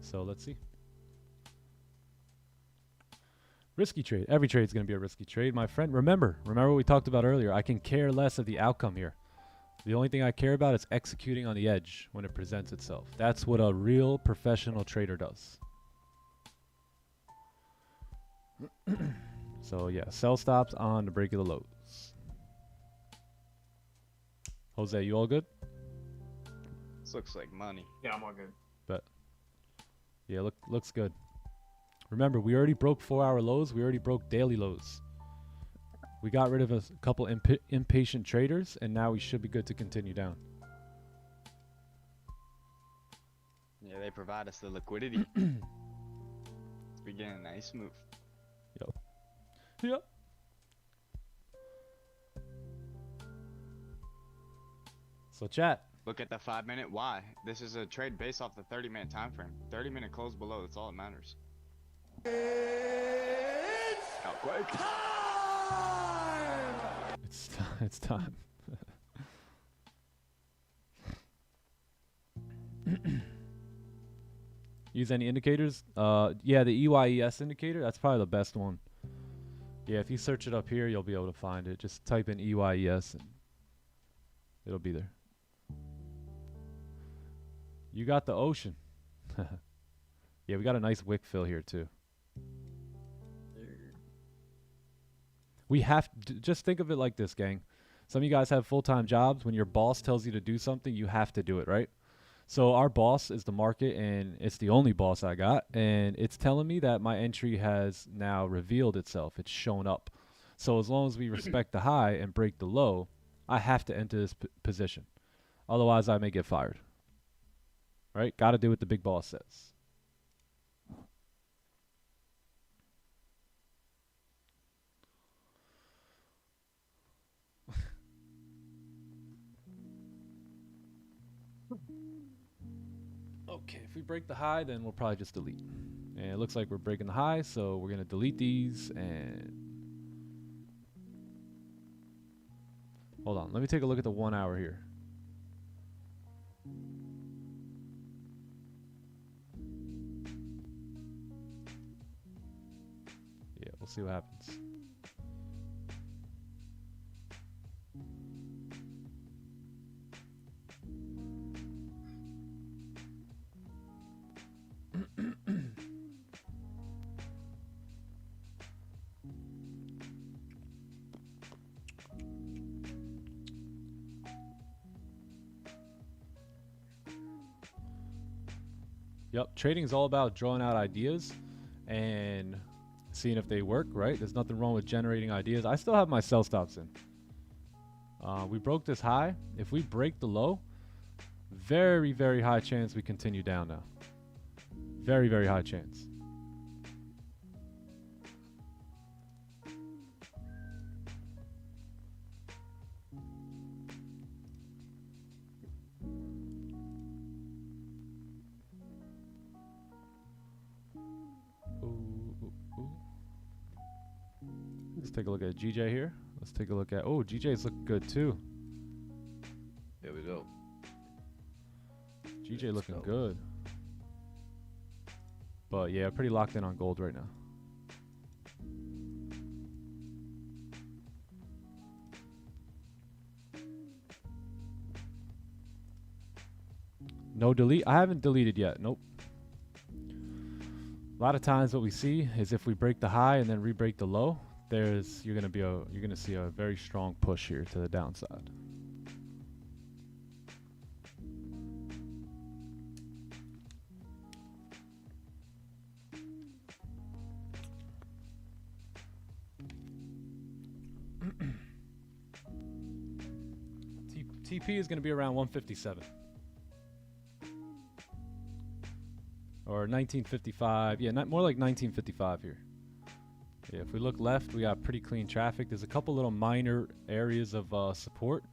So let's see. Risky trade. Every trade is going to be a risky trade, my friend. Remember what we talked about earlier. I can care less of the outcome here. The only thing I care about is executing on the edge when it presents itself. That's what a real professional trader does. So yeah, sell stops on the break of the lows. Jose, you all good? This looks like money. Yeah, I'm all good. But yeah, looks good. Remember, we already broke 4-hour lows. We already broke daily lows. We got rid of a couple impatient traders, and now we should be good to continue down. Yeah, they provide us the liquidity. We get a nice move. Yep. So chat. Look at the 5-minute. Why? This is a trade based off the 30-minute time frame. 30-minute close below. That's all that matters. How quick? It's time. Use any indicators? Yeah, the EYES indicator. That's probably the best one. Yeah, if you search it up here, you'll be able to find it. Just type in EYES and it'll be there. You got the ocean. Yeah, we got a nice wick fill here too. We have to just think of it like this, gang. Some of you guys have full-time jobs. When your boss tells you to do something, you have to do it, right? So our boss is the market, and it's the only boss I got, and it's telling me that my entry has now revealed itself. It's shown up. So as long as we respect the high and break the low, I have to enter this position. Otherwise, I may get fired. Right? Got to do what the big boss says. Okay, if we break the high, then we'll probably just delete. And it looks like we're breaking the high, so we're going to delete these and... Hold on, let me take a look at the 1 hour here. Yeah, we'll see what happens. Yep, trading is all about drawing out ideas and seeing if they work, right? There's nothing wrong with generating ideas. I still have my sell stops in. We broke this high. If we break the low, very, very high chance we continue down now. Very, very high chance. Let's take a look at GJ here. Let's take a look at... Oh, GJ's looking good too. Here we go. GJ looking good. But yeah, pretty locked in on gold right now. No delete. I haven't deleted yet. Nope. A lot of times what we see is if we break the high and then re-break the low, you're gonna see a very strong push here to the downside. TP is going to be around 157 or 1955. Yeah, more like 1955 here. Yeah, if we look left, we got pretty clean traffic. There's a couple little minor areas of support,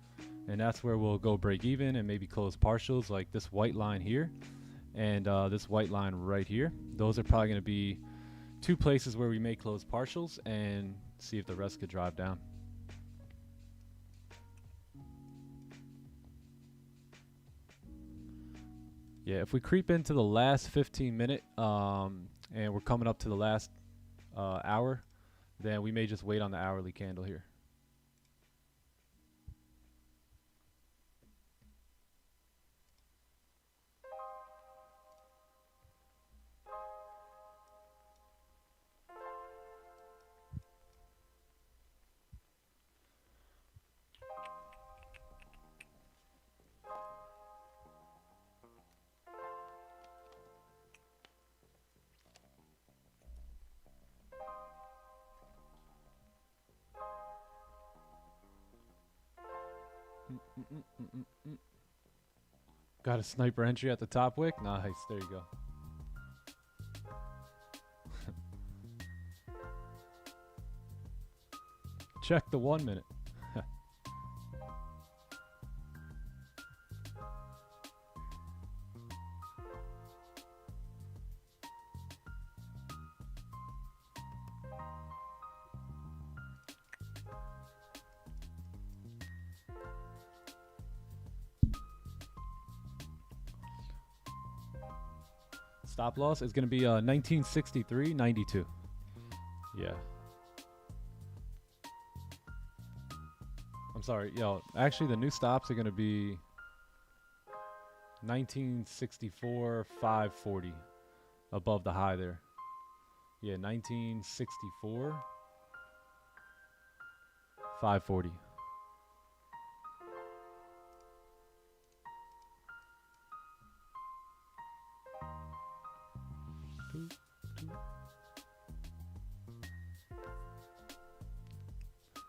and that's where we'll go break even and maybe close partials, like this white line here and this white line right here. Those are probably going to be two places where we may close partials and see if the rest could drive down. Yeah, if we creep into the last 15 minute and we're coming up to the last hour, then we may just wait on the hourly candle here. Got a sniper entry at the top wick. Nice, there you go. Check the 1 minute. Stop loss is going to be 1963.92. Yeah. I'm sorry. Yo, actually the new stops are going to be 1964.540 above the high there. Yeah, 1964.540.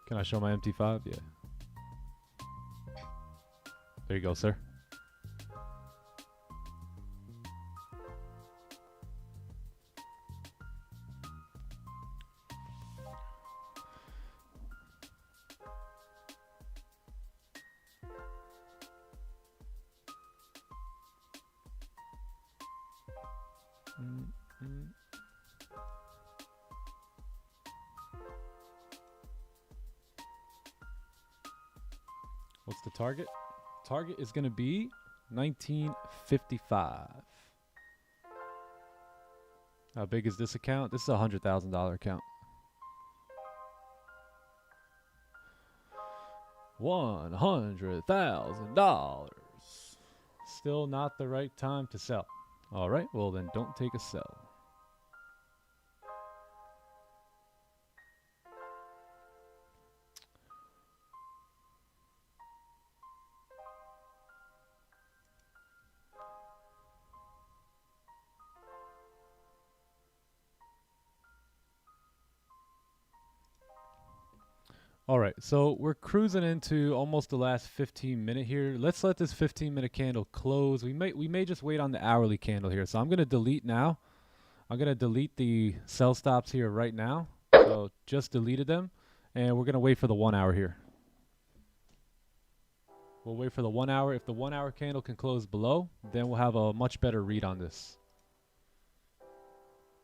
Can I show my MT5? Yeah. There you go, sir. What's the target? Target is going to be 1955. How big is this account? This is a $100,000 account. $100,000. Still not the right time to sell. All right, well then don't take a sell. All right, so we're cruising into almost the last 15 minute here. Let's let this 15-minute candle close. We may just wait on the hourly candle here. So I'm going to delete now. I'm going to delete the sell stops here right now. So just deleted them, and we're going to wait for the 1 hour here. We'll wait for the 1 hour. If the 1 hour candle can close below, then we'll have a much better read on this.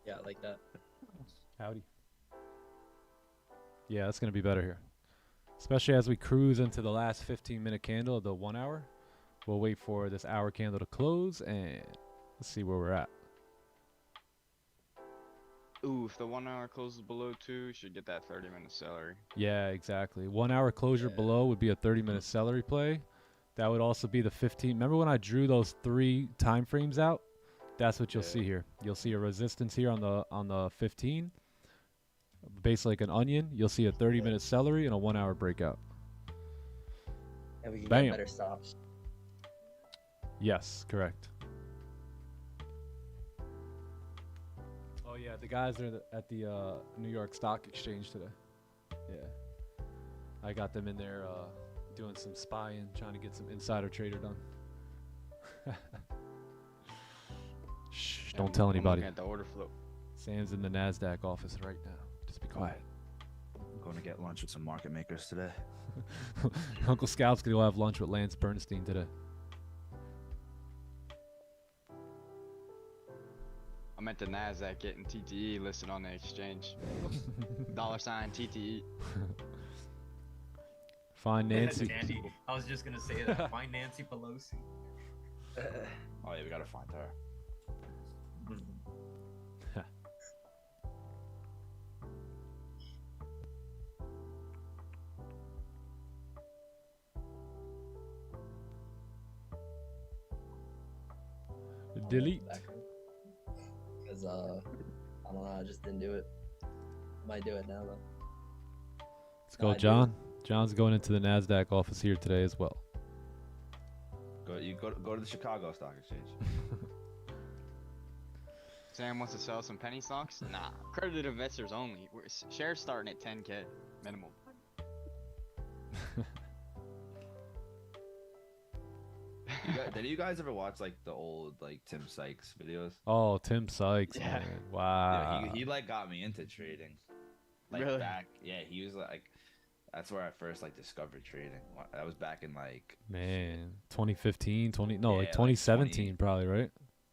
Yeah, I like that. Howdy. Yeah, that's going to be better here. Especially as we cruise into the last 15-minute candle of the 1 hour. We'll wait for this hour candle to close, and let's see where we're at. Ooh, if the 1 hour closes below 2, you should get that 30-minute celery. Yeah, exactly. 1 hour closure below would be a 30-minute celery play. That would also be the 15. Remember when I drew those 3 time frames out? That's what you'll Yeah. see here. You'll see a resistance here on the 15. Basically like an onion. You'll see a 30-minute celery and a 1-hour breakout. And we can Bam. get better stops. Yes, correct. Oh yeah, the guys are at the New York Stock Exchange today. Yeah, I got them in there doing some spying, trying to get some insider trader done. Shh, don't tell I'm anybody. looking at the order flow. Sam's in the NASDAQ office right now. Just be quiet. I'm going to get lunch with some market makers today. Uncle Scalp's gonna go have lunch with Lance Bernstein today. I'm at the NASDAQ getting TTE listed on the exchange. $ TTE. Find Nancy. Andy, I was just gonna say that. Find Nancy Pelosi. Oh yeah, we gotta find her. Delete. Because I don't know, I just didn't do it. Might do it now though. Let's go, I do. John. John's going into the NASDAQ office here today as well. Go to the Chicago Stock Exchange. Sam wants to sell some penny stocks? Nah. Accredited investors only. Shares starting at 10K minimum. Did you guys ever watch like the old like Tim Sykes videos? Oh, Tim Sykes, Yeah. man. Wow. Yeah, he like got me into trading. Like Really? back, yeah, he was like, that's where I first like discovered trading. That was back in like, Man, 2015, like Yeah, like 2017 probably, right?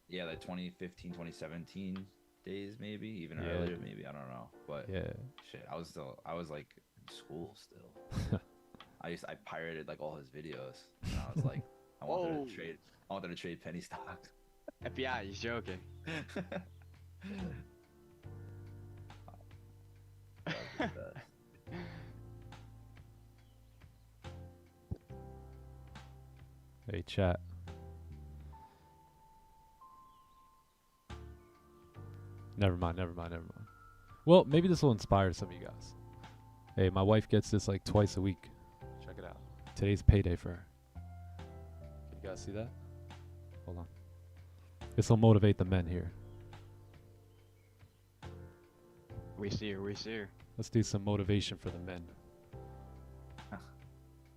yeah, like 2015, 2017 days, maybe even Yeah. earlier, maybe, I don't know. But Yeah. shit, I was like in school still. I pirated like all his videos. And I was like, I wanted to trade penny stocks. FBI, he's joking. That was the best. Hey, chat. Never mind. Well, maybe this will inspire some of you guys. Hey, my wife gets this like twice a week. Check it out. Today's payday for her. You guys see that? Hold on. This will motivate the men here. We see her. Let's do some motivation for the men.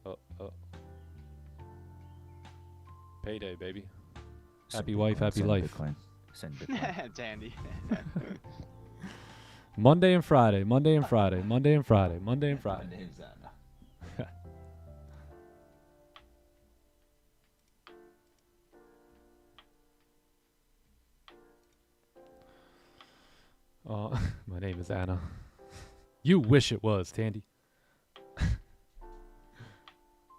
Oh. Payday, baby. Happy wife, happy life. Send Bitcoin. It's Andy. Monday and Friday. My name's Anna. My name is Anna. You wish it was, Tandy.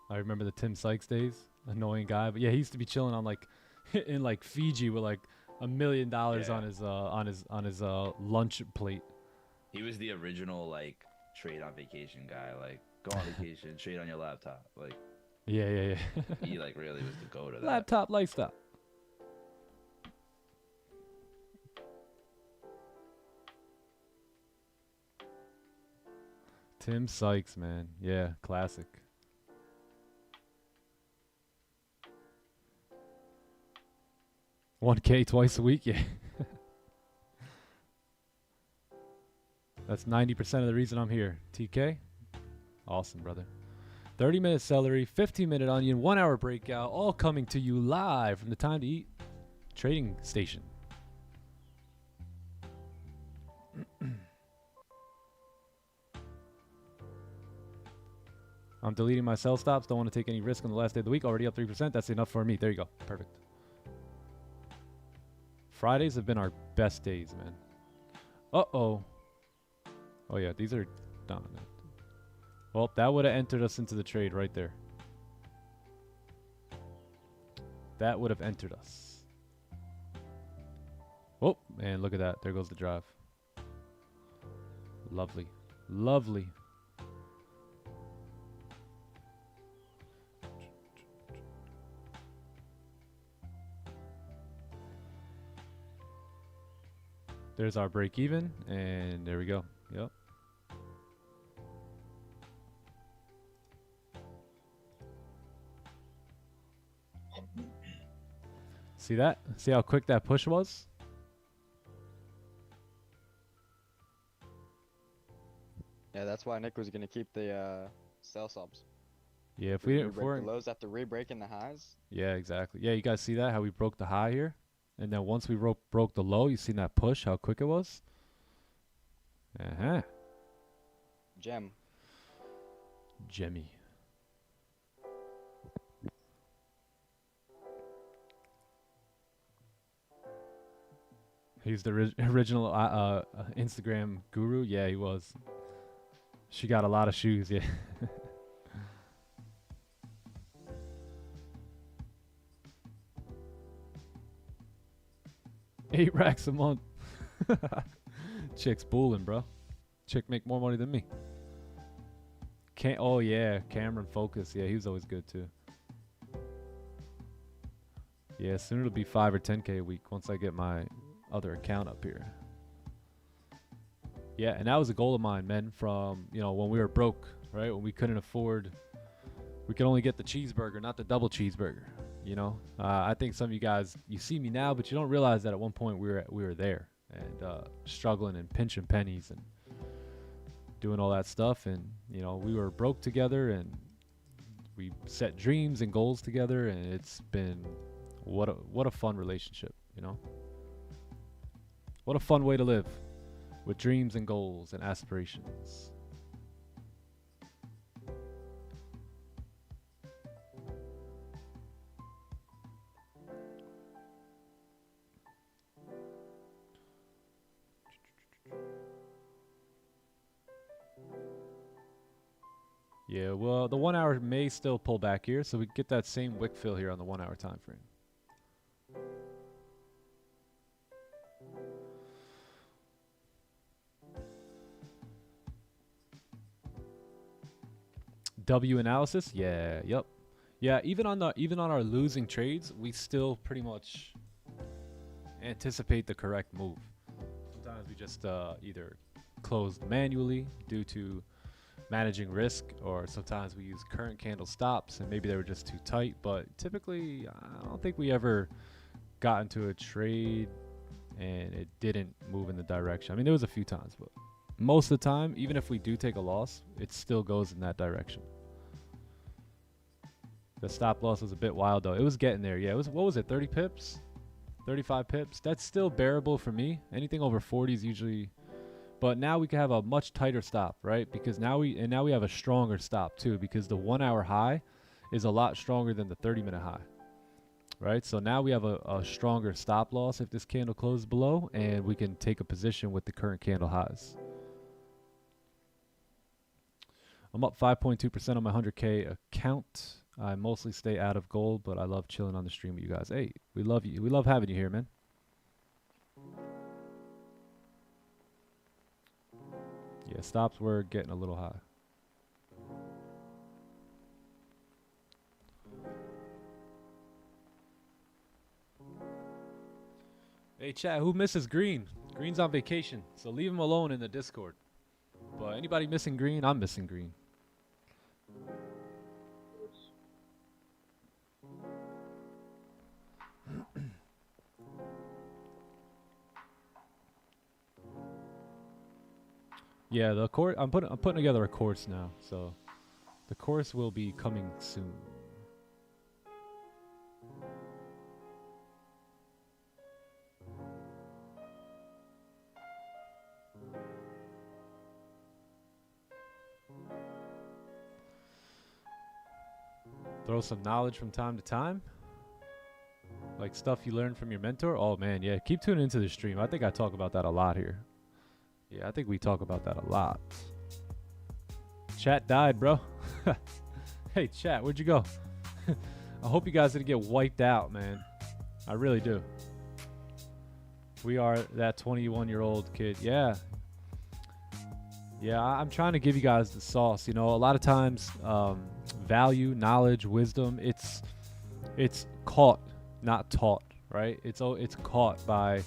I remember the Tim Sykes days. Annoying guy, but yeah, he used to be chilling on like in like Fiji with like $1 million Yeah. on his lunch plate. He was the original like trade on vacation guy. Like go on vacation, trade on your laptop. Like Yeah. he like really was the go to that. Laptop lifestyle. Tim Sykes, man. Yeah, classic. $1K twice a week, yeah. That's 90% of the reason I'm here. TK? Awesome, brother. 30-minute celery, 15-minute onion, 1-hour breakout, all coming to you live from the Time to Eat trading station. I'm deleting my sell stops. Don't want to take any risk on the last day of the week. Already up 3%. That's enough for me. There you go. Perfect. Fridays have been our best days, man. Uh-oh. Oh, yeah. These are done. Well, that would have entered us into the trade right there. That would have entered us. Oh, man, look at that. There goes the drive. Lovely. There's our break even, and there we go. Yep. See that? See how quick that push was? Yeah, that's why Nick was gonna keep the sell subs. Yeah, if We we break if we're the lows after re-breaking the highs. yeah, exactly. Yeah, you guys see that? How we broke the high here? And then once we broke the low, you seen that push, how quick it was? Uh-huh. Gem. Jemmy. He's the original Instagram guru. Yeah, he was. She got a lot of shoes, yeah. 8 racks a month. Chick's bulling, bro. Chick make more money than me. Oh yeah, Cameron Focus. Yeah, he was always good too. Yeah, soon it'll be 5 or 10K a week once I get my other account up here. Yeah, and that was a goal of mine, men, from, you know, when we were broke, right? When we couldn't afford, we could only get the cheeseburger, not the double cheeseburger, you know? I think some of you guys, you see me now, but you don't realize that at one point we were there and struggling and pinching pennies and doing all that stuff. And, you know, we were broke together and we set dreams and goals together, and it's been what a fun relationship, you know? What a fun way to live, with dreams and goals and aspirations. Yeah, well, the 1 hour may still pull back here, so we get that same wick fill here on the 1 hour time frame. W analysis, yeah, yep, yeah. Even on our losing trades, we still pretty much anticipate the correct move. Sometimes we just either close manually due to managing risk, or sometimes we use current candle stops and maybe they were just too tight. But typically, I don't think we ever got into a trade and it didn't move in the direction. I mean, there was a few times, but most of the time, even if we do take a loss, it still goes in that direction. The stop loss was a bit wild though. It was getting there. Yeah, it was, what was it, 30 pips? 35 pips? That's still bearable for me. Anything over 40 is usually, but now we can have a much tighter stop, right? Because now we have a stronger stop too, because the 1 hour high is a lot stronger than the 30-minute high. Right, so now we have a stronger stop loss if this candle closes below, and we can take a position with the current candle highs. I'm up 5.2% on my 100K account. I mostly stay out of gold, but I love chilling on the stream with you guys. Hey, we love you. We love having you here, man. Yeah, stops were getting a little high. Hey, chat, who misses Green? Green's on vacation, so leave him alone in the Discord. But anybody missing Green? I'm missing Green. Yeah, the course. I'm putting together a course now, so the course will be coming soon. Throw some knowledge from time to time, like stuff you learn from your mentor. Oh man, yeah, keep tuning into the stream. I think I talk about that a lot here. Yeah, I think we talk about that a lot. Chat died, bro. Hey, chat, where'd you go? I hope you guys didn't get wiped out, man. I really do. We are that 21-year-old kid. Yeah. Yeah, I'm trying to give you guys the sauce. You know, a lot of times, value, knowledge, wisdom, it's caught, not taught, right? It's caught by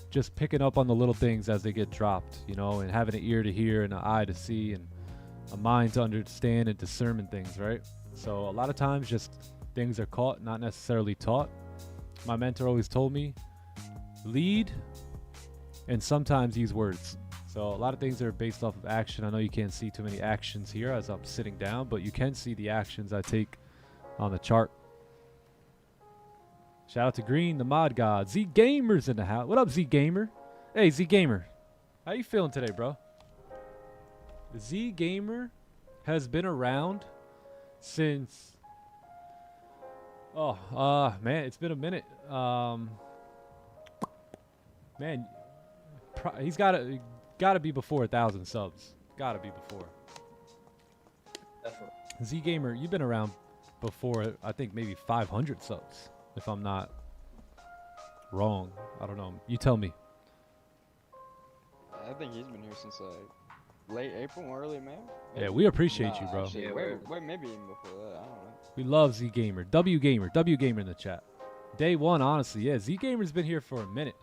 just picking up on the little things as they get dropped, you know, and having an ear to hear and an eye to see and a mind to understand and discern things, right? So a lot of times just things are caught, not necessarily taught. My mentor always told me, lead and sometimes use words. So a lot of things are based off of action. I know you can't see too many actions here as I'm sitting down, but you can see the actions I take on the chart. Shout out to Green, the mod god. Z Gamer's in the house. What up, Z Gamer? Hey, Z Gamer. How you feeling today, bro? Z Gamer has been around since... Oh, man, it's been a minute. Man, he's gotta be before 1,000 subs. Gotta be before. Definitely. Z Gamer, you've been around before, I think maybe 500 subs, if I'm not wrong. I don't know. You tell me. I think he's been here since like late April, early May. Yeah, we appreciate you, bro. Actually, Yeah, wait, maybe even before that. I don't know. We love Z Gamer. W Gamer in the chat. Day one, honestly, yeah. Z Gamer's been here for a minute.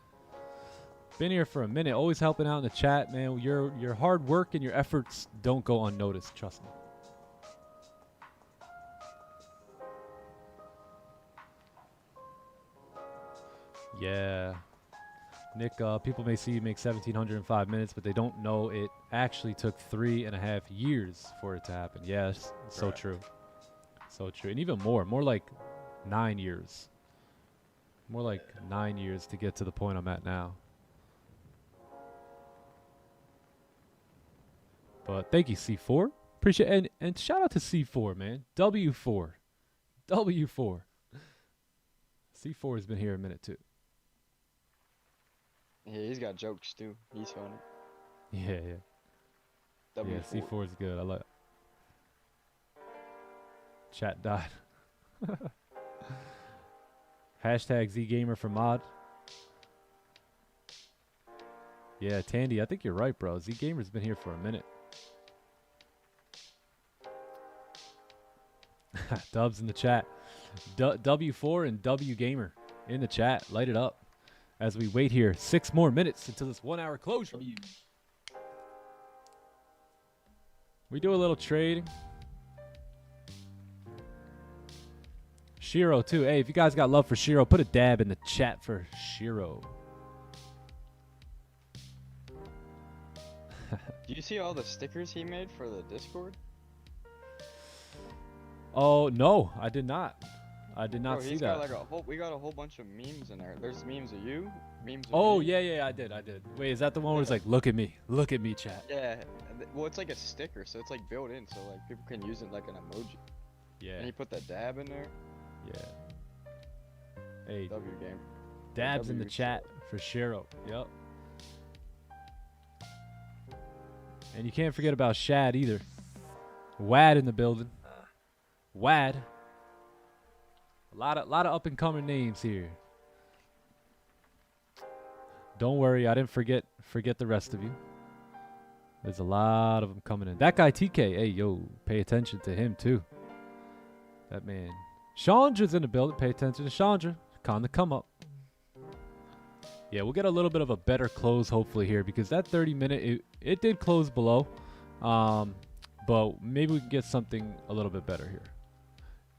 Been here for a minute. Always helping out in the chat, man. Your hard work and your efforts don't go unnoticed. Trust me. Yeah. Nick, people may see you make 1,700 in 5 minutes, but they don't know it actually took 3.5 years for it to happen. Yes, so true. So true. And even more like 9 years. More like 9 years to get to the point I'm at now. But thank you, C4. Appreciate it. And shout out to C4, man. W4. W4. C4 has been here a minute too. Yeah, he's got jokes too. He's funny. Yeah. Yeah, W4. C4 is good. I like it. Chat died. Hashtag ZGamer for mod. Yeah, Tandy, I think you're right, bro. ZGamer's been here for a minute. Dubs in the chat. W4 and W Gamer in the chat. Light it up as we wait here 6 more minutes until this 1 hour closure. We do a little trading. Shiro too. Hey, if you guys got love for Shiro, put a dab in the chat for Shiro. Do you see all the stickers he made for the Discord? Oh no, I did not. I did not Bro, see he's that. got like we got a whole bunch of memes in there. There's memes of you, memes of Oh me. yeah, I did. Wait, is that the one where it's like, look at me, chat? Yeah, well it's like a sticker, so it's like built in, so like people can use it like an emoji. Yeah, And he put that dab in there. yeah. Hey, W game. dabs in the W chat for Shiro. Yep. And you can't forget about Shad either. Wad in the building. Wad. A lot of up and coming names here. Don't worry, I didn't forget the rest of you. There's a lot of them coming in. That guy TK, hey yo, pay attention to him too. That man. Chandra's in the building. Pay attention to Chandra. On the come up. Yeah, we'll get a little bit of a better close hopefully here because that 30-minute it did close below. But maybe we can get something a little bit better here.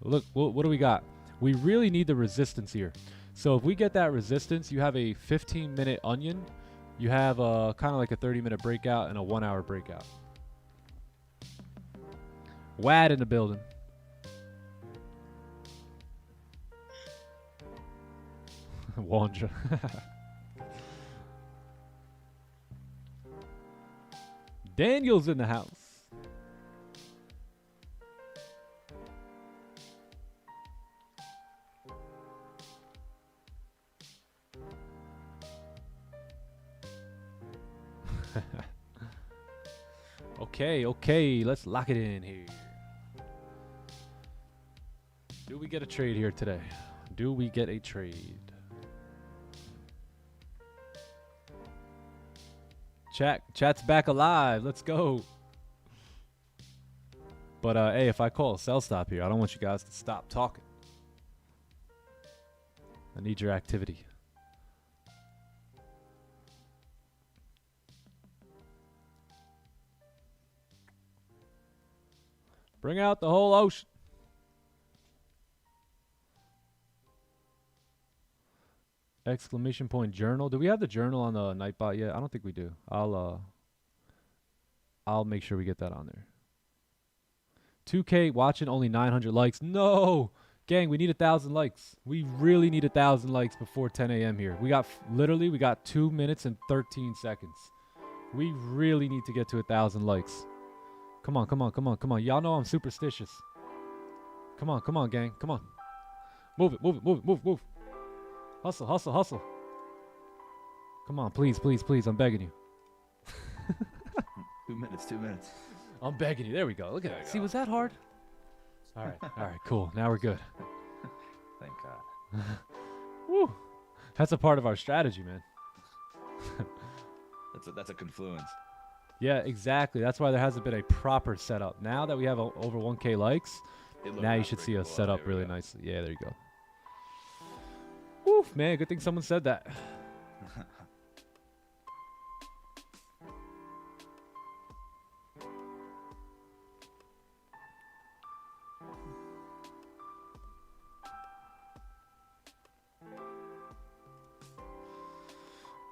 Look, what do we got? We really need the resistance here. So if we get that resistance, you have a 15-minute onion. You have a kind of like a 30-minute breakout and a 1 hour breakout. Wad in the building. Wandra. Daniel's in the house. Okay, let's lock it in here. Do we get a trade here today? Do we get a trade? Chat's back alive. Let's go. But hey, if I call a sell stop here, I don't want you guys to stop talking. I need your activity. Bring out the whole ocean. Exclamation point journal. Do we have the journal on the Nightbot yet? I don't think we do. I'll make sure we get that on there. 2K watching, only 900 likes. No! Gang, we need 1,000 likes. We really need 1,000 likes before 10 a.m. here. We got, literally, we got 2 minutes and 13 seconds. We really need to get to 1,000 likes. Come on, come on, come on, come on. Y'all know I'm superstitious. Come on, gang. Come on. Move it, move it, move it, move, move. Hustle, hustle, hustle. Come on, please, please, please. I'm begging you. 2 minutes, 2 minutes. I'm begging you. There we go. Look at There that. we See, go. was that hard? All right, cool. Now we're good. Thank God. Woo. That's a part of our strategy, man. That's a confluence. Yeah, exactly. That's why there hasn't been a proper setup. Now that we have over 1K likes, now you should see us set up really nicely. Yeah, there you go. Woo, man, good thing someone said that.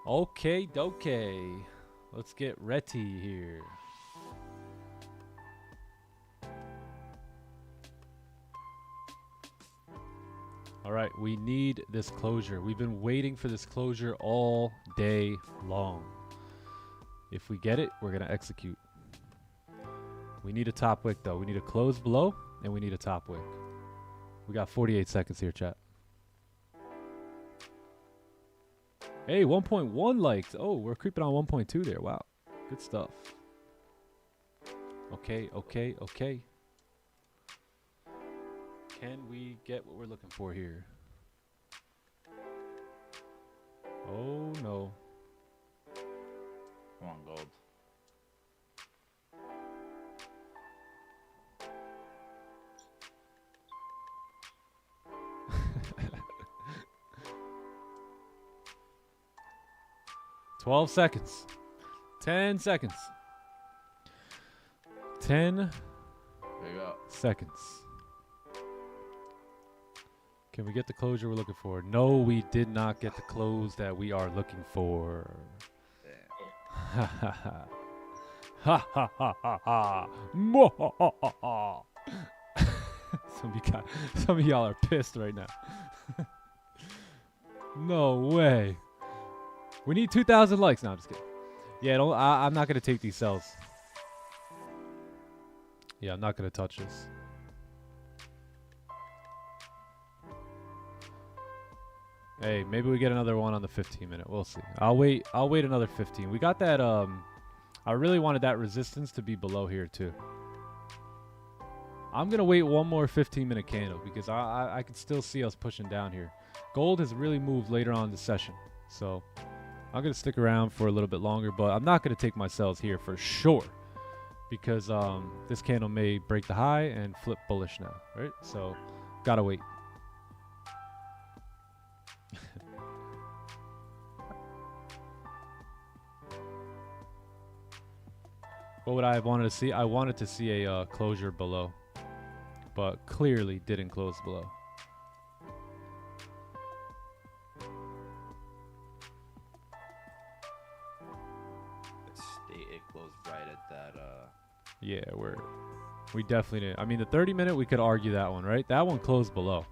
Okay, dokay. Let's get ready here. All right, we need this closure. We've been waiting for this closure all day long. If we get it, we're going to execute. We need a top wick, though. We need a close below, and we need a top wick. We got 48 seconds here, chat. Hey, 1.1 likes. Oh, we're creeping on 1.2 there. Wow. Good stuff. Okay, okay, okay. Can we get what we're looking for here? Oh, no. Come on, gold. $12 seconds. 10 seconds. 10 There you go. seconds. Can we get the closure we're looking for? No, we did not get the close that we are looking for. Ha ha ha. Ha ha ha ha ha. Mo ha ha ha ha. Some of y'all are pissed right now. No way. We need 2,000 likes. No, I'm just kidding. Yeah, I'm not going to take these sells. Yeah, I'm not going to touch this. Hey, maybe we get another one on the 15-minute. We'll see. I'll wait another 15. We got that, I really wanted that resistance to be below here, too. I'm going to wait one more 15-minute candle because I can still see us pushing down here. Gold has really moved later on in the session. So I'm going to stick around for a little bit longer, but I'm not going to take my sells here for sure because this candle may break the high and flip bullish now, right? So got to wait. What would I have wanted to see? I wanted to see a closure below, but clearly didn't close below. It closed right at that. Yeah, we definitely did. I mean, the 30-minute, we could argue that one, right? That one closed below,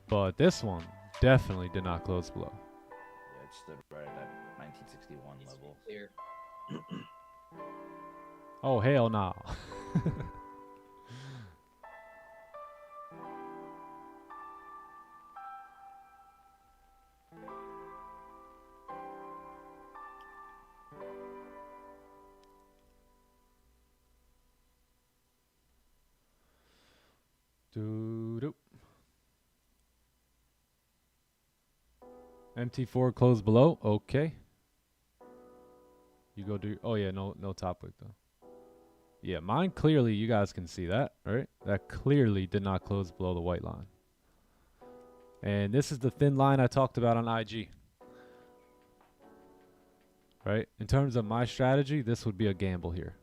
but this one definitely did not close below. Yeah, it stood right at that 1961 level. Clear. Oh, hell no. Doo-doo. MT4 closed below. Okay. You go do. Oh yeah, no top wick though. Yeah, mine clearly, you guys can see that, right? That clearly did not close below the white line. And this is the thin line I talked about on IG. Right? In terms of my strategy, this would be a gamble here.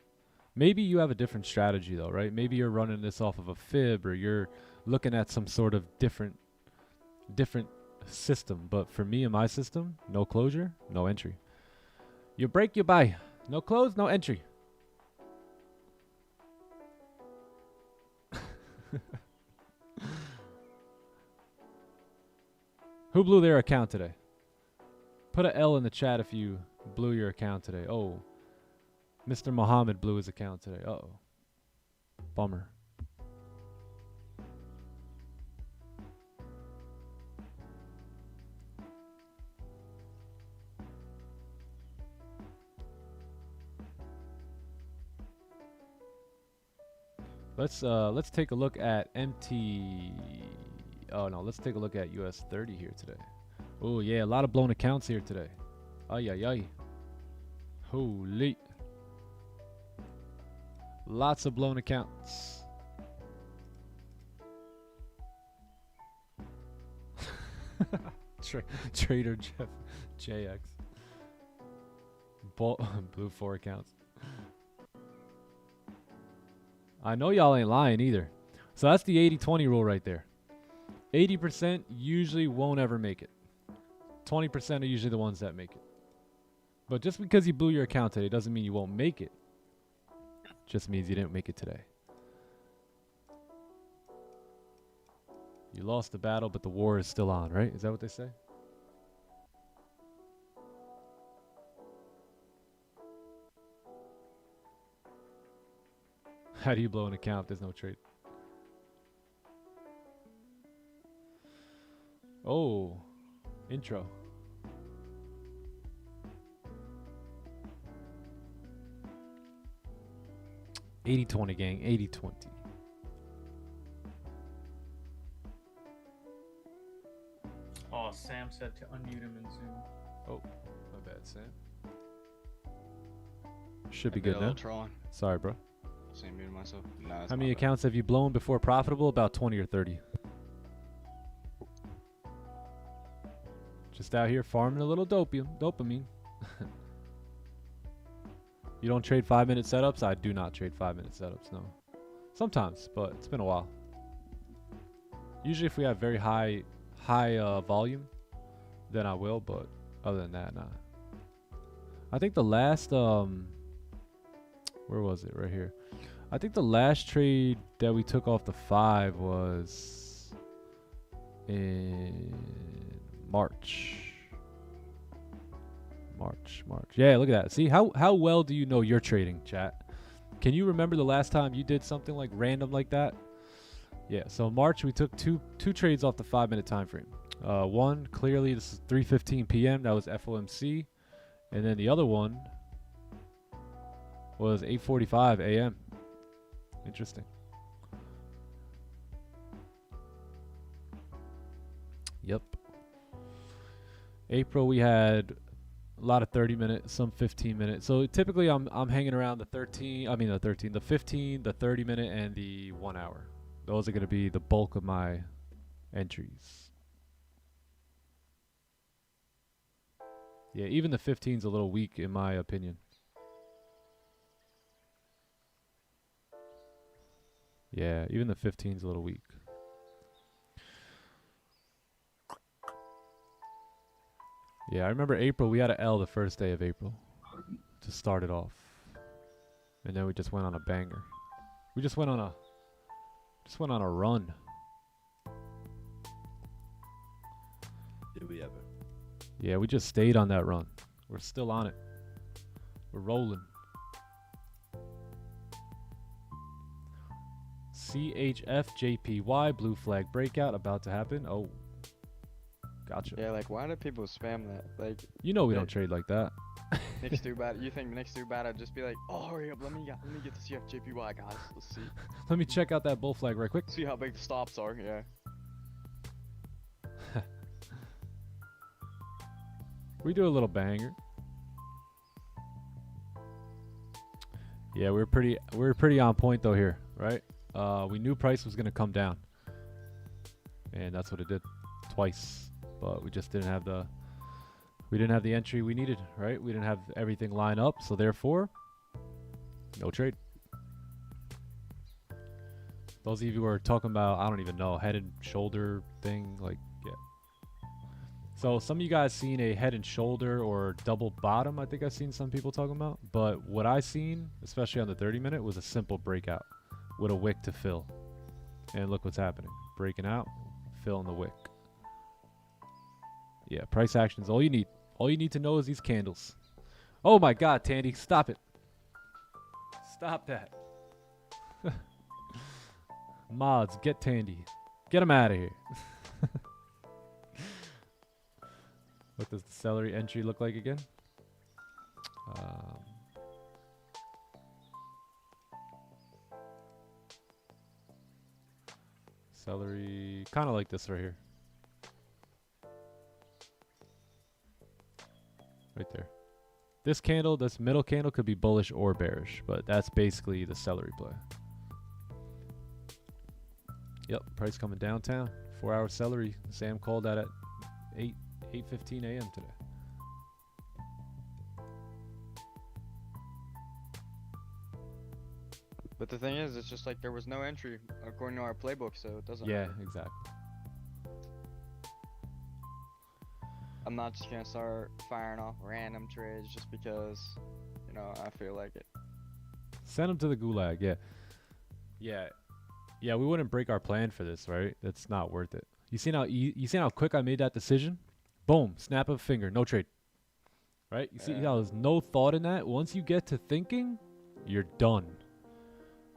Maybe you have a different strategy though, right? Maybe you're running this off of a fib, or you're looking at some sort of different system. But for me and my system, no closure, no entry. You break, you buy. No close, no entry. Who blew their account today? Put a L in the chat if you blew your account today. Oh, Mr. Muhammad blew his account today. Uh-oh. Bummer. Let's take a look at MT. Oh no, let's take a look at US 30 here today. Oh yeah, a lot of blown accounts here today. Ay ay ay. Holy. Lots of blown accounts. Trader Jeff JX. Blue 4 accounts. I know y'all ain't lying either. So that's the 80-20 rule right there. 80% usually won't ever make it. 20% are usually the ones that make it. But just because you blew your account today doesn't mean you won't make it. Just means you didn't make it today. You lost the battle, but the war is still on, right? Is that what they say? How do you blow an account if there's no trade? Oh, intro. $80-20 gang, 80-20. Oh, Sam said to unmute him in Zoom. Oh, my bad, Sam. Should be I did good a now. little trolling. Sorry, bro. Same muted myself. No, it's How my many bad. accounts have you blown before profitable? About 20 or 30. Just out here farming a little dopamine. You don't trade 5-minute setups? I do not trade 5-minute setups, no. Sometimes, but it's been a while. Usually if we have very high volume, then I will, but other than that, nah. I think the last, where was it? Right here. I think the last trade that we took off the 5 was in March. March. Yeah, look at that. See, how well do you know you're trading, chat? Can you remember the last time you did something like random like that? Yeah, so March we took two trades off the 5-minute time frame. One, clearly this is 3:15 p.m. That was FOMC. And then the other one was 8:45 a.m. Interesting. Yep. April we had a lot of 30-minute, some 15-minute. So typically I'm hanging around the 15, the 15, the 30-minute, and the 1 hour. Those are going to be the bulk of my entries. Yeah, even the 15's a little weak in my opinion. Yeah, even the 15's a little weak. Yeah, I remember April, we had an L the first day of April to start it off. And then we just went on a banger. We just went on a run. Did we ever? Yeah, we just stayed on that run. We're still on it. We're rolling. CHF JPY blue flag breakout about to happen. Oh, gotcha. Yeah, like why do people spam that? Like, You know we don't trade like that. next do bad. You think the next do bad? I'd just be like, oh, hurry up, let me get the CFJPY, guys. Let's see. Let me check out that bull flag right quick. See how big the stops are. Yeah. We do a little banger. Yeah, we're pretty on point though here, right? We knew price was gonna come down, and that's what it did, twice. But we just didn't have the entry we needed, right? We didn't have everything line up, so therefore, no trade. Those of you who are talking about, I don't even know, head and shoulder thing, like, yeah. So some of you guys seen a head and shoulder or double bottom, I think I've seen some people talking about. But what I seen, especially on the 30-minute, was a simple breakout with a wick to fill. And look what's happening. Breaking out, filling the wick. Yeah, price action is all you need. All you need to know is these candles. Oh my God, Tandy, stop it. Stop that. Mods, get Tandy. Get him out of here. What does the celery entry look like again? Celery, kind of like this right here. Right there. This candle, this middle candle could be bullish or bearish, but that's basically the celery play. Yep, price coming downtown. 4-hour celery. Sam called that at 8:15 a.m. today. But the thing is, it's just like there was no entry according to our playbook, so it doesn't Yeah, matter. exactly. I'm not just gonna start firing off random trades just because, you know, I feel like it. Send them to the gulag. Yeah, we wouldn't break our plan for this, right? That's not worth it. You seen how quick I made that decision? Boom, snap of a finger, no trade. Right? You see how there's no thought in that? Once you get to thinking, you're done.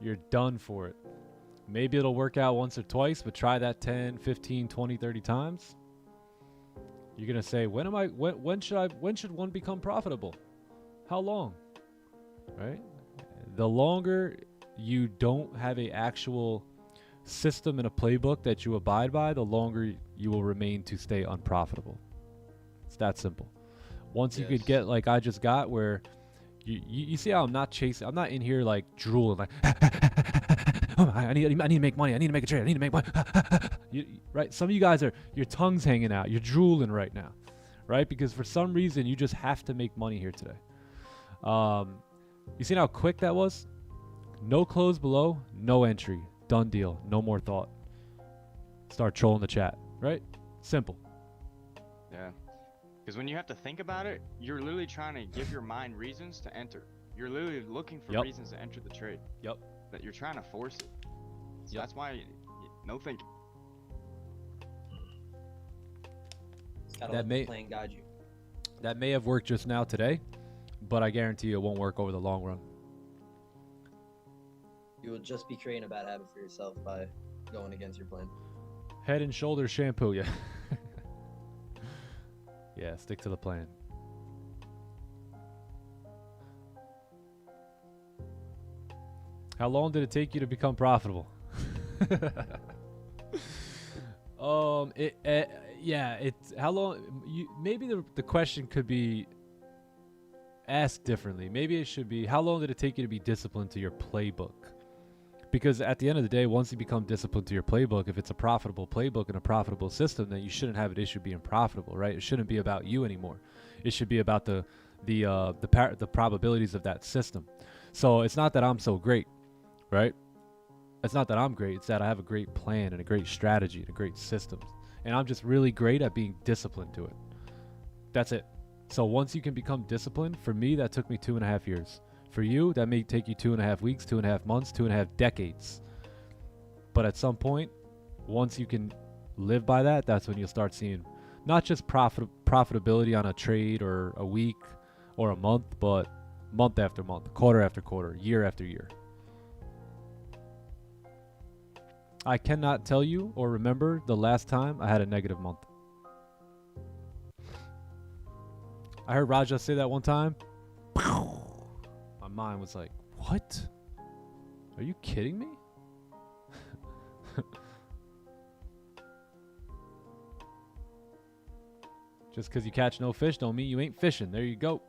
You're done for it. Maybe it'll work out once or twice, but try that 10, 15, 20, 30 times. You're going to say, when should one become profitable? How long? Right? The longer you don't have a actual system and a playbook that you abide by, the longer you will remain to stay unprofitable. It's that simple. Once you could get like I just got, where you see how I'm not chasing, I'm not in here like drooling like oh, I need to make money, I need to make a trade, I need to make money. Right? Some of you guys are, your tongue's hanging out, you're drooling right now, right? Because for some reason you just have to make money here today. You seen how quick that was? No close below, no entry, done deal, no more thought. Start trolling the chat, right? Simple. Yeah. Because when you have to think about it, you're literally trying to give your mind reasons to enter. You're literally looking for reasons to enter the trade. Yep. That you're trying to force it. So that's why no thinking. Gotta let the plan guide you. That may have worked just now today, but I guarantee you it won't work over the long run. You will just be creating a bad habit for yourself by going against your plan. Head and shoulders shampoo, yeah. Yeah, stick to the plan. How long did it take you to become profitable? It's how long maybe the question could be asked differently. Maybe it should be, how long did it take you to be disciplined to your playbook? Because at the end of the day, once you become disciplined to your playbook, if it's a profitable playbook and a profitable system, then you shouldn't have an issue being profitable, right? It shouldn't be about you anymore. It should be about the probabilities of that system. So it's not that I'm so great, right? It's not that I'm great. It's that I have a great plan and a great strategy and a great system. And I'm just really great at being disciplined to it. That's it. So once you can become disciplined, for me, that took me 2.5 years. For you, that may take you 2.5 weeks, 2.5 months, 2.5 decades. But at some point, once you can live by that, that's when you'll start seeing not just profitability on a trade or a week or a month, but month after month, quarter after quarter, year after year. I cannot tell you or remember the last time I had a negative month. I heard Raja say that one time. My mind was like, what? Are you kidding me? Just because you catch no fish don't mean you ain't fishing. There you go.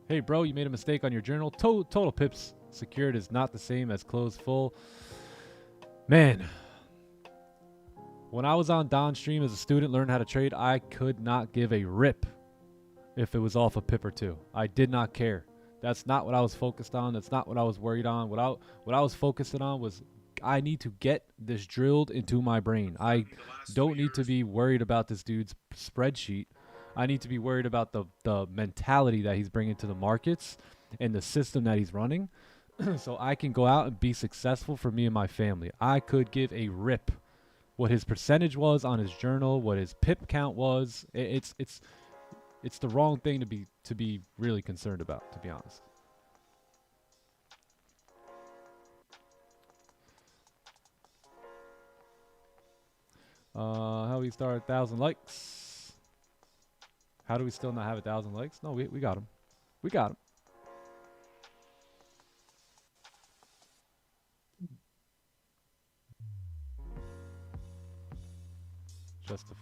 Hey, bro, you made a mistake on your journal. Total pips secured is not the same as closed full. Man. When I was on downstream as a student, learning how to trade, I could not give a rip if it was off a pip or two. I did not care. That's not what I was focused on. That's not what I was worried on. What I was focusing on was I need to get this drilled into my brain. I don't need to be worried about this dude's spreadsheet. I need to be worried about the mentality that he's bringing to the markets and the system that he's running so I can go out and be successful for me and my family. I could give a rip what his percentage was on his journal, what his pip count was. It's the wrong thing to be really concerned about, to be honest. How we start 1,000 likes? How do we still not have 1,000 likes? No, we got him. We got him. Justify.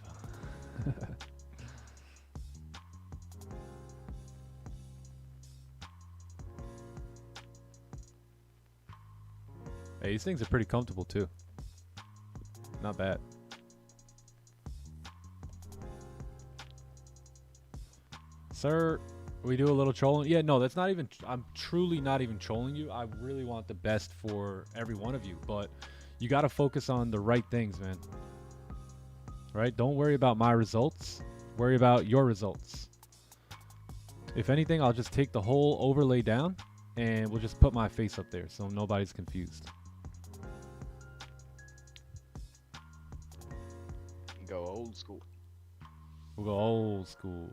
Hey, these things are pretty comfortable too. Not bad. Sir, we do a little trolling. Yeah, no, that's not even, I'm truly not even trolling you. I really want the best for every one of you, but you got to focus on the right things, man. Right? Don't worry about my results. Worry about your results. If anything, I'll just take the whole overlay down and we'll just put my face up there so nobody's confused. Go old school. We'll go old school.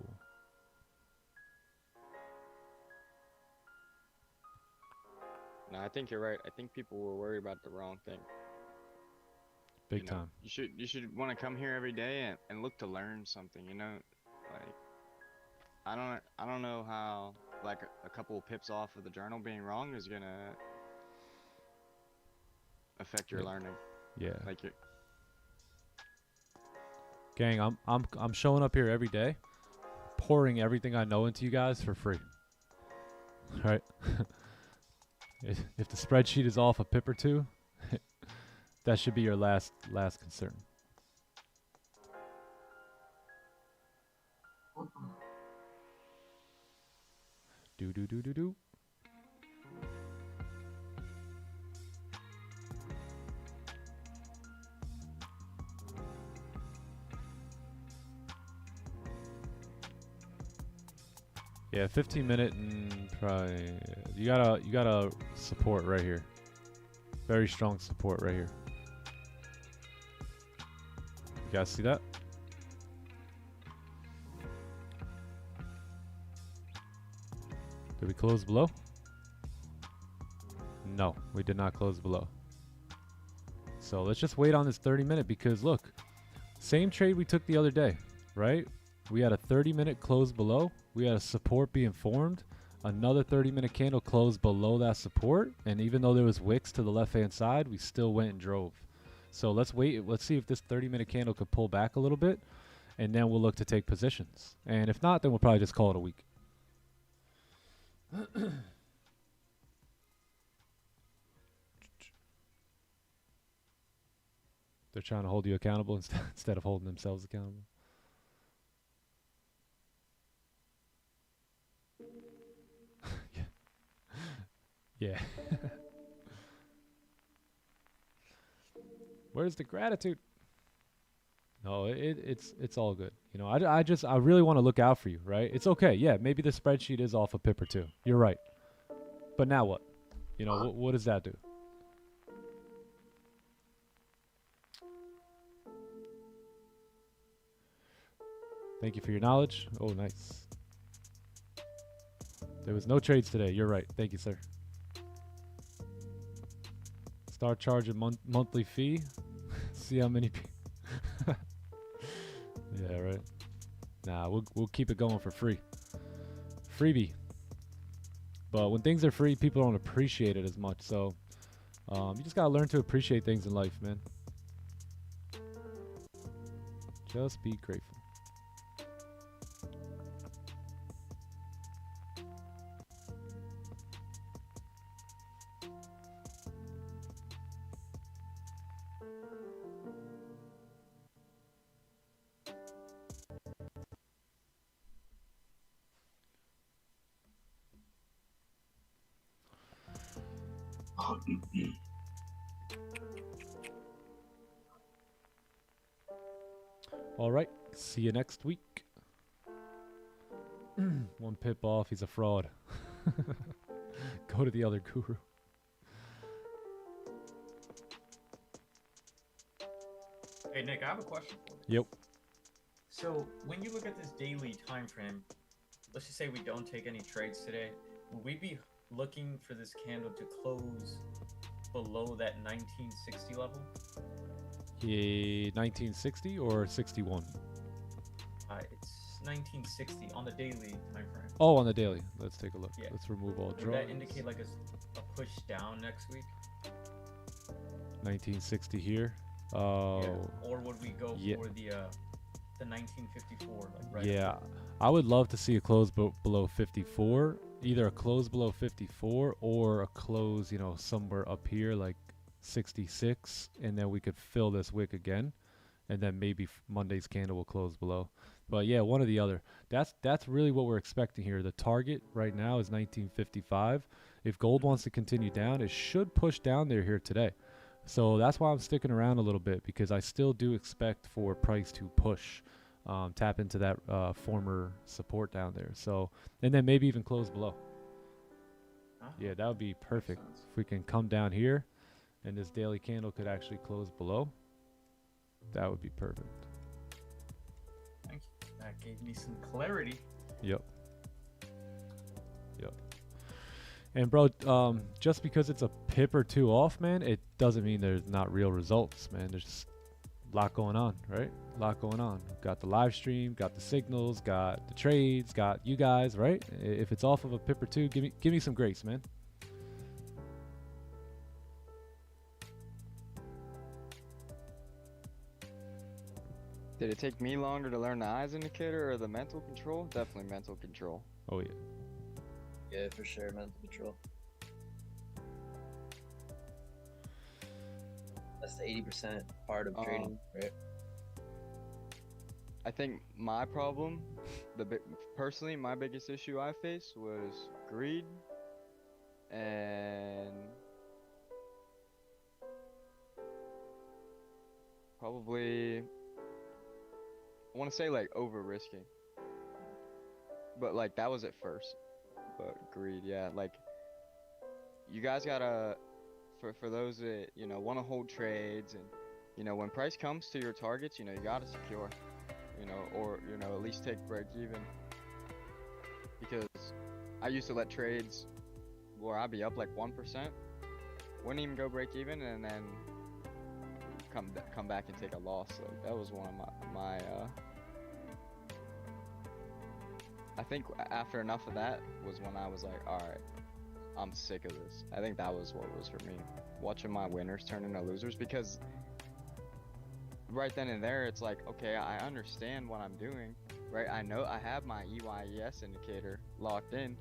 No, I think you're right. I think people were worried about the wrong thing. Big You know, time. You should want to come here every day and look to learn something, you know? Like I don't know how like a couple of pips off of the journal being wrong is going to affect your learning. Yeah. Like you Gang, I'm showing up here every day, pouring everything I know into you guys for free. All right? If the spreadsheet is off a pip or two, that should be your last concern. Do. Yeah, 15-minute and probably you gotta support right here. Very strong support right here. You guys see that? Did we close below? No, we did not close below. So let's just wait on this 30-minute because look, same trade we took the other day, right? We had a 30-minute close below. We had a support being formed. Another 30-minute candle closed below that support. And even though there was wicks to the left-hand side, we still went and drove. So let's wait. Let's see if this 30-minute candle could pull back a little bit. And then we'll look to take positions. And if not, then we'll probably just call it a week. They're trying to hold you accountable instead of holding themselves accountable. Yeah. Where's the gratitude? No, it's all good. You know, I really want to look out for you, right? It's okay. Yeah, maybe the spreadsheet is off a pip or two. You're right. But now what? You know, what does that do? Thank you for your knowledge. Oh, nice. There was no trades today. You're right. Thank you, sir. Start charging monthly fee. See how many people. Yeah, right. Nah, we'll keep it going for free. Freebie. But when things are free, people don't appreciate it as much. So you just gotta learn to appreciate things in life, man. Just be grateful. All right. See you next week. One pip off. He's a fraud. Go to the other guru. Hey Nick, I have a question for you. Yep. So when you look at this daily time frame, let's just say we don't take any trades today, will we be looking for this candle to close below that 1960 level? 1960 or 61? It's 1960 on the daily time frame. Oh, on the daily. Let's take a look. Yeah. Let's remove all Would draws. that indicate like a push down next week? 1960 here. Oh. Yeah. Or would we go for the 1954? Like right yeah. I would love to see a close below 54. Either a close below 54 or a close, you know, somewhere up here like 66, and then we could fill this wick again, and then maybe Monday's candle will close below. But yeah, one or the other. That's really what we're expecting here. The target right now is 1955. If gold wants to continue down, it should push down there here today. So that's why I'm sticking around a little bit, because I still do expect for price to push, tap into that former support down there. So, and then maybe even close below. Yeah, that would be perfect. If we can come down here and this daily candle could actually close below, that would be perfect. Thank you. That gave me some clarity. Yep. Yep. And bro, just because it's a pip or two off, man, it doesn't mean there's not real results, man. There's just a lot going on, right? A lot going on. Got the live stream, got the signals, got the trades, got you guys, right? If it's off of a pip or two, give me some grace, man. Did it take me longer to learn the eyes indicator or the mental control? Definitely mental control. Oh yeah. Yeah, for sure, mental control. That's the 80% part of trading, right? I think my problem, personally, my biggest issue I faced was greed and probably, I want to say like over risking, but like that was at first. But greed, yeah, like you guys gotta, for those that, you know, want to hold trades, and you know, when price comes to your targets, you know, you gotta secure, you know, or you know, at least take break even, because I used to let trades where I'd be up like 1%, wouldn't even go break even, and then come back and take a loss. Like that was one of my I think after enough of that was when I was like, all right, I'm sick of this. I think that was what was for me. Watching my winners turn into losers, because right then and there, it's like, okay, I understand what I'm doing, right? I know I have my EYES indicator locked in,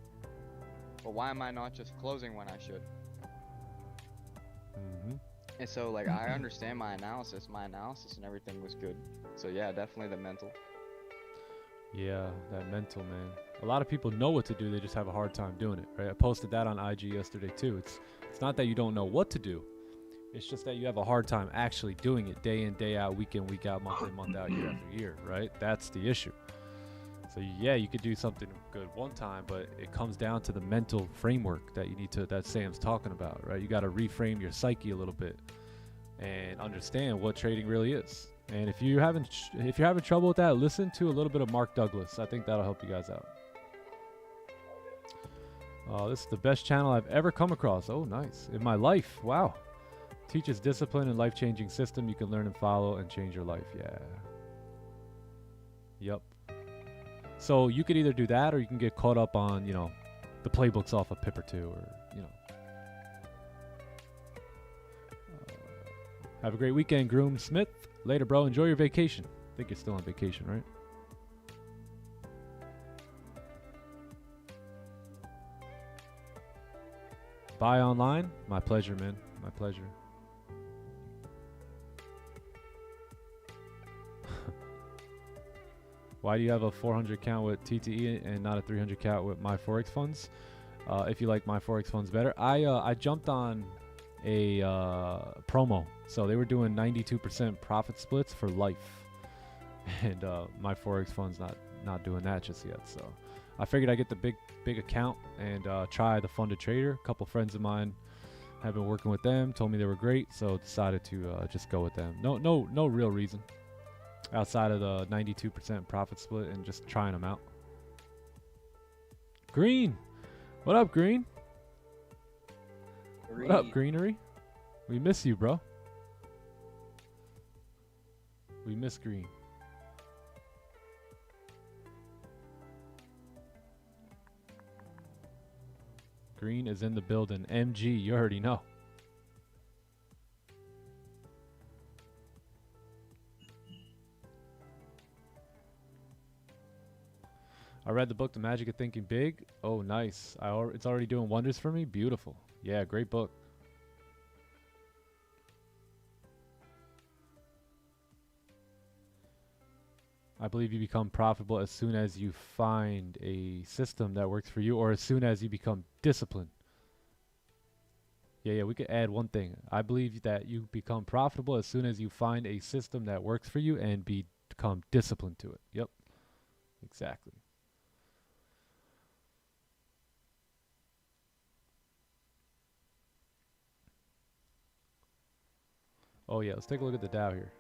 but why am I not just closing when I should? And so like, I understand my analysis and everything was good. So yeah, definitely the mental. Yeah, that mental, man. A lot of people know what to do, they just have a hard time doing it, right? I posted that on IG yesterday too. It's not that you don't know what to do. It's just that you have a hard time actually doing it day in, day out, week in, week out, month in, month out, year after year, right? That's the issue. So yeah, you could do something good one time, but it comes down to the mental framework that you need to, that Sam's talking about, right? You got to reframe your psyche a little bit and understand what trading really is. And if you're having trouble with that, listen to a little bit of Mark Douglas. I think that'll help you guys out. This is the best channel I've ever come across. Oh, nice. In my life. Wow. Teaches discipline and life-changing system you can learn and follow and change your life. Yeah. Yep. So you could either do that, or you can get caught up on, you know, the playbooks off a pip or two, or, you know. Have a great weekend, Groom Smith. Later, bro. Enjoy your vacation. I think you're still on vacation, right? Buy online? My pleasure, man. My pleasure. Why do you have a 400 count with TTE and not a 300 count with my Forex funds? If you like my Forex funds better. I jumped on a promo. So they were doing 92% profit splits for life. And my Forex fund's not doing that just yet. So I figured I'd get the big account and try the funded trader. A couple friends of mine have been working with them, told me they were great, so decided to just go with them. No real reason outside of the 92% profit split and just trying them out. Green, what up, Green? What up, Greenery? We miss you, bro. We miss Green. Green is in the building. MG, you already know. I read the book, The Magic of Thinking Big. Oh, nice. It's already doing wonders for me. Beautiful. Yeah, great book. I believe you become profitable as soon as you find a system that works for you, or as soon as you become disciplined. Yeah, we could add one thing. I believe that you become profitable as soon as you find a system that works for you and become disciplined to it. Yep, exactly. Oh yeah, let's take a look at the Dow here.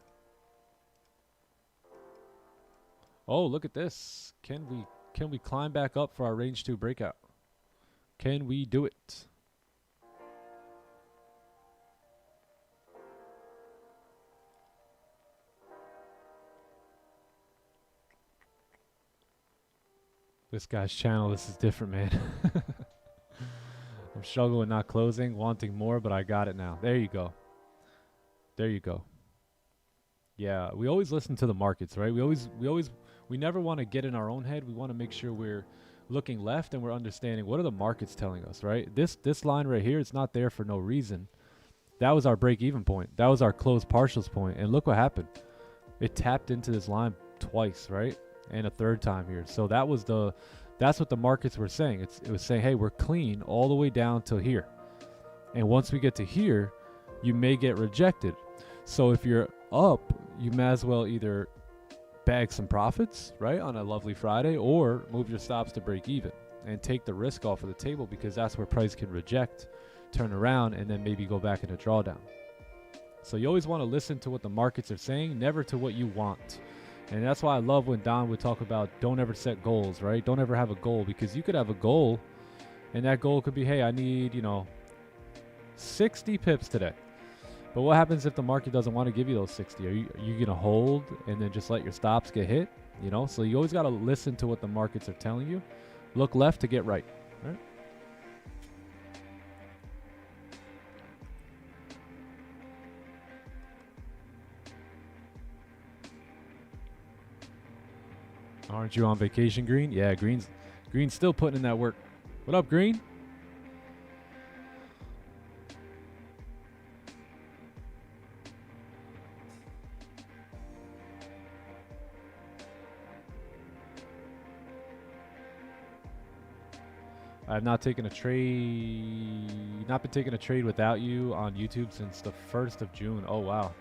Oh, look at this. Can we climb back up for our range 2 breakout? Can we do it? This guy's channel, this is different, man. I'm struggling not closing, wanting more, but I got it now. There you go. There you go. Yeah, we always listen to the markets, right? We never want to get in our own head. We want to make sure we're looking left and we're understanding what are the markets telling us, right? This line right here, it's not there for no reason. That was our break-even point. That was our closed partials point. And look what happened. It tapped into this line twice, right? And a third time here. So that's what the markets were saying. It was saying, hey, we're clean all the way down till here. And once we get to here, you may get rejected. So if you're up, you might as well either bag some profits, right, on a lovely Friday, or move your stops to break even and take the risk off of the table, because that's where price can reject, turn around, and then maybe go back into drawdown. So you always want to listen to what the markets are saying, never to what you want. And that's why I love when Don would talk about don't ever set goals, right? Don't ever have a goal, because you could have a goal and that goal could be, hey, I need, 60 pips today. But what happens if the market doesn't want to give you those 60? Are you going to hold and then just let your stops get hit? So you always got to listen to what the markets are telling you. Look left to get right. Right? Aren't you on vacation, Green? Yeah, Green's still putting in that work. What up, Green? I've not been taking a trade without you on YouTube since the 1st of June. Oh, wow.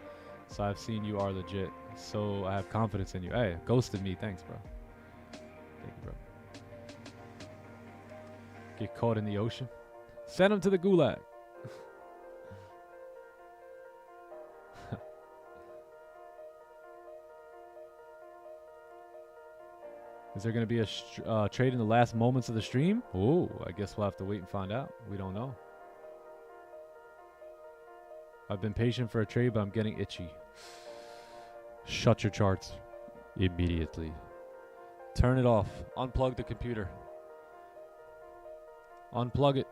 So I've seen you are legit. So I have confidence in you. Hey, ghosted me. Thanks, bro. Thank you, bro. Get caught in the ocean. Send him to the gulag. Is there going to be a trade in the last moments of the stream? Oh, I guess we'll have to wait and find out. We don't know. I've been patient for a trade, but I'm getting itchy. Shut your charts immediately. Turn it off. Unplug the computer. Unplug it.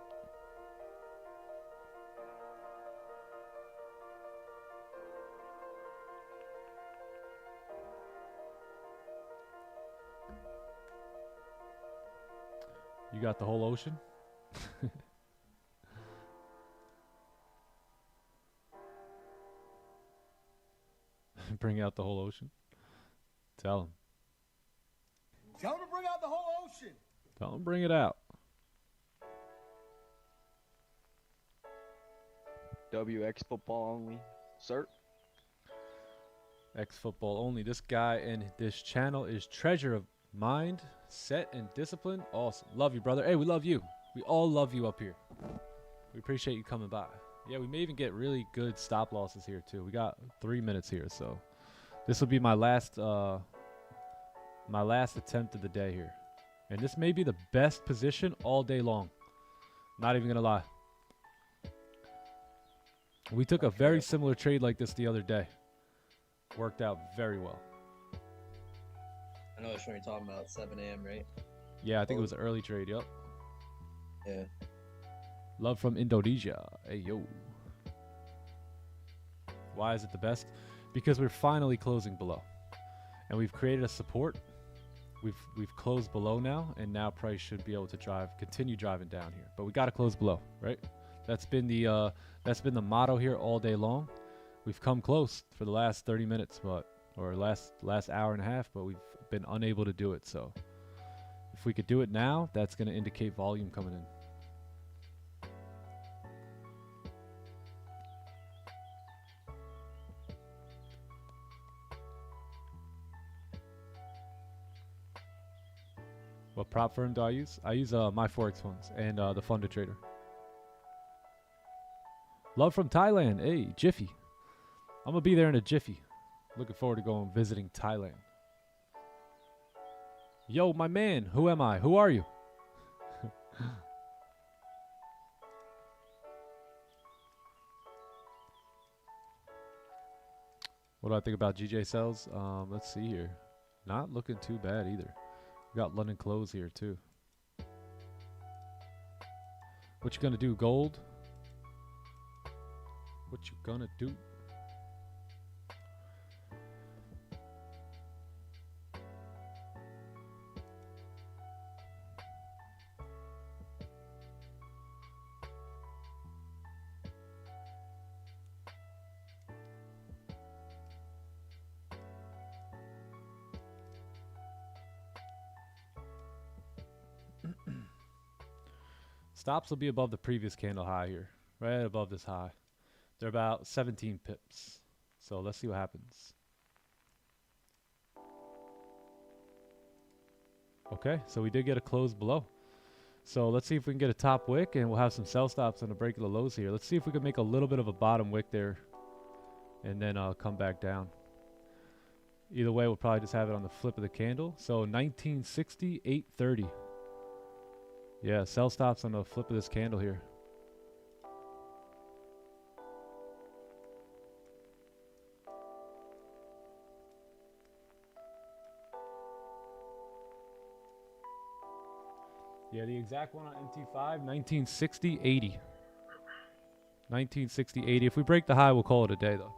You got the whole ocean? Bring out the whole ocean? Tell him. Tell him to bring out the whole ocean. Tell him bring it out. WX football only. Sir. X football only. This guy and this channel is treasure of mind, set, and discipline. Awesome. Love you, brother. Hey, we love you. We all love you up here. We appreciate you coming by. Yeah, we may even get really good stop losses here too. We got 3 minutes here, so this will be my last attempt of the day here. And this may be the best position all day long. Not even gonna lie. We took a very similar trade like this the other day. Worked out very well. I know which one you're talking about. 7 a.m. right? Yeah, I think it was an early trade. Yup. Yeah. Love from Indonesia. Hey yo. Why is it the best? Because we're finally closing below, and we've created a support. We've closed below now, and now price should be able to continue driving down here. But we got to close below, right? That's been the motto here all day long. We've come close for the last 30 minutes, or last hour and a half, but we've been unable to do it. So if we could do it now, that's going to indicate volume coming in. What prop firm do I use? I use my Forex funds and the Funda Trader. Love from Thailand. Hey, Jiffy. I'm going to be there in a jiffy. Looking forward to going visiting Thailand. Yo, my man. Who am I? Who are you? What do I think about GJ sells? Let's see here. Not looking too bad either. We got London close here too. What you gonna do, gold? What you gonna do? Stops will be above the previous candle high here, right above this high. They're about 17 pips. So let's see what happens. Okay, so we did get a close below. So let's see if we can get a top wick, and we'll have some sell stops on the break of the lows here. Let's see if we can make a little bit of a bottom wick there, and then come back down. Either way, we'll probably just have it on the flip of the candle. So 1960, 830. Yeah, sell stops on the flip of this candle here. Yeah, the exact one on MT5, 1960, 80. 1960, 80. If we break the high, we'll call it a day, though.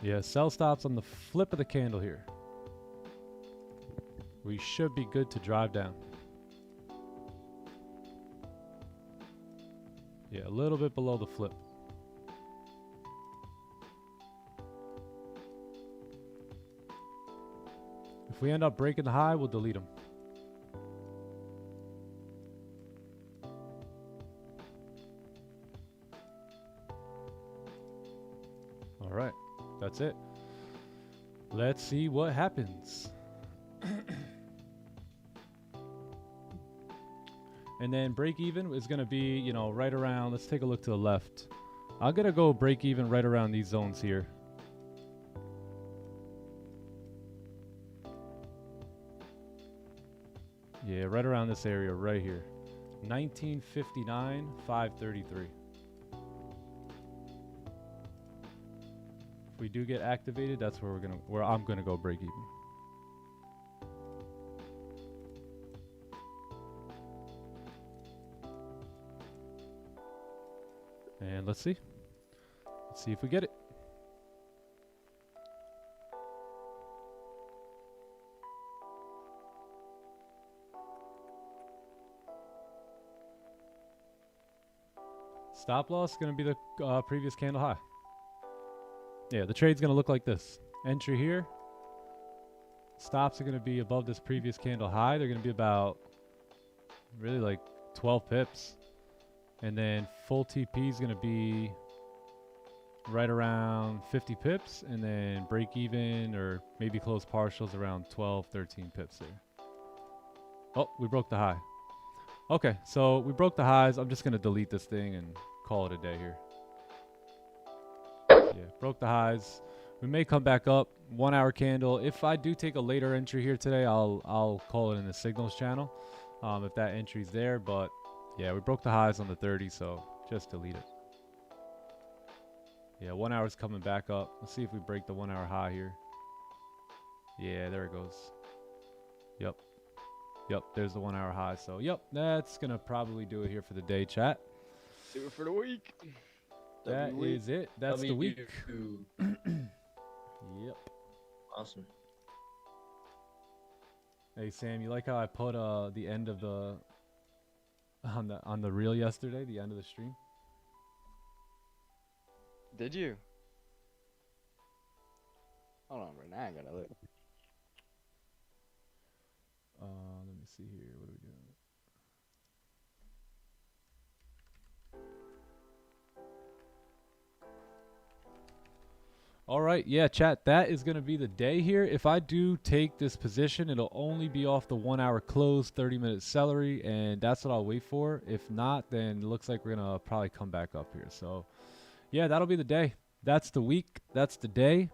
Yeah, sell stops on the flip of the candle here. We should be good to drive down. Yeah, a little bit below the flip. If we end up breaking the high, we'll delete them. All right, that's it. Let's see what happens. And then break even is going to be, you know, right around, let's take a look to the left. I'm going to go break even right around these zones here. Yeah, right around this area right here. 1959, 533. If we do get activated, that's where I'm going to go break even. And let's see. Let's see if we get it. Stop loss is going to be the previous candle high. Yeah, the trade's going to look like this. Entry here, stops are going to be above this previous candle high. They're going to be about really like 12 pips. And then full TP is going to be right around 50 pips. And then break even or maybe close partials around 12, 13 pips there. Oh, we broke the high. Okay, so we broke the highs. I'm just going to delete this thing and call it a day here. Yeah, broke the highs. We may come back up. 1 hour candle. If I do take a later entry here today, I'll call it in the signals channel if that entry's there. But yeah, we broke the highs on the 30, so just delete it. Yeah, 1 hour's coming back up. Let's see if we break the 1 hour high here. Yeah, there it goes. Yep, there's the 1 hour high. So yep, that's gonna probably do it here for the day, chat. Do it for the week. That is it. That's the week. Yep. Awesome. Hey Sam, you like how I put the end of the on the reel yesterday, the end of the stream? Did you? Hold on, right now I gotta look. Let me see here. What are we doing? All right, yeah, chat, that is going to be the day here. If I do take this position, it'll only be off the 1 hour close, 30-minute celery, and that's what I'll wait for. If not, then it looks like we're going to probably come back up here. So, yeah, that'll be the day. That's the week. That's the day.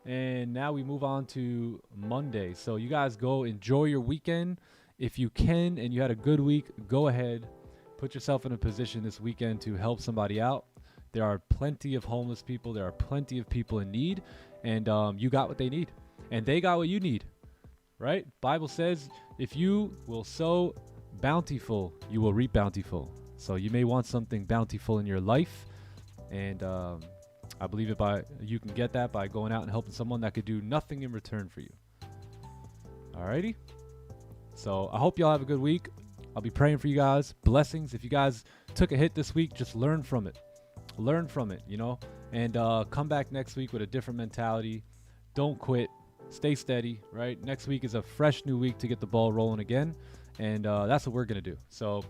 And now we move on to Monday. So you guys go enjoy your weekend. If you can and you had a good week, go ahead. Put yourself in a position this weekend to help somebody out. There are plenty of homeless people. There are plenty of people in need. And you got what they need. And they got what you need. Right? Bible says, if you will sow bountiful, you will reap bountiful. So you may want something bountiful in your life. And I believe you can get that by going out and helping someone that could do nothing in return for you. Alrighty? So I hope y'all have a good week. I'll be praying for you guys. Blessings. If you guys took a hit this week, just learn from it. Learn from it, you know, and come back next week with a different mentality. Don't quit. Stay steady, right? Next week is a fresh new week to get the ball rolling again, and that's what we're going to do. So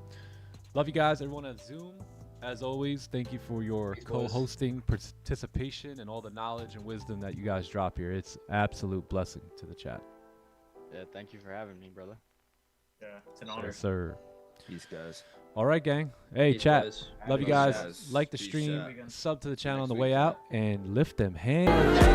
love you guys. Everyone on Zoom, as always, thank you for your co-hosting, participation, and all the knowledge and wisdom that you guys drop here. It's absolute blessing to the chat. Yeah, thank you for having me, brother. Yeah, it's an honor. Yes, sir. Peace, guys. All right, gang. Hey, Peace, chat. guys. Love you Peace, guys. guys. Like the Peace stream, out. sub to the channel on Next the way week, out, and lift them hands.